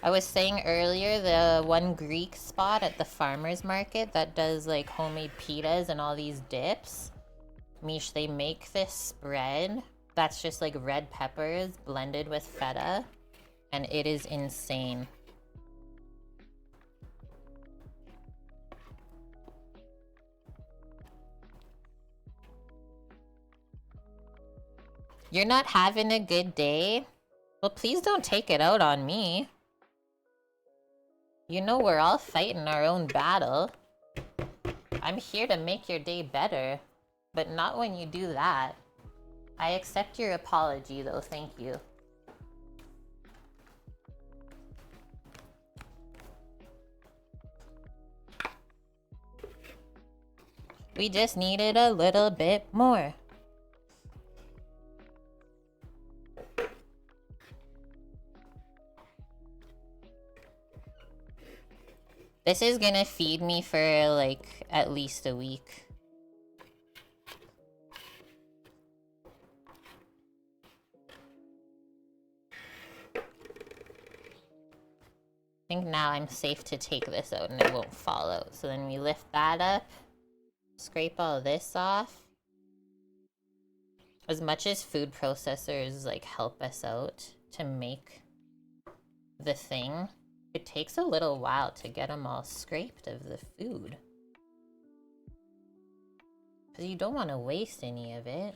I was saying earlier, the one Greek spot at the farmer's market that does like homemade pitas and all these dips. Mish, they make this spread that's just like red peppers blended with feta. And it is insane. You're not having a good day? Well, please don't take it out on me. You know we're all fighting our own battle. I'm here to make your day better, but not when you do that. I accept your apology though, thank you. We just needed a little bit more. This is gonna feed me for like at least a week. I think now I'm safe to take this out and it won't fall out. So then we lift that up, scrape all this off. As much as food processors like help us out to make the thing, it takes a little while to get them all scraped of the food. Because you don't want to waste any of it.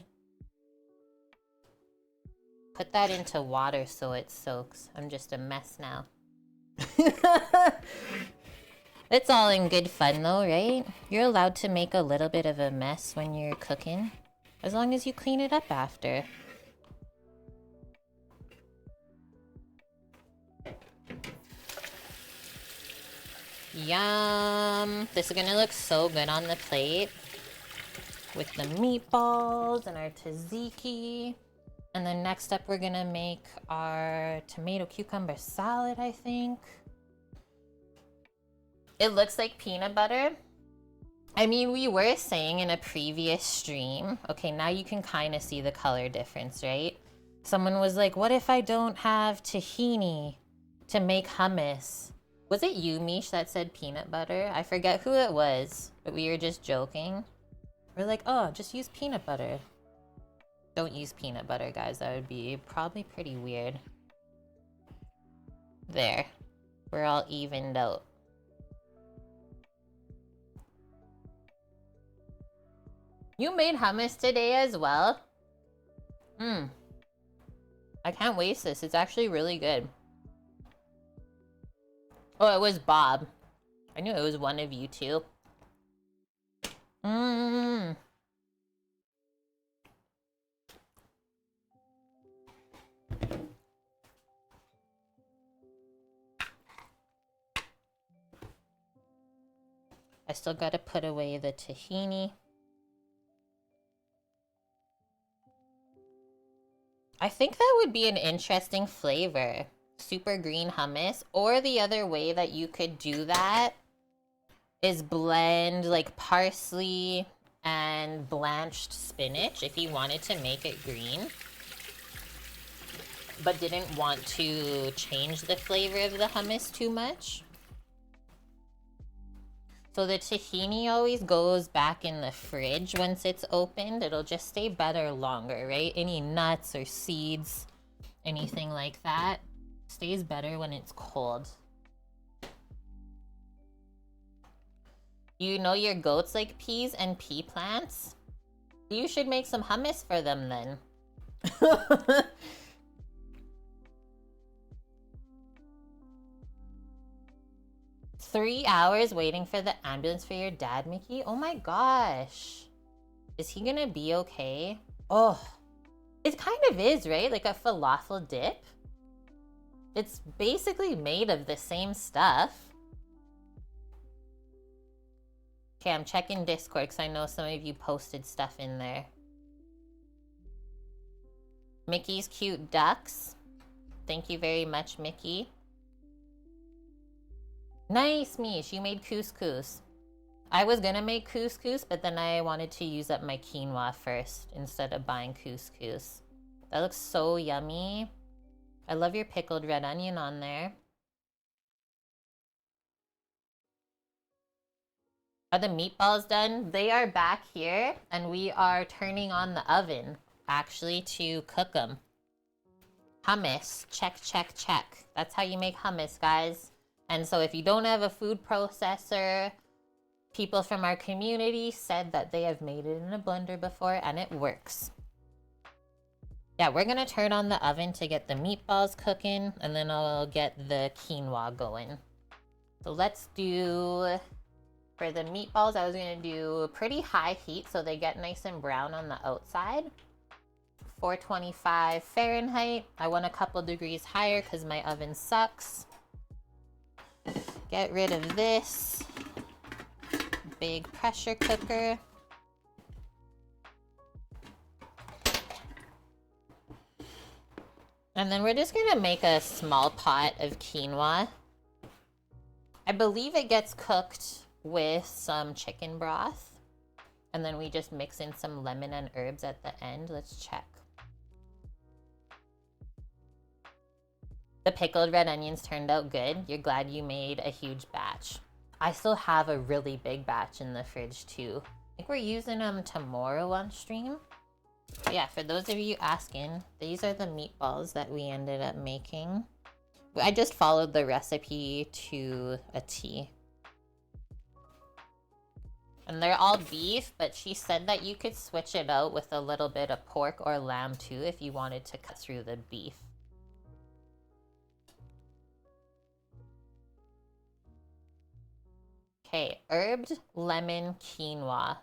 Put that into water so it soaks. I'm just a mess now. It's all in good fun though, right? You're allowed to make a little bit of a mess when you're cooking, as long as you clean it up after. Yum! This is gonna look so good on the plate with the meatballs and our tzatziki. And then next up we're gonna make our tomato cucumber salad, I think. It looks like peanut butter. I mean, we were saying in a previous stream, okay, now you can kind of see the color difference, right? Someone was like, what if I don't have tahini to make hummus? Was it you, Mish, that said peanut butter? I forget who it was, but we were just joking. We're like, oh, just use peanut butter. Don't use peanut butter, guys. That would be probably pretty weird. There. We're all evened out. You made hummus today as well? I can't waste this. It's actually really good. Oh, it was Bob. I knew it was one of you two. I still gotta put away the tahini. I think that would be an interesting flavor. Super green hummus. Or the other way that you could do that is blend like parsley and blanched spinach if you wanted to make it green, but didn't want to change the flavor of the hummus too much. So the tahini always goes back in the fridge once it's opened. It'll just stay better longer, right? Any nuts or seeds, anything like that, stays better when it's cold. You know your goats like peas and pea plants? You should make some hummus for them then. 3 hours waiting for the ambulance for your dad, Mickey? Oh my gosh. Is he gonna be okay? Oh, it kind of is, right? Like a falafel dip. It's basically made of the same stuff. Okay, I'm checking Discord because I know some of you posted stuff in there. Mickey's cute ducks. Thank you very much, Mickey. Nice, Mish. You made couscous. I was gonna make couscous, but then I wanted to use up my quinoa first instead of buying couscous. That looks so yummy. I love your pickled red onion on there. Are the meatballs done? They are back here, and we are turning on the oven, actually, to cook them. Hummus. Check, check, check. That's how you make hummus, guys. And so if you don't have a food processor, people from our community said that they have made it in a blender before and it works. Yeah, we're gonna turn on the oven to get the meatballs cooking, and then I'll get the quinoa going. So let's do, for the meatballs, I was gonna do pretty high heat so they get nice and brown on the outside. 425 Fahrenheit. I want a couple degrees higher because my oven sucks. Get rid of this big pressure cooker. And then we're just gonna make a small pot of quinoa. I believe it gets cooked with some chicken broth. And then we just mix in some lemon and herbs at the end. Let's check. The pickled red onions turned out good. You're glad you made a huge batch. I still have a really big batch in the fridge too. I think we're using them tomorrow on stream. But yeah, for those of you asking, these are the meatballs that we ended up making. I just followed the recipe to a T. And they're all beef, but she said that you could switch it out with a little bit of pork or lamb too if you wanted to cut through the beef. Okay, herbed lemon quinoa,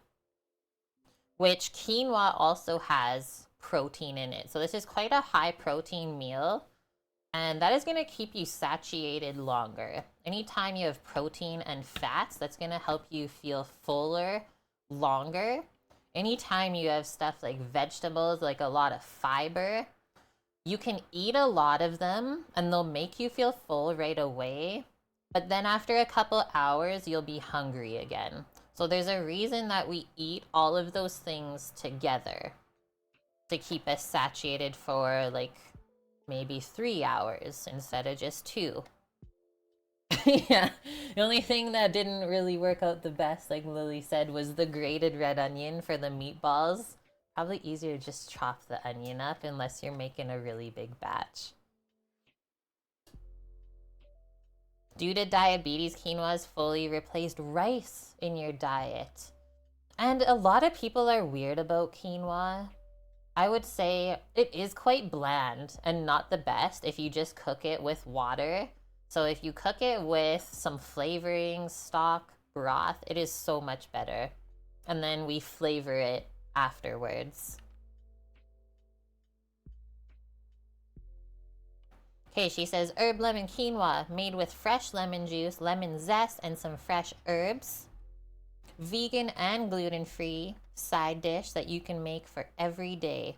which quinoa also has protein in it. So this is quite a high protein meal. And that is going to keep you satiated longer. Anytime you have protein and fats, that's going to help you feel fuller longer. Anytime you have stuff like vegetables, like a lot of fiber, you can eat a lot of them and they'll make you feel full right away. But then after a couple hours, you'll be hungry again. So there's a reason that we eat all of those things together to keep us satiated for like maybe 3 hours instead of just 2. Yeah, the only thing that didn't really work out the best, like Lily said, was the grated red onion for the meatballs. Probably easier to just chop the onion up unless you're making a really big batch. Due to diabetes, quinoa has fully replaced rice in your diet. And a lot of people are weird about quinoa. I would say it is quite bland and not the best if you just cook it with water. So if you cook it with some flavoring, stock, broth, it is so much better. And then we flavor it afterwards. Okay, she says herb lemon quinoa made with fresh lemon juice, lemon zest, and some fresh herbs. Vegan and gluten-free side dish that you can make for every day.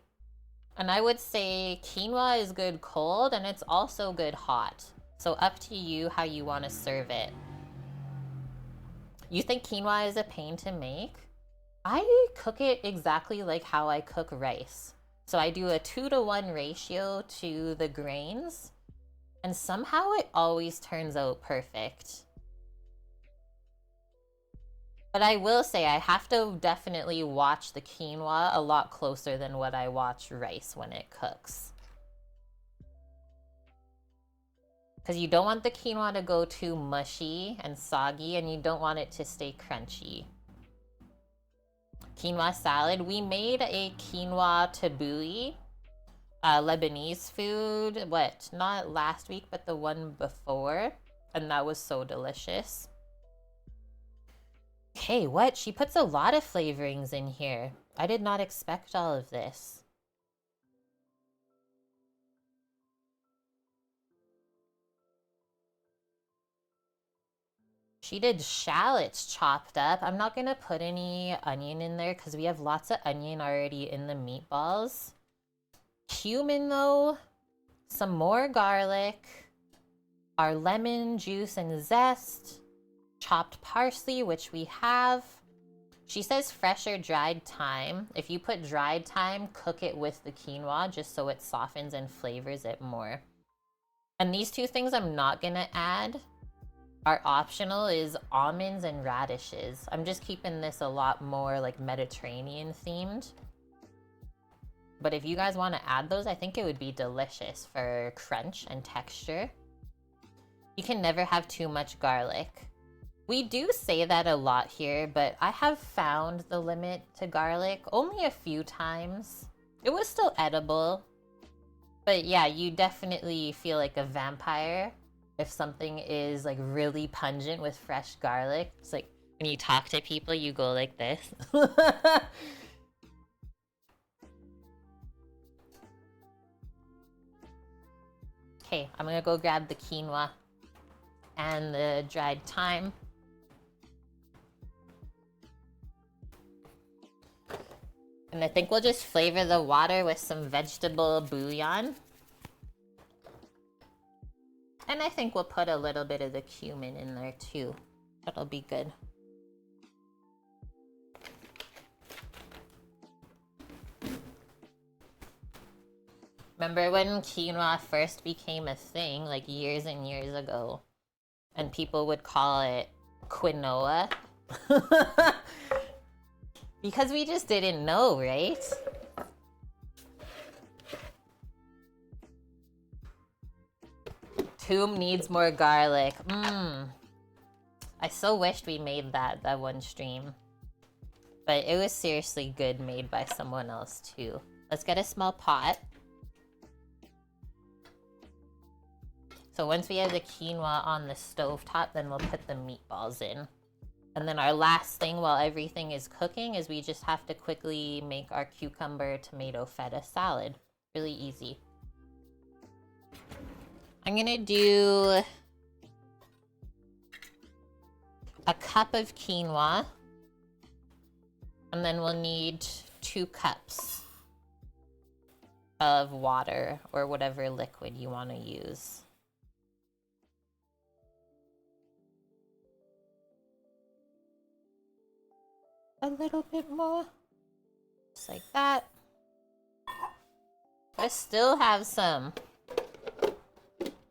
And I would say quinoa is good cold and it's also good hot. So up to you how you want to serve it. You think quinoa is a pain to make? I cook it exactly like how I cook rice. So I do a 2-to-1 ratio to the grains. And somehow it always turns out perfect. But I will say I have to definitely watch the quinoa a lot closer than what I watch rice when it cooks. Because you don't want the quinoa to go too mushy and soggy, and you don't want it to stay crunchy. Quinoa salad. We made a quinoa tabbouleh, Lebanese food, not last week, but the one before. And that was so delicious. Okay, what? She puts a lot of flavorings in here. I did not expect all of this. She did shallots chopped up. I'm not going to put any onion in there because we have lots of onion already in the meatballs. Cumin though, some more garlic, our lemon juice and zest, chopped parsley, which we have. She says fresh or dried thyme. If you put dried thyme, cook it with the quinoa just so it softens and flavors it more. And these two things I'm not gonna add. Our optional is almonds and radishes. I'm just keeping this a lot more like Mediterranean themed. But if you guys want to add those, I think it would be delicious for crunch and texture. You can never have too much garlic. We do say that a lot here, but I have found the limit to garlic only a few times. It was still edible. But yeah, you definitely feel like a vampire if something is like really pungent with fresh garlic. It's like when you talk to people, you go like this. Okay, I'm gonna go grab the quinoa and the dried thyme. And I think we'll just flavor the water with some vegetable bouillon. And I think we'll put a little bit of the cumin in there too. That'll be good. Remember when quinoa first became a thing, like years and years ago, and people would call it quinoa? Because we just didn't know, right? Tomb needs more garlic. I so wished we made that one stream. But it was seriously good made by someone else too. Let's get a small pot. So once we have the quinoa on the stovetop, then we'll put the meatballs in. And then our last thing while everything is cooking is we just have to quickly make our cucumber tomato feta salad. Really easy. I'm gonna do a cup of quinoa. And then we'll need 2 cups of water or whatever liquid you want to use. A little bit more, just like that. I still have some.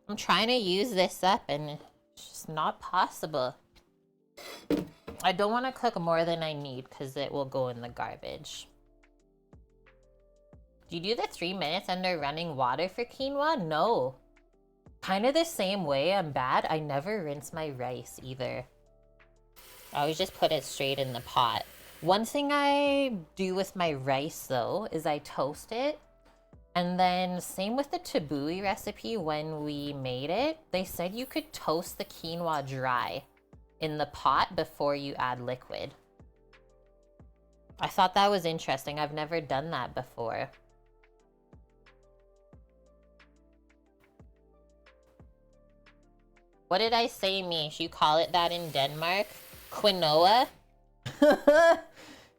I'm trying to use this up and it's just not possible. I don't want to cook more than I need because it will go in the garbage. Do you do the 3 minutes under running water for quinoa? No. Kind of the same way, I'm bad. I never rinse my rice either. I always just put it straight in the pot. One thing I do with my rice though is I toast it. And then same with the tabbouleh recipe when we made it. They said you could toast the quinoa dry in the pot before you add liquid. I thought that was interesting. I've never done that before. What did I say, Mish? You call it that in Denmark? Quinoa?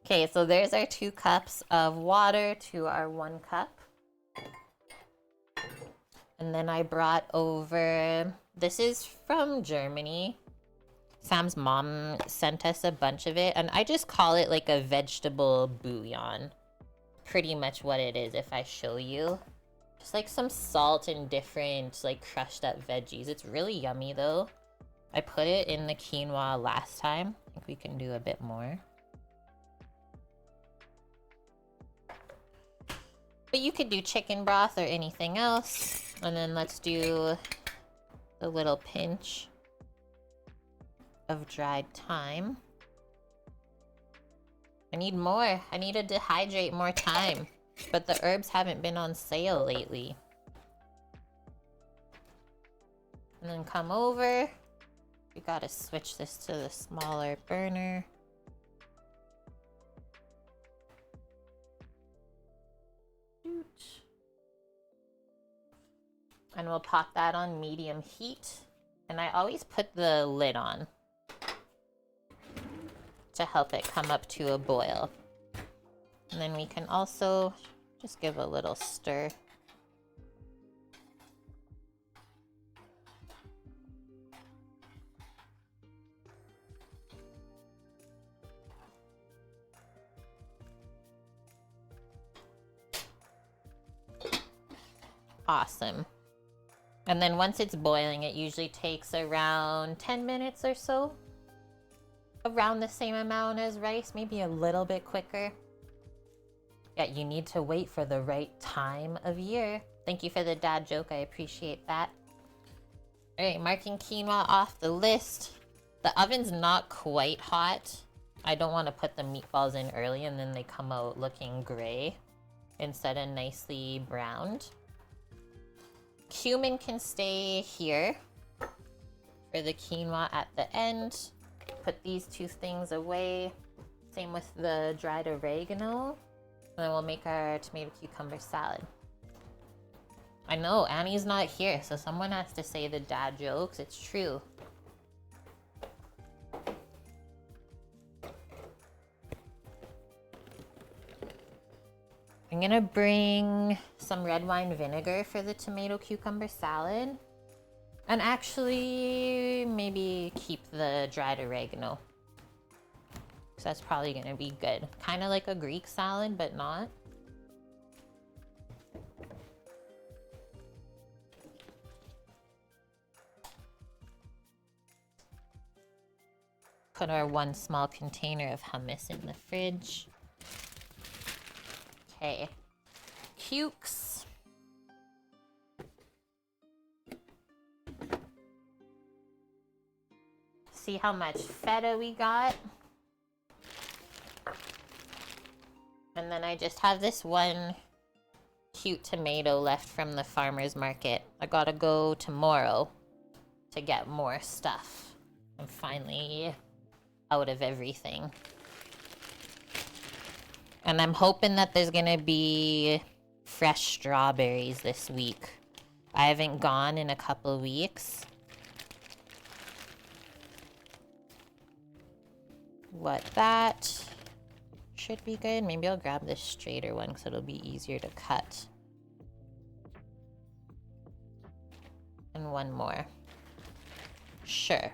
Okay, so there's our 2 cups of water to our 1 cup. And then I brought over, this is from Germany. Sam's mom sent us a bunch of it, and I just call it like a vegetable bouillon. Pretty much what it is if I show you. Just like some salt and different like crushed up veggies. It's really yummy though. I put it in the quinoa last time. I think we can do a bit more. But you could do chicken broth or anything else. And then let's do a little pinch of dried thyme. I need more. I need to dehydrate more thyme. But the herbs haven't been on sale lately. And then come over. You gotta switch this to the smaller burner. And we'll pop that on medium heat. And I always put the lid on to help it come up to a boil. And then we can also just give a little stir. Awesome. And then once it's boiling, it usually takes around 10 minutes or so. Around the same amount as rice, maybe a little bit quicker. Yeah, you need to wait for the right time of year. Thank you for the dad joke, I appreciate that. All right, marking quinoa off the list. The oven's not quite hot. I don't want to put the meatballs in early and then they come out looking gray instead of nicely browned. Cumin can stay here for the quinoa at the end. Put these 2 things away. Same with the dried oregano. And then we'll make our tomato cucumber salad. I know, Annie's not here, so someone has to say the dad jokes. It's true. I'm gonna bring some red wine vinegar for the tomato cucumber salad. And actually, maybe keep the dried oregano. Because that's probably gonna be good. Kind of like a Greek salad, but not. Put our one small container of hummus in the fridge. Okay. Cukes. See how much feta we got. And then I just have this one cute tomato left from the farmer's market. I gotta go tomorrow to get more stuff. I'm finally out of everything. And I'm hoping that there's gonna be fresh strawberries this week. I haven't gone in a couple weeks. That should be good. Maybe I'll grab this straighter one because it'll be easier to cut. And one more. Sure.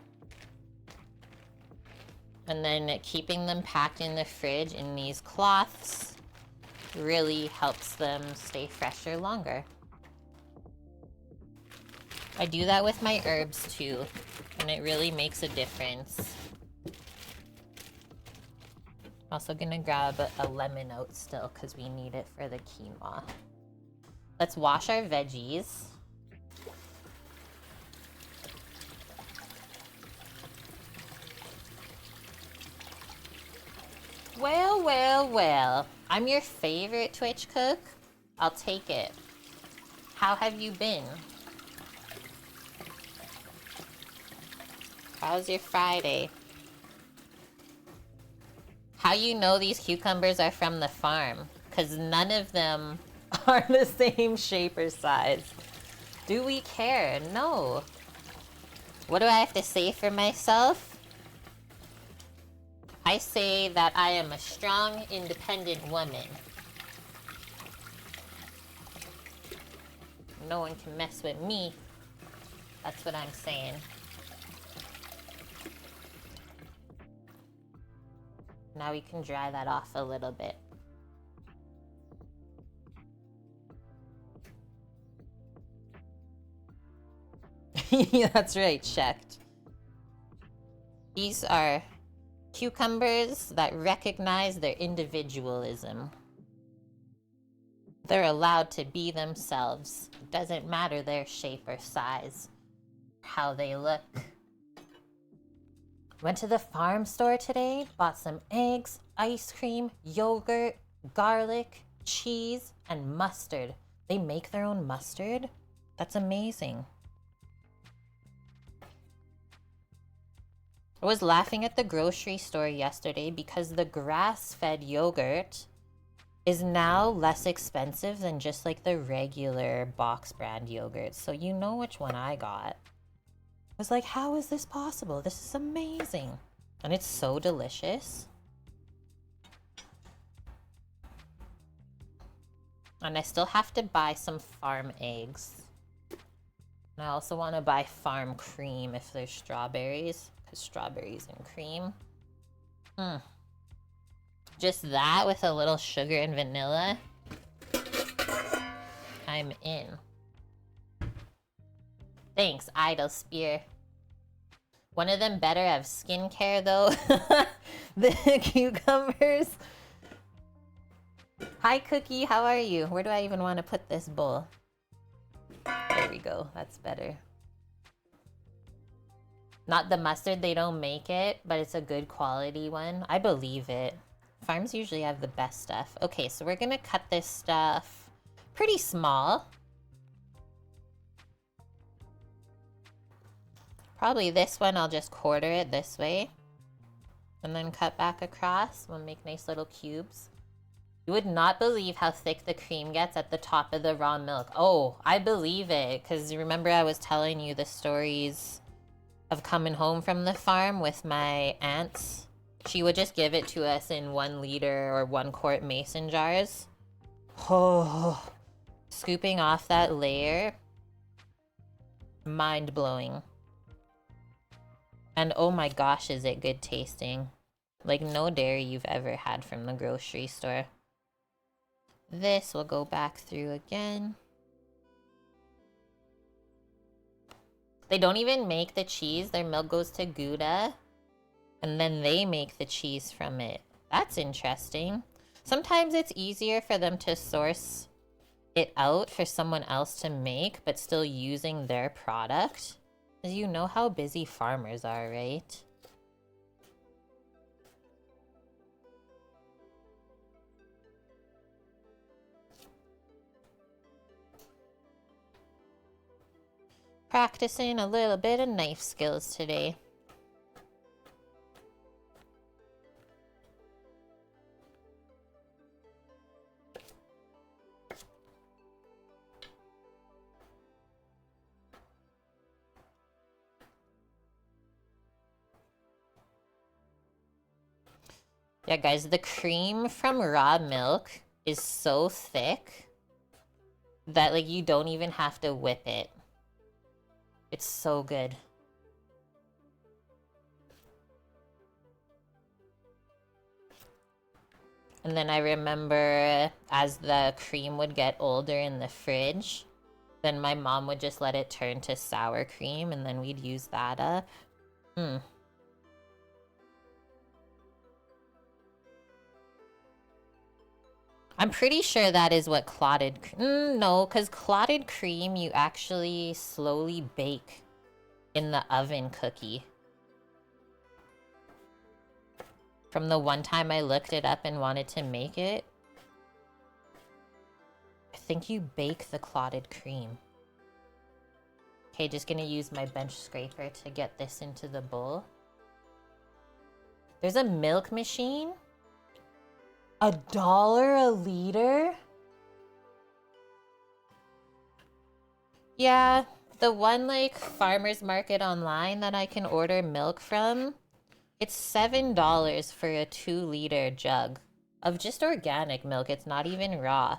And then keeping them packed in the fridge in these cloths really helps them stay fresher longer. I do that with my herbs too, and it really makes a difference. Also gonna grab a lemon out still because we need it for the quinoa. Let's wash our veggies. Well, well, well. I'm your favorite Twitch cook. I'll take it. How have you been? How's your Friday? How you know these cucumbers are from the farm? Because none of them are the same shape or size. Do we care? No. What do I have to say for myself? I say that I am a strong, independent woman. No one can mess with me. That's what I'm saying. Now we can dry that off a little bit. Yeah, that's right, checked. These are cucumbers that recognize their individualism. They're allowed to be themselves. It doesn't matter their shape or size, how they look. Went to the farm store today, bought some eggs, ice cream, yogurt, garlic, cheese, and mustard. They make their own mustard? That's amazing. I was laughing at the grocery store yesterday because the grass-fed yogurt is now less expensive than just like the regular box brand yogurt. So you know which one I got. I was like, how is this possible? This is amazing. And it's so delicious. And I still have to buy some farm eggs. And I also want to buy farm cream if there's strawberries. Because strawberries and cream. Just that with a little sugar and vanilla. I'm in. Thanks, Idle Spear. One of them better have skincare though. The cucumbers. Hi Cookie, how are you? Where do I even want to put this bowl? There we go, that's better. Not the mustard, they don't make it, but it's a good quality one. I believe it. Farms usually have the best stuff. Okay, so we're gonna cut this stuff pretty small. Probably this one, I'll just quarter it this way. And then cut back across. We'll make nice little cubes. You would not believe how thick the cream gets at the top of the raw milk. Oh, I believe it, because remember I was telling you the stories of coming home from the farm with my aunts. She would just give it to us in 1 liter or 1 quart mason jars. Oh, scooping off that layer, mind-blowing. And oh my gosh, is it good tasting. Like no dairy you've ever had from the grocery store. This will go back through again. They don't even make the cheese. Their milk goes to Gouda. And then they make the cheese from it. That's interesting. Sometimes it's easier for them to source it out for someone else to make, but still using their product. Because you know how busy farmers are, right? Practicing a little bit of knife skills today. Yeah, guys, the cream from raw milk is so thick that, like, you don't even have to whip it. It's so good. And then I remember as the cream would get older in the fridge, then my mom would just let it turn to sour cream, and then we'd use that up. I'm pretty sure that is what clotted... no, because clotted cream you actually slowly bake in the oven cookie. From the one time I looked it up and wanted to make it, I think you bake the clotted cream. Okay, just gonna use my bench scraper to get this into the bowl. There's a milk machine? $1 a liter? Yeah, the one like farmer's market online that I can order milk from, it's $7 for a 2-liter jug of just organic milk. It's not even raw.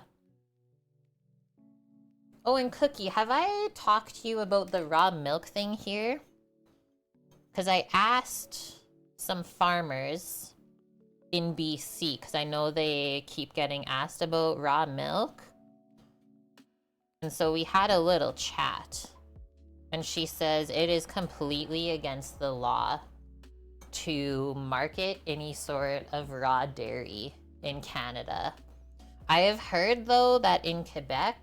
Oh, and Cookie, have I talked to you about the raw milk thing here? Because I asked some farmers in BC, because I know they keep getting asked about raw milk. And so we had a little chat. And she says it is completely against the law to market any sort of raw dairy in Canada. I have heard, though, that in Quebec,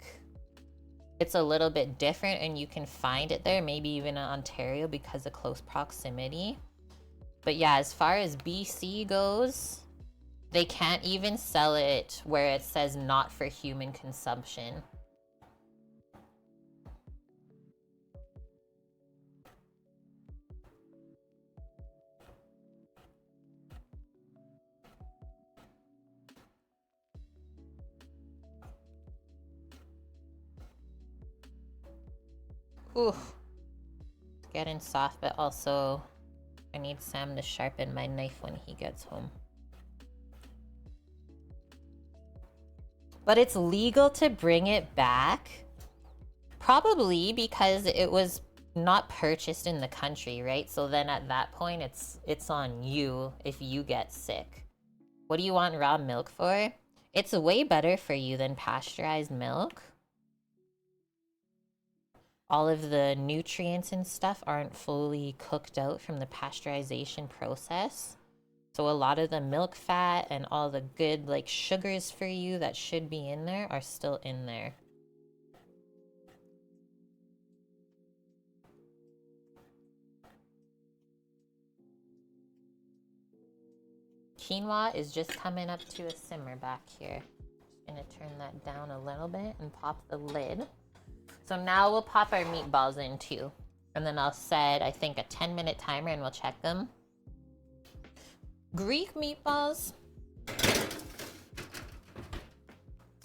it's a little bit different and you can find it there, maybe even in Ontario because of close proximity. But yeah, as far as BC goes, they can't even sell it where it says not for human consumption. Ooh. It's getting soft, but also I need Sam to sharpen my knife when he gets home. But it's legal to bring it back? Probably because it was not purchased in the country, right? So then at that point, it's on you if you get sick. What do you want raw milk for? It's way better for you than pasteurized milk. All of the nutrients and stuff aren't fully cooked out from the pasteurization process. So a lot of the milk fat and all the good like sugars for you that should be in there are still in there. Quinoa is just coming up to a simmer back here. Just gonna turn that down a little bit and pop the lid. So now we'll pop our meatballs in too. And then I'll set, I think, a 10-minute timer and we'll check them. Greek meatballs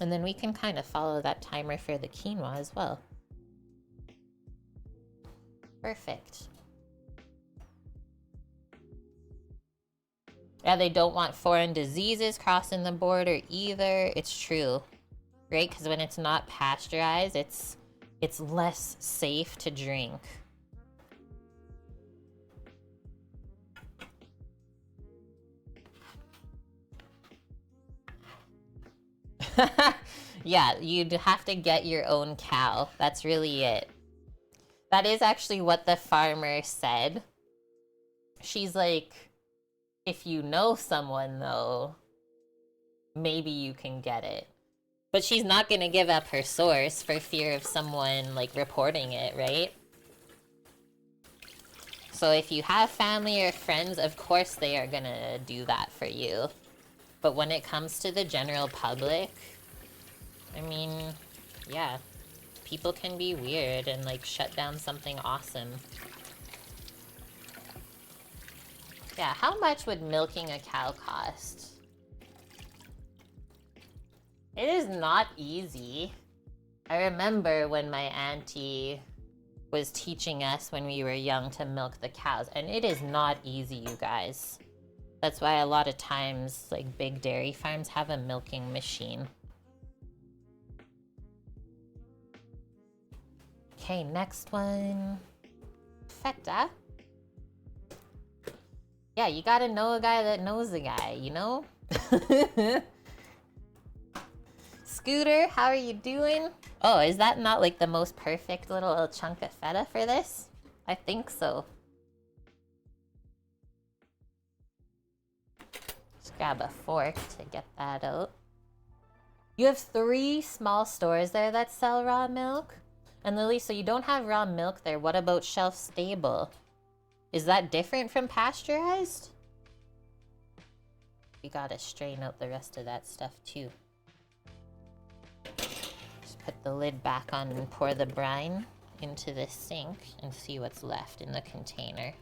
And then we can kind of follow that timer for the quinoa as well. Perfect. Yeah, they don't want foreign diseases crossing the border either. It's true, right? Because when it's not pasteurized, it's less safe to drink. Yeah, you'd have to get your own cow. That's really it. That is actually what the farmer said. She's like, if you know someone though, maybe you can get it. But she's not gonna give up her source for fear of someone like reporting it, right? So if you have family or friends, of course they are gonna do that for you. But when it comes to the general public, I mean, yeah, people can be weird and like shut down something awesome. Yeah, how much would milking a cow cost? It is not easy. I remember when my auntie was teaching us when we were young to milk the cows, and it is not easy, you guys. That's why a lot of times, like, big dairy farms have a milking machine. Okay, next one. Feta. Yeah, you gotta know a guy that knows a guy, you know? Scooter, how are you doing? Oh, is that not like the most perfect little chunk of feta for this? I think so. Just grab a fork to get that out. You have 3 small stores there that sell raw milk? And Lily, so you don't have raw milk there. What about shelf stable? Is that different from pasteurized? We gotta strain out the rest of that stuff too. Just put the lid back on and pour the brine into the sink and see what's left in the container.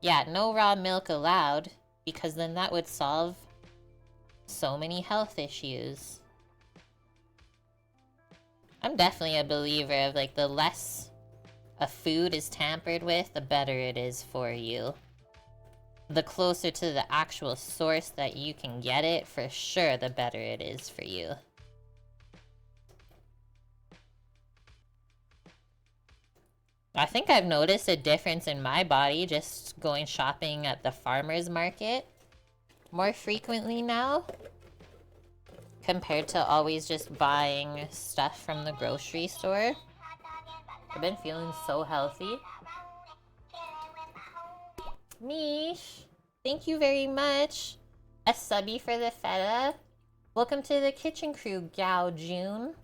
Yeah, no raw milk allowed, because then that would solve so many health issues. I'm definitely a believer of like the less a food is tampered with, the better it is for you. The closer to the actual source that you can get it, for sure, the better it is for you. I think I've noticed a difference in my body just going shopping at the farmer's market more frequently now, compared to always just buying stuff from the grocery store. I've been feeling so healthy. Mish, thank you very much. A subby for the feta. Welcome to the kitchen crew, Gao June.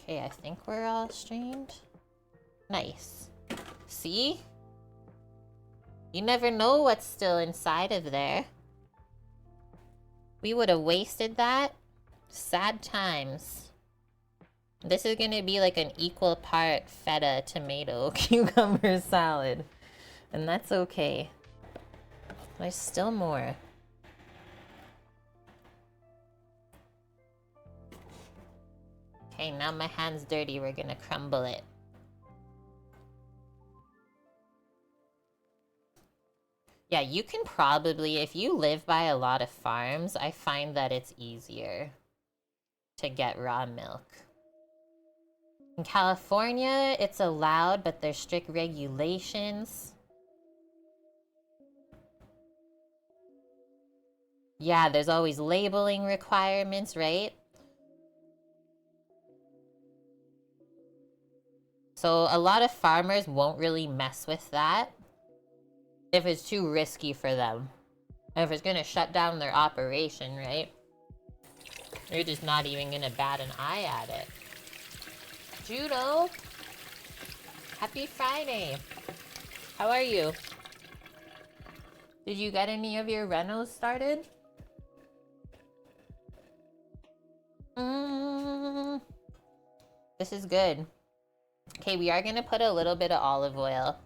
Okay, I think we're all strained. Nice. See? You never know what's still inside of there. We would have wasted that. Sad times. This is gonna be like an equal part feta, tomato, cucumber salad. And that's okay. There's still more. Okay, now my hand's dirty. We're gonna crumble it. Yeah, you can probably, if you live by a lot of farms, I find that it's easier to get raw milk. In California, it's allowed, but there's strict regulations. Yeah, there's always labeling requirements, right? So a lot of farmers won't really mess with that if it's too risky for them. And if it's gonna shut down their operation, right? They're just not even gonna bat an eye at it. Judo! Happy Friday! How are you? Did you get any of your renos started? This is good. Okay, we are gonna put a little bit of olive oil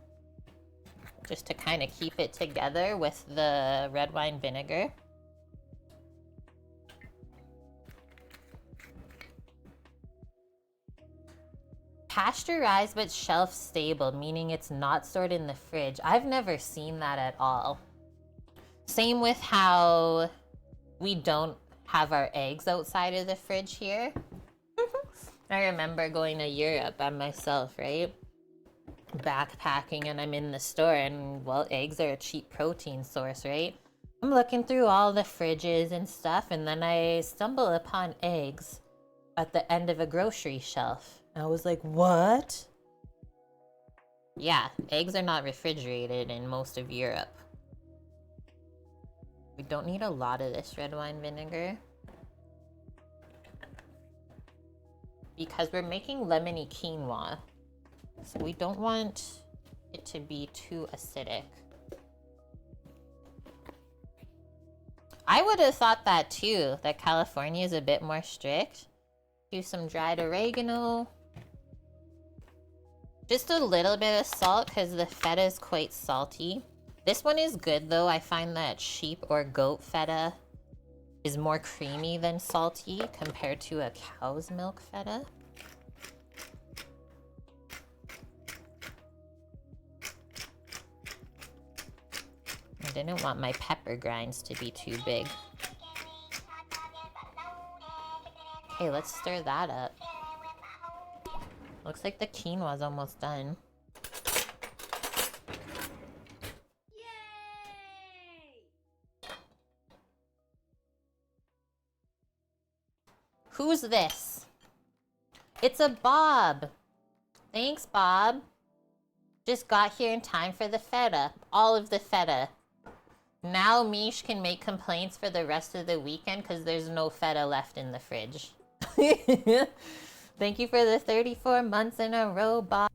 just to kind of keep it together with the red wine vinegar. Pasteurized but shelf stable, meaning it's not stored in the fridge. I've never seen that at all. Same with how we don't have our eggs outside of the fridge here. I remember going to Europe by myself, right? Backpacking, and I'm in the store, and well, eggs are a cheap protein source, right? I'm looking through all the fridges and stuff, and then I stumble upon eggs at the end of a grocery shelf. I was like, what? Yeah, eggs are not refrigerated in most of Europe. We don't need a lot of this red wine vinegar because we're making lemony quinoa. So we don't want it to be too acidic. I would have thought that too, that California is a bit more strict. Do some dried oregano. Just a little bit of salt because the feta is quite salty. This one is good though. I find that sheep or goat feta is more creamy than salty compared to a cow's milk feta. I didn't want my pepper grinds to be too big. Okay, let's stir that up. Looks like the quinoa is almost done. Yay! Who's this? It's a Bob. Thanks, Bob. Just got here in time for the feta. All of the feta. Now Mish can make complaints for the rest of the weekend because there's no feta left in the fridge. Thank you for the 34 months in a row, Bob.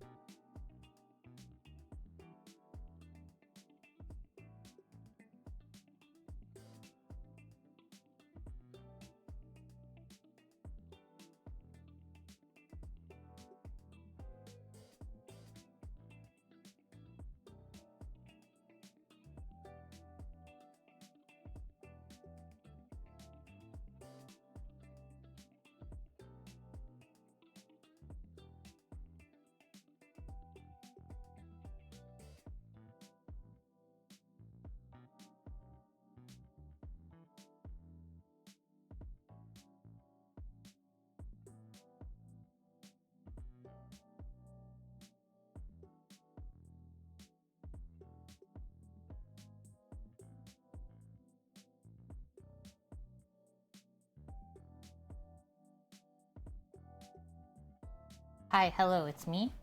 Hi, hello, it's me.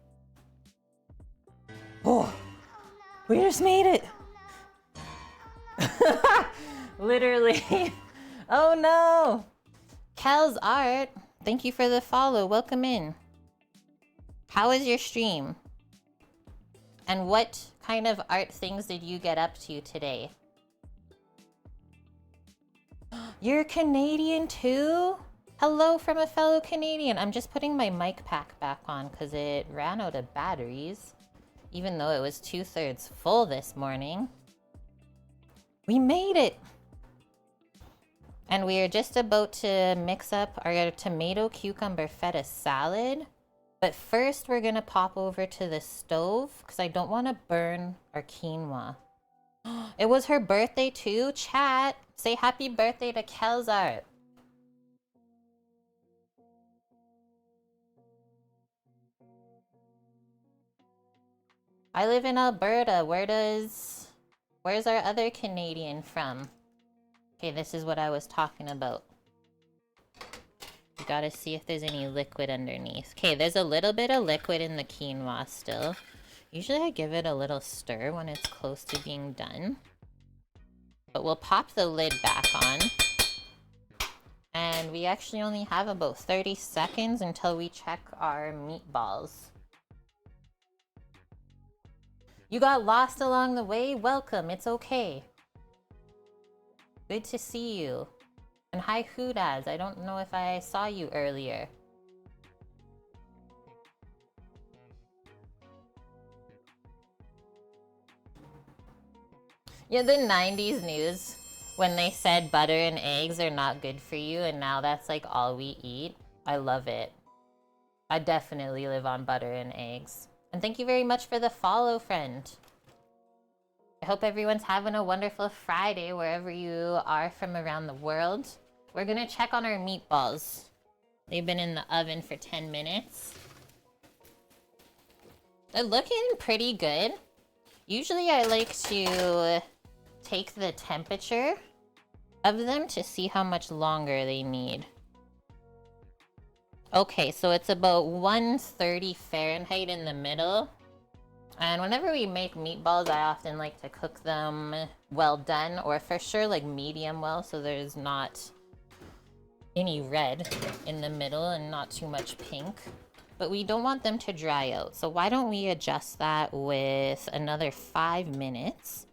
Oh, we just made it. Literally. Oh no. Kel's Art, thank you for the follow. Welcome in. How was your stream? And what kind of art things did you get up to today? You're Canadian too? Hello from a fellow Canadian. I'm just putting my mic pack back on because it ran out of batteries, even though it was 2/3 full this morning. We made it! And we are just about to mix up our tomato cucumber feta salad. But first we're gonna pop over to the stove because I don't want to burn our quinoa. It was her birthday too? Chat, say happy birthday to Kel's Art. I live in Alberta. Where's our other Canadian from? Okay, this is what I was talking about. You gotta see if there's any liquid underneath. Okay, there's a little bit of liquid in the quinoa still. Usually I give it a little stir when it's close to being done. But we'll pop the lid back on. And we actually only have about 30 seconds until we check our meatballs. You got lost along the way? Welcome, it's okay. Good to see you. And hi Hoodaz, I don't know if I saw you earlier. Yeah, the 90s news when they said butter and eggs are not good for you, and now that's like all we eat. I love it. I definitely live on butter and eggs. And thank you very much for the follow, friend. I hope everyone's having a wonderful Friday wherever you are from around the world. We're gonna check on our meatballs. They've been in the oven for 10 minutes. They're looking pretty good. Usually I like to take the temperature of them to see how much longer they need. Okay, so it's about 130 Fahrenheit in the middle. And whenever we make meatballs, I often like to cook them well done, or for sure like medium well, so there's not any red in the middle and not too much pink. But we don't want them to dry out, so why don't we adjust that with another 5 minutes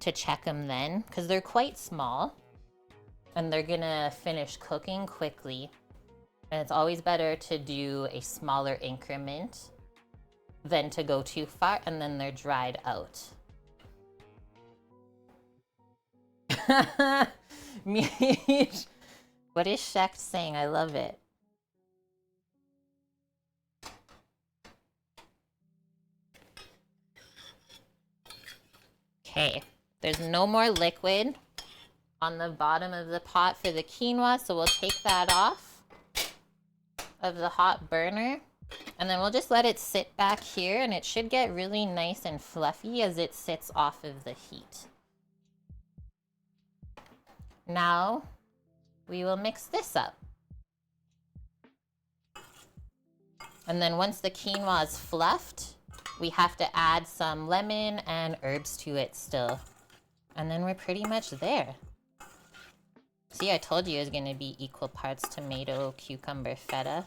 to check them then, because they're quite small and they're gonna finish cooking quickly. And it's always better to do a smaller increment than to go too far and then they're dried out. What is Shecht saying? I love it. Okay, there's no more liquid on the bottom of the pot for the quinoa, so we'll take that off of the hot burner. And then we'll just let it sit back here, and it should get really nice and fluffy as it sits off of the heat. Now, we will mix this up. And then once the quinoa is fluffed, we have to add some lemon and herbs to it still. And then we're pretty much there. See, I told you it was gonna be equal parts tomato, cucumber, feta.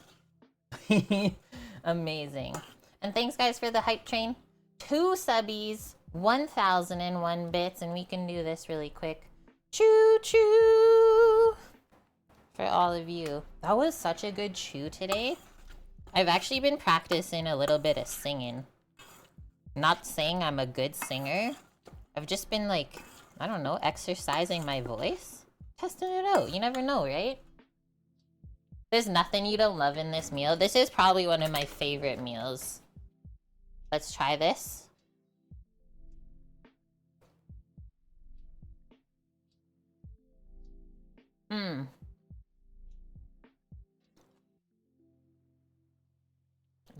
Amazing. And thanks guys for the hype train. 2 subbies, 1001 bits, and we can do this really quick. Choo choo! For all of you. That was such a good chew today. I've actually been practicing a little bit of singing. Not saying I'm a good singer. I've just been like, I don't know, exercising my voice. Testing it out. You never know, right? There's nothing you don't love in this meal. This is probably one of my favorite meals. Let's try this.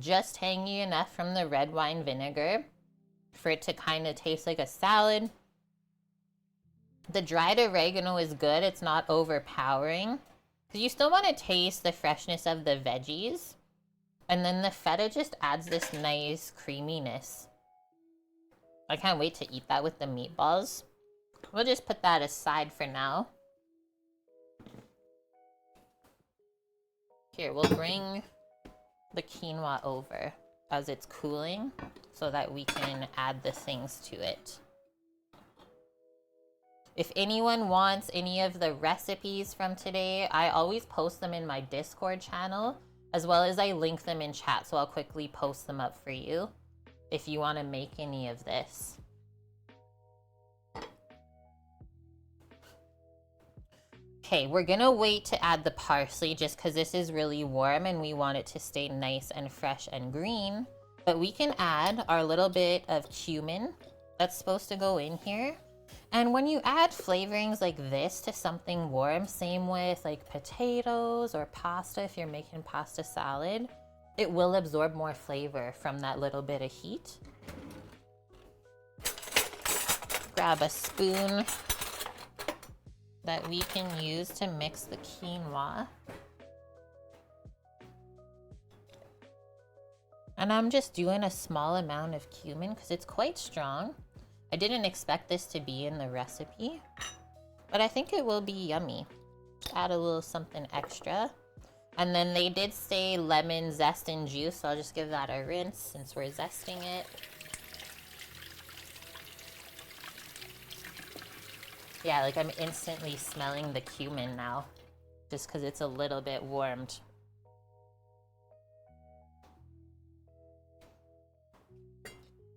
Just tangy enough from the red wine vinegar for it to kind of taste like a salad. The dried oregano is good. It's not overpowering. Because you still want to taste the freshness of the veggies. And then the feta just adds this nice creaminess. I can't wait to eat that with the meatballs. We'll just put that aside for now. Here, we'll bring the quinoa over as it's cooling so that we can add the things to it. If anyone wants any of the recipes from today, I always post them in my Discord channel, as well as I link them in chat, so I'll quickly post them up for you if you want to make any of this. Okay, we're gonna wait to add the parsley just because this is really warm and we want it to stay nice and fresh and green. But we can add our little bit of cumin that's supposed to go in here. And when you add flavorings like this to something warm, same with like potatoes or pasta, if you're making pasta salad, it will absorb more flavor from that little bit of heat. Grab a spoon that we can use to mix the quinoa. And I'm just doing a small amount of cumin because it's quite strong. I didn't expect this to be in the recipe, but I think it will be yummy. Add a little something extra. And then they did say lemon zest and juice, so I'll just give that a rinse since we're zesting it. Yeah, like I'm instantly smelling the cumin now, just because it's a little bit warmed.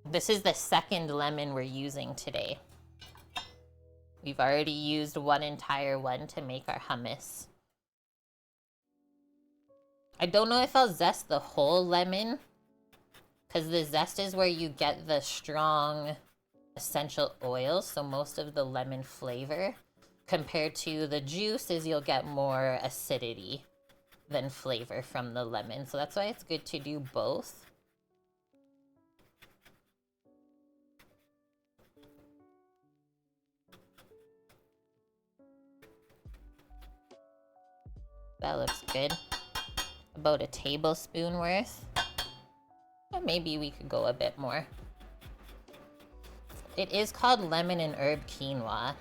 This is the second lemon we're using today. We've already used one entire one to make our hummus. I don't know if I'll zest the whole lemon, because the zest is where you get the strong essential oils, so most of the lemon flavor, compared to the juice is you'll get more acidity than flavor from the lemon. So that's why it's good to do both. That looks good. About a tablespoon worth. Or maybe we could go a bit more. It is called lemon and herb quinoa.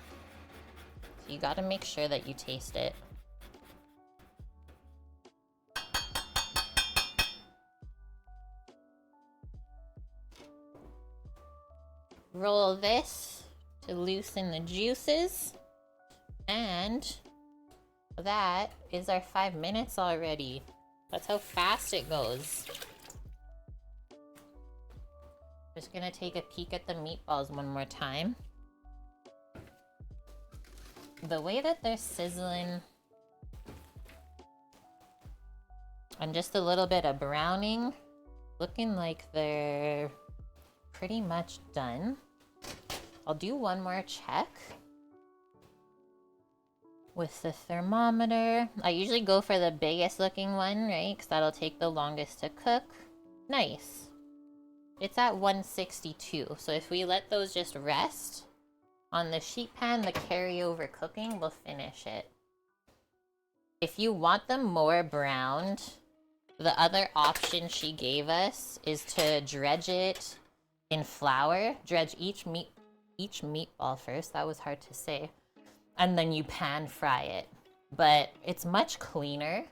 So you gotta make sure that you taste it. Roll this to loosen the juices. And that is our 5 minutes already. That's how fast it goes. Just gonna take a peek at the meatballs one more time. The way that they're sizzling and just a little bit of browning, looking like they're pretty much done. I'll do one more check with the thermometer. I usually go for the biggest looking one, right? Because that'll take the longest to cook. Nice. It's at 162. So if we let those just rest on the sheet pan, the carryover cooking will finish it. If you want them more browned, the other option she gave us is to dredge it in flour. Dredge each meatball first. That was hard to say. And then you pan fry it. But it's much cleaner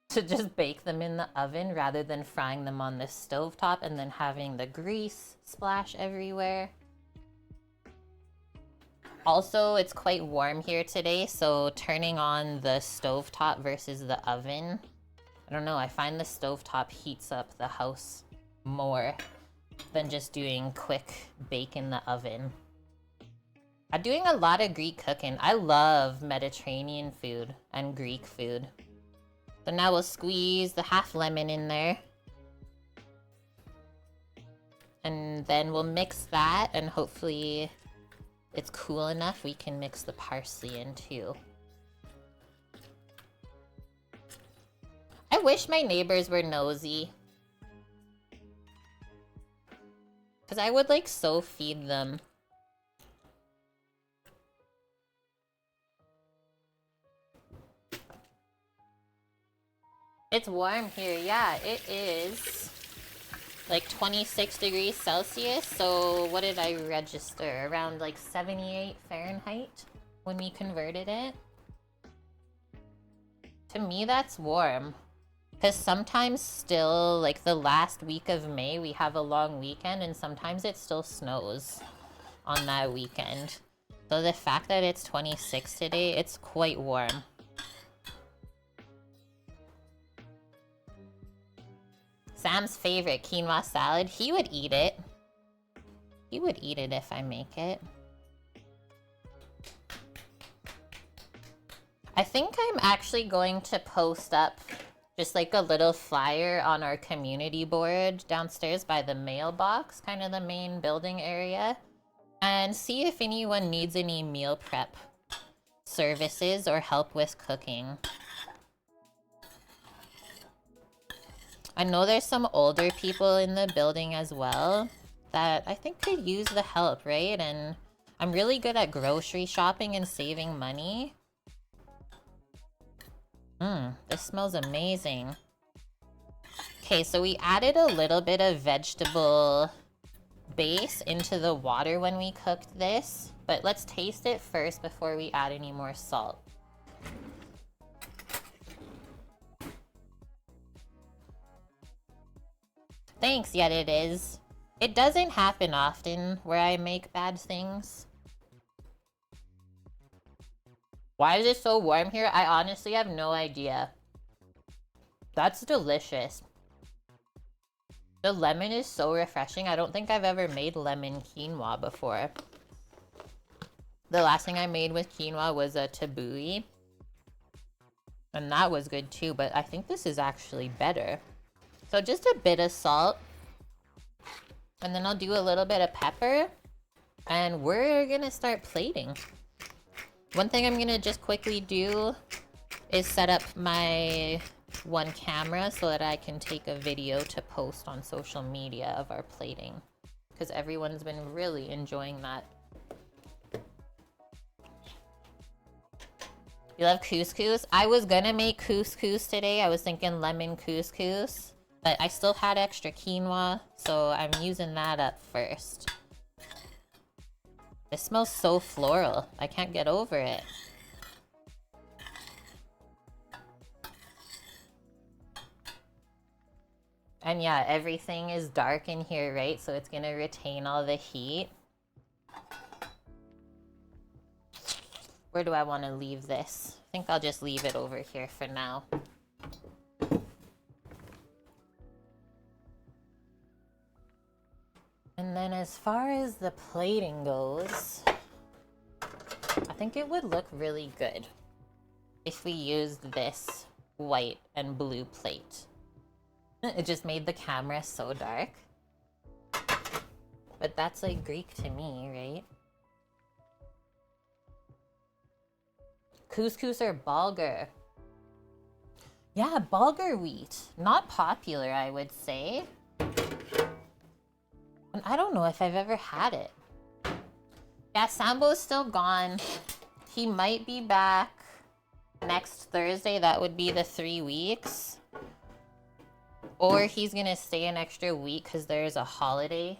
to just bake them in the oven rather than frying them on the stovetop and then having the grease splash everywhere. Also, it's quite warm here today, so turning on the stovetop versus the oven, I don't know, I find the stovetop heats up the house more than just doing quick bake in the oven. I'm doing a lot of Greek cooking. I love Mediterranean food and Greek food. So now we'll squeeze the half lemon in there. And then we'll mix that, and hopefully it's cool enough we can mix the parsley in too. I wish my neighbors were nosy, because I would like so feed them. It's warm here. Yeah, it is like 26 degrees Celsius. So what did I register? Around like 78 Fahrenheit when we converted it. To me, that's warm. Because sometimes still, like the last week of May, we have a long weekend and sometimes it still snows on that weekend. So the fact that it's 26 today, it's quite warm. Sam's favorite quinoa salad. He would eat it. He would eat it if I make it. I think I'm actually going to post up just like a little flyer on our community board downstairs by the mailbox, kind of the main building area, and see if anyone needs any meal prep services or help with cooking. I know there's some older people in the building as well that I think could use the help, right? And I'm really good at grocery shopping and saving money. This smells amazing. Okay, so we added a little bit of vegetable base into the water when we cooked this, but let's taste it first before we add any more salt. Thanks, yet it is. It doesn't happen often where I make bad things. Why is it so warm here? I honestly have no idea. That's delicious. The lemon is so refreshing. I don't think I've ever made lemon quinoa before. The last thing I made with quinoa was a tabbouleh. And that was good too, but I think this is actually better. So just a bit of salt. And then I'll do a little bit of pepper. And we're gonna start plating. One thing I'm gonna just quickly do is set up my one camera so that I can take a video to post on social media of our plating. Because everyone's been really enjoying that. You love couscous? I was gonna make couscous today. I was thinking lemon couscous. But I still had extra quinoa, so I'm using that up first. It smells so floral. I can't get over it. And yeah, everything is dark in here, right? So it's gonna retain all the heat. Where do I want to leave this? I think I'll just leave it over here for now. And then as far as the plating goes, I think it would look really good if we used this white and blue plate. It just made the camera so dark. But that's like Greek to me, right? Couscous or bulgur? Yeah, bulgur wheat. Not popular, I would say. And I don't know if I've ever had it. Yeah, Sambo's still gone. He might be back next Thursday. That would be the 3 weeks. Or he's gonna stay an extra week because there's a holiday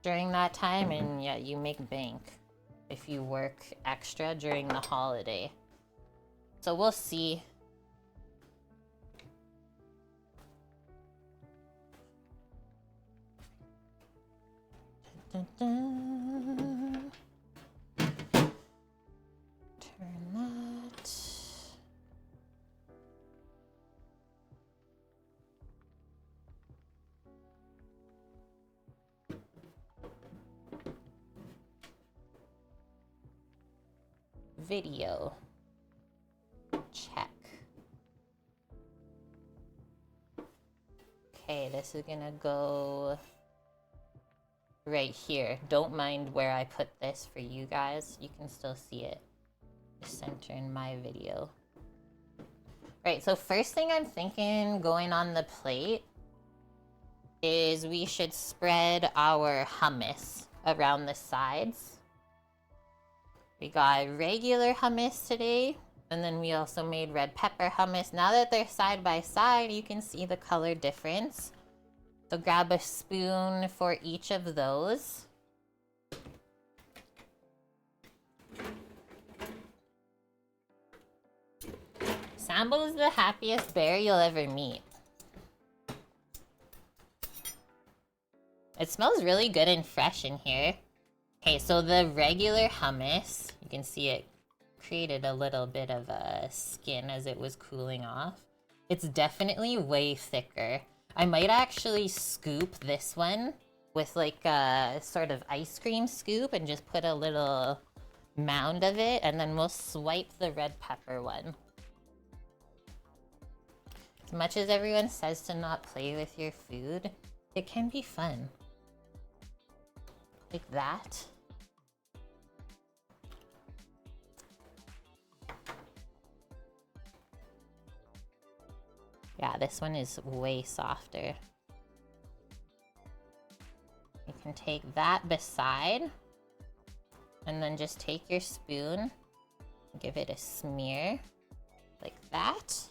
during that time. And yeah, you make bank if you work extra during the holiday. So we'll see. Dun, dun, dun. Turn that. Video. Check. Okay, this is gonna go right here. Don't mind where I put this for you guys. You can still see it. Just center in my video. Right, so first thing I'm thinking going on the plate is we should spread our hummus around the sides. We got regular hummus today, and then we also made red pepper hummus. Now that they're side by side, you can see the color difference. So grab a spoon for each of those. Sambo is the happiest bear you'll ever meet. It smells really good and fresh in here. Okay, so the regular hummus, you can see it created a little bit of a skin as it was cooling off. It's definitely way thicker. I might actually scoop this one with like a sort of ice cream scoop and just put a little mound of it, and then we'll swipe the red pepper one. As much as everyone says to not play with your food, it can be fun. Like that. Yeah, this one is way softer. You can take that beside, and then just take your spoon, give it a smear, like that.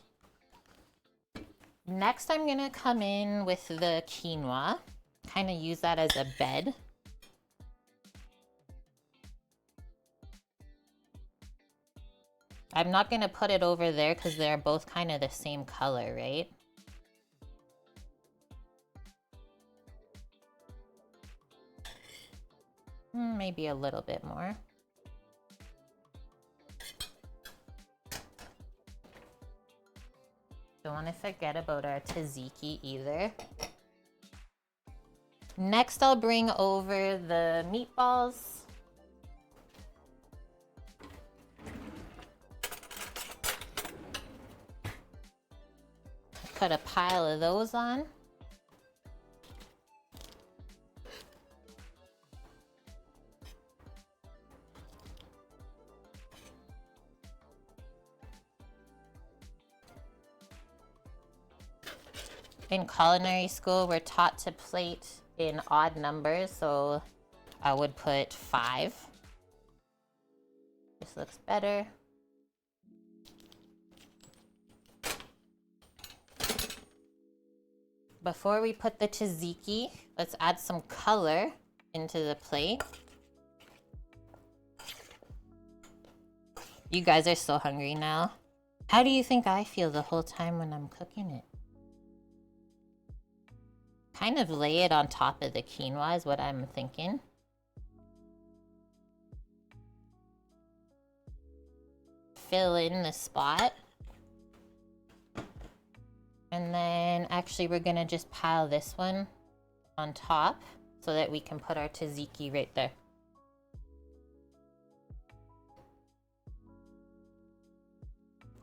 Next, I'm gonna come in with the quinoa, kind of use that as a bed. I'm not gonna put it over there because they're both kind of the same color, right? Maybe a little bit more. Don't want to forget about our tzatziki either. Next, I'll bring over the meatballs. Put a pile of those on. In culinary school, we're taught to plate in odd numbers, so I would put 5. This looks better. Before we put the tzatziki, let's add some color into the plate. You guys are so hungry now. How do you think I feel the whole time when I'm cooking it? Kind of lay it on top of the quinoa is what I'm thinking. Fill in the spot. And then actually we're gonna just pile this one on top so that we can put our tzatziki right there.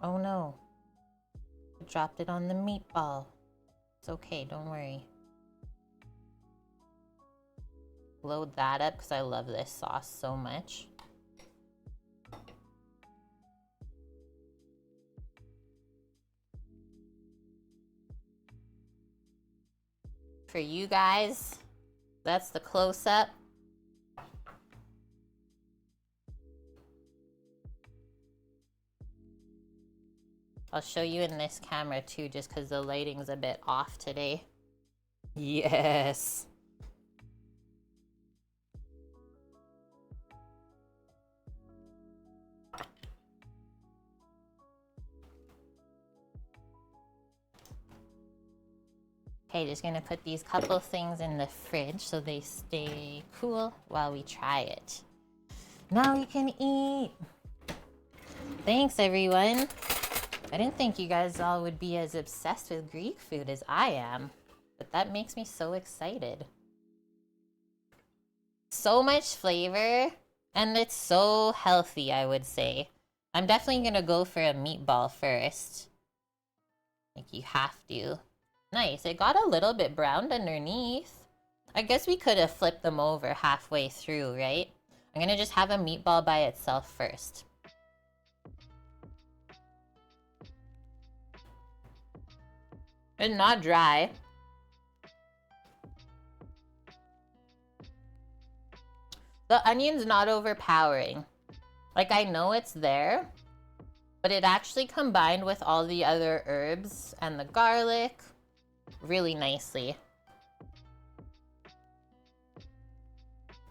Oh no. I dropped it on the meatball. It's okay, don't worry. Load that up because I love this sauce so much. For you guys, that's the close-up. I'll show you in this camera too, just because the lighting's a bit off today. Yes. Okay, just gonna put these couple things in the fridge so they stay cool while we try it. Now we can eat. Thanks, everyone. I didn't think you guys all would be as obsessed with Greek food as I am, but that makes me so excited. So much flavor, and it's so healthy, I would say. I'm definitely gonna go for a meatball first. Like, you have to. Nice, it got a little bit browned underneath. I guess we could have flipped them over halfway through, right? I'm gonna just have a meatball by itself first. It's not dry. The onion's not overpowering. Like, I know it's there, but it actually combined with all the other herbs and the garlic really nicely.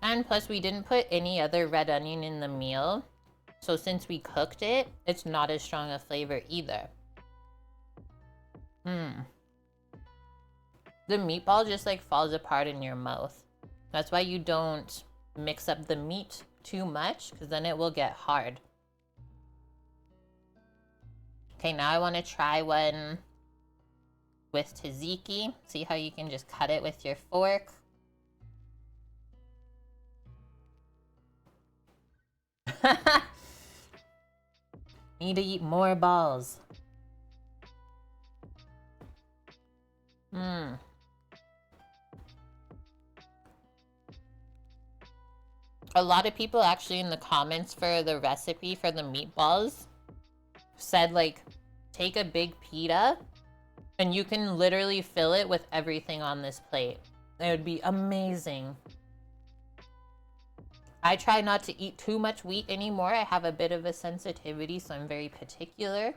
And plus we didn't put any other red onion in the meal. So since we cooked it, it's not as strong a flavor either. The meatball just like falls apart in your mouth. That's why you don't mix up the meat too much, because then it will get hard. Okay, now I want to try one with tzatziki. See how you can just cut it with your fork. Need to eat more balls. A lot of people actually in the comments for the recipe for the meatballs said, like, take a big pita and you can literally fill it with everything on this plate. It would be amazing. I try not to eat too much wheat anymore. I have a bit of a sensitivity, so I'm very particular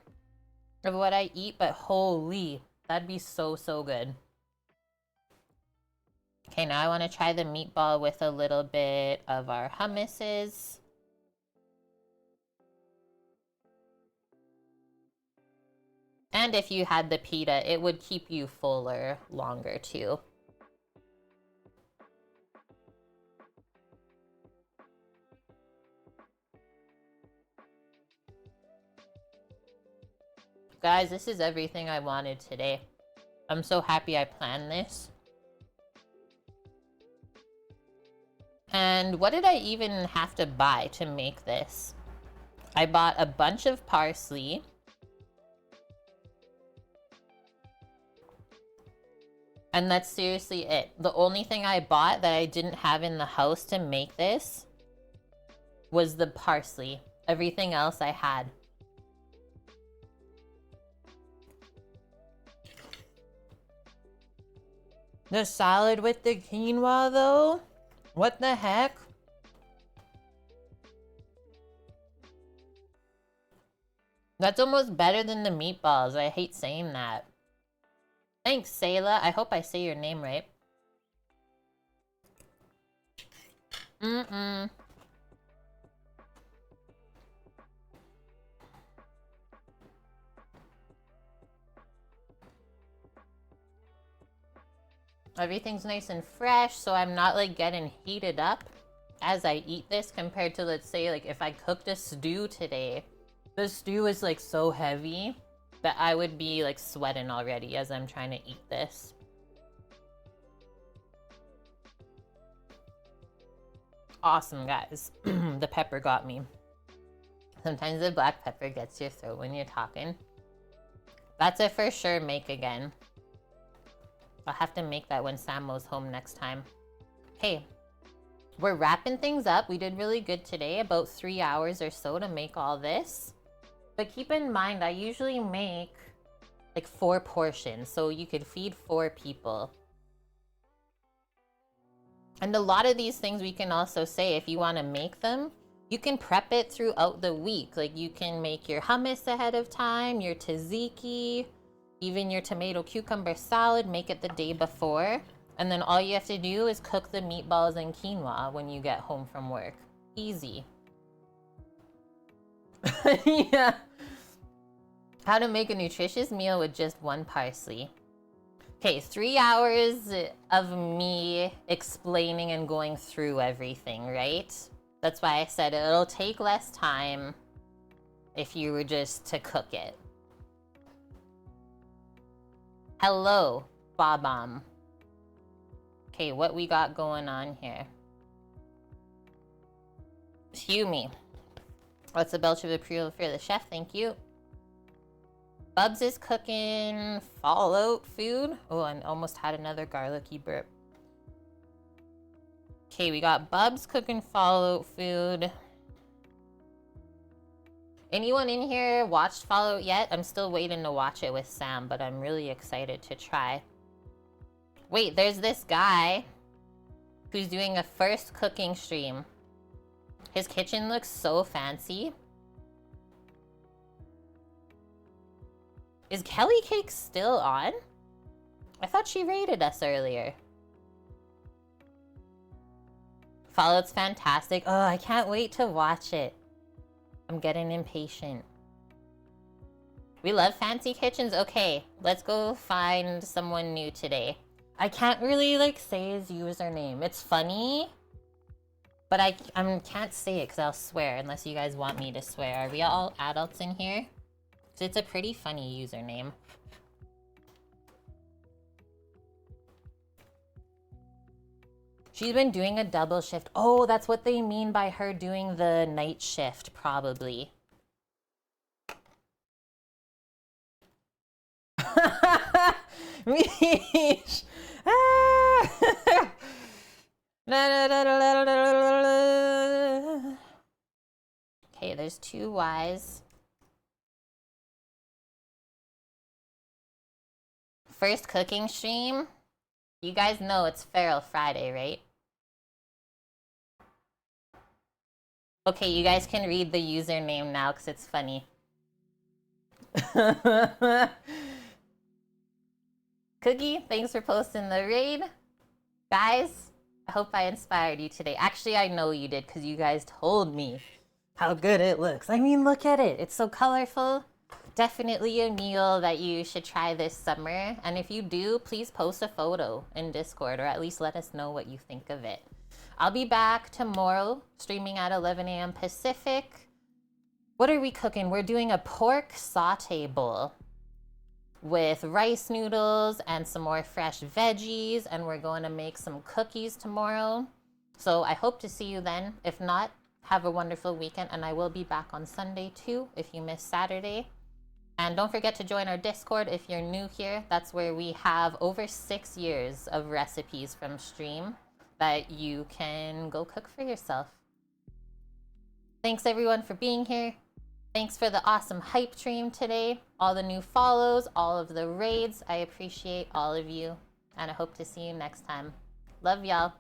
of what I eat, but holy, that'd be so, so good. Okay, now I want to try the meatball with a little bit of our hummuses. And if you had the pita, it would keep you fuller longer too. Guys, this is everything I wanted today. I'm so happy I planned this. And what did I even have to buy to make this? I bought a bunch of parsley. And that's seriously it. The only thing I bought that I didn't have in the house to make this was the parsley. Everything else I had. The salad with the quinoa though? What the heck? That's almost better than the meatballs. I hate saying that. Thanks, Sayla. I hope I say your name right. Everything's nice and fresh, so I'm not like getting heated up as I eat this compared to, let's say, like if I cooked a stew today. The stew is like so heavy that I would be like sweating already as I'm trying to eat this. Awesome, guys. The pepper got me. Sometimes the black pepper gets your throat when you're talking. That's a for sure make again. I'll have to make that when Samo's home next time. Okay, we're wrapping things up. We did really good today, about 3 hours or so to make all this. But keep in mind, I usually make like 4 portions, so you could feed 4 people. And a lot of these things we can also say, if you want to make them, you can prep it throughout the week. Like you can make your hummus ahead of time, your tzatziki, even your tomato cucumber salad, make it the day before. And then all you have to do is cook the meatballs and quinoa when you get home from work. Easy. Yeah. How to make a nutritious meal with just 1 parsley. Okay, 3 hours of me explaining and going through everything, right? That's why I said it'll take less time if you were just to cook it. Hello, Babam. Okay, what we got going on here? Excuse me. What's a belch of approval for the chef? Thank you. Bubs is cooking Fallout food. Oh, I almost had another garlicky burp. Okay, we got Bubs cooking Fallout food. Anyone in here watched Fallout yet? I'm still waiting to watch it with Sam, but I'm really excited to try. Wait, there's this guy who's doing a first cooking stream. His kitchen looks so fancy. Is Kelly Cake still on? I thought she raided us earlier. Fallout's fantastic. Oh, I can't wait to watch it. I'm getting impatient. We love fancy kitchens. Okay, let's go find someone new today. I can't really like say his username. It's funny, but I can't say it because I'll swear unless you guys want me to swear. Are we all adults in here? So it's a pretty funny username. She's been doing a double shift. Oh, that's what they mean by her doing the night shift, probably. Mish! Okay, there's 2 Ys. First cooking stream. You guys know it's Feral Friday, right? Okay, you guys can read the username now because it's funny. Cookie, thanks for posting the raid. Guys, I hope I inspired you today. Actually, I know you did because you guys told me how good it looks. I mean, look at it. It's so colorful. Definitely a meal that you should try this summer. And if you do, please post a photo in Discord or at least let us know what you think of it. I'll be back tomorrow streaming at 11 a.m. Pacific. What are we cooking? We're doing a pork saute bowl with rice noodles and some more fresh veggies. And we're going to make some cookies tomorrow. So I hope to see you then. If not, have a wonderful weekend. And I will be back on Sunday too if you missed Saturday. And don't forget to join our Discord if you're new here. That's where we have over 6 years of recipes from stream that you can go cook for yourself. Thanks everyone for being here. Thanks for the awesome hype stream today. All the new follows, all of the raids. I appreciate all of you. And I hope to see you next time. Love y'all.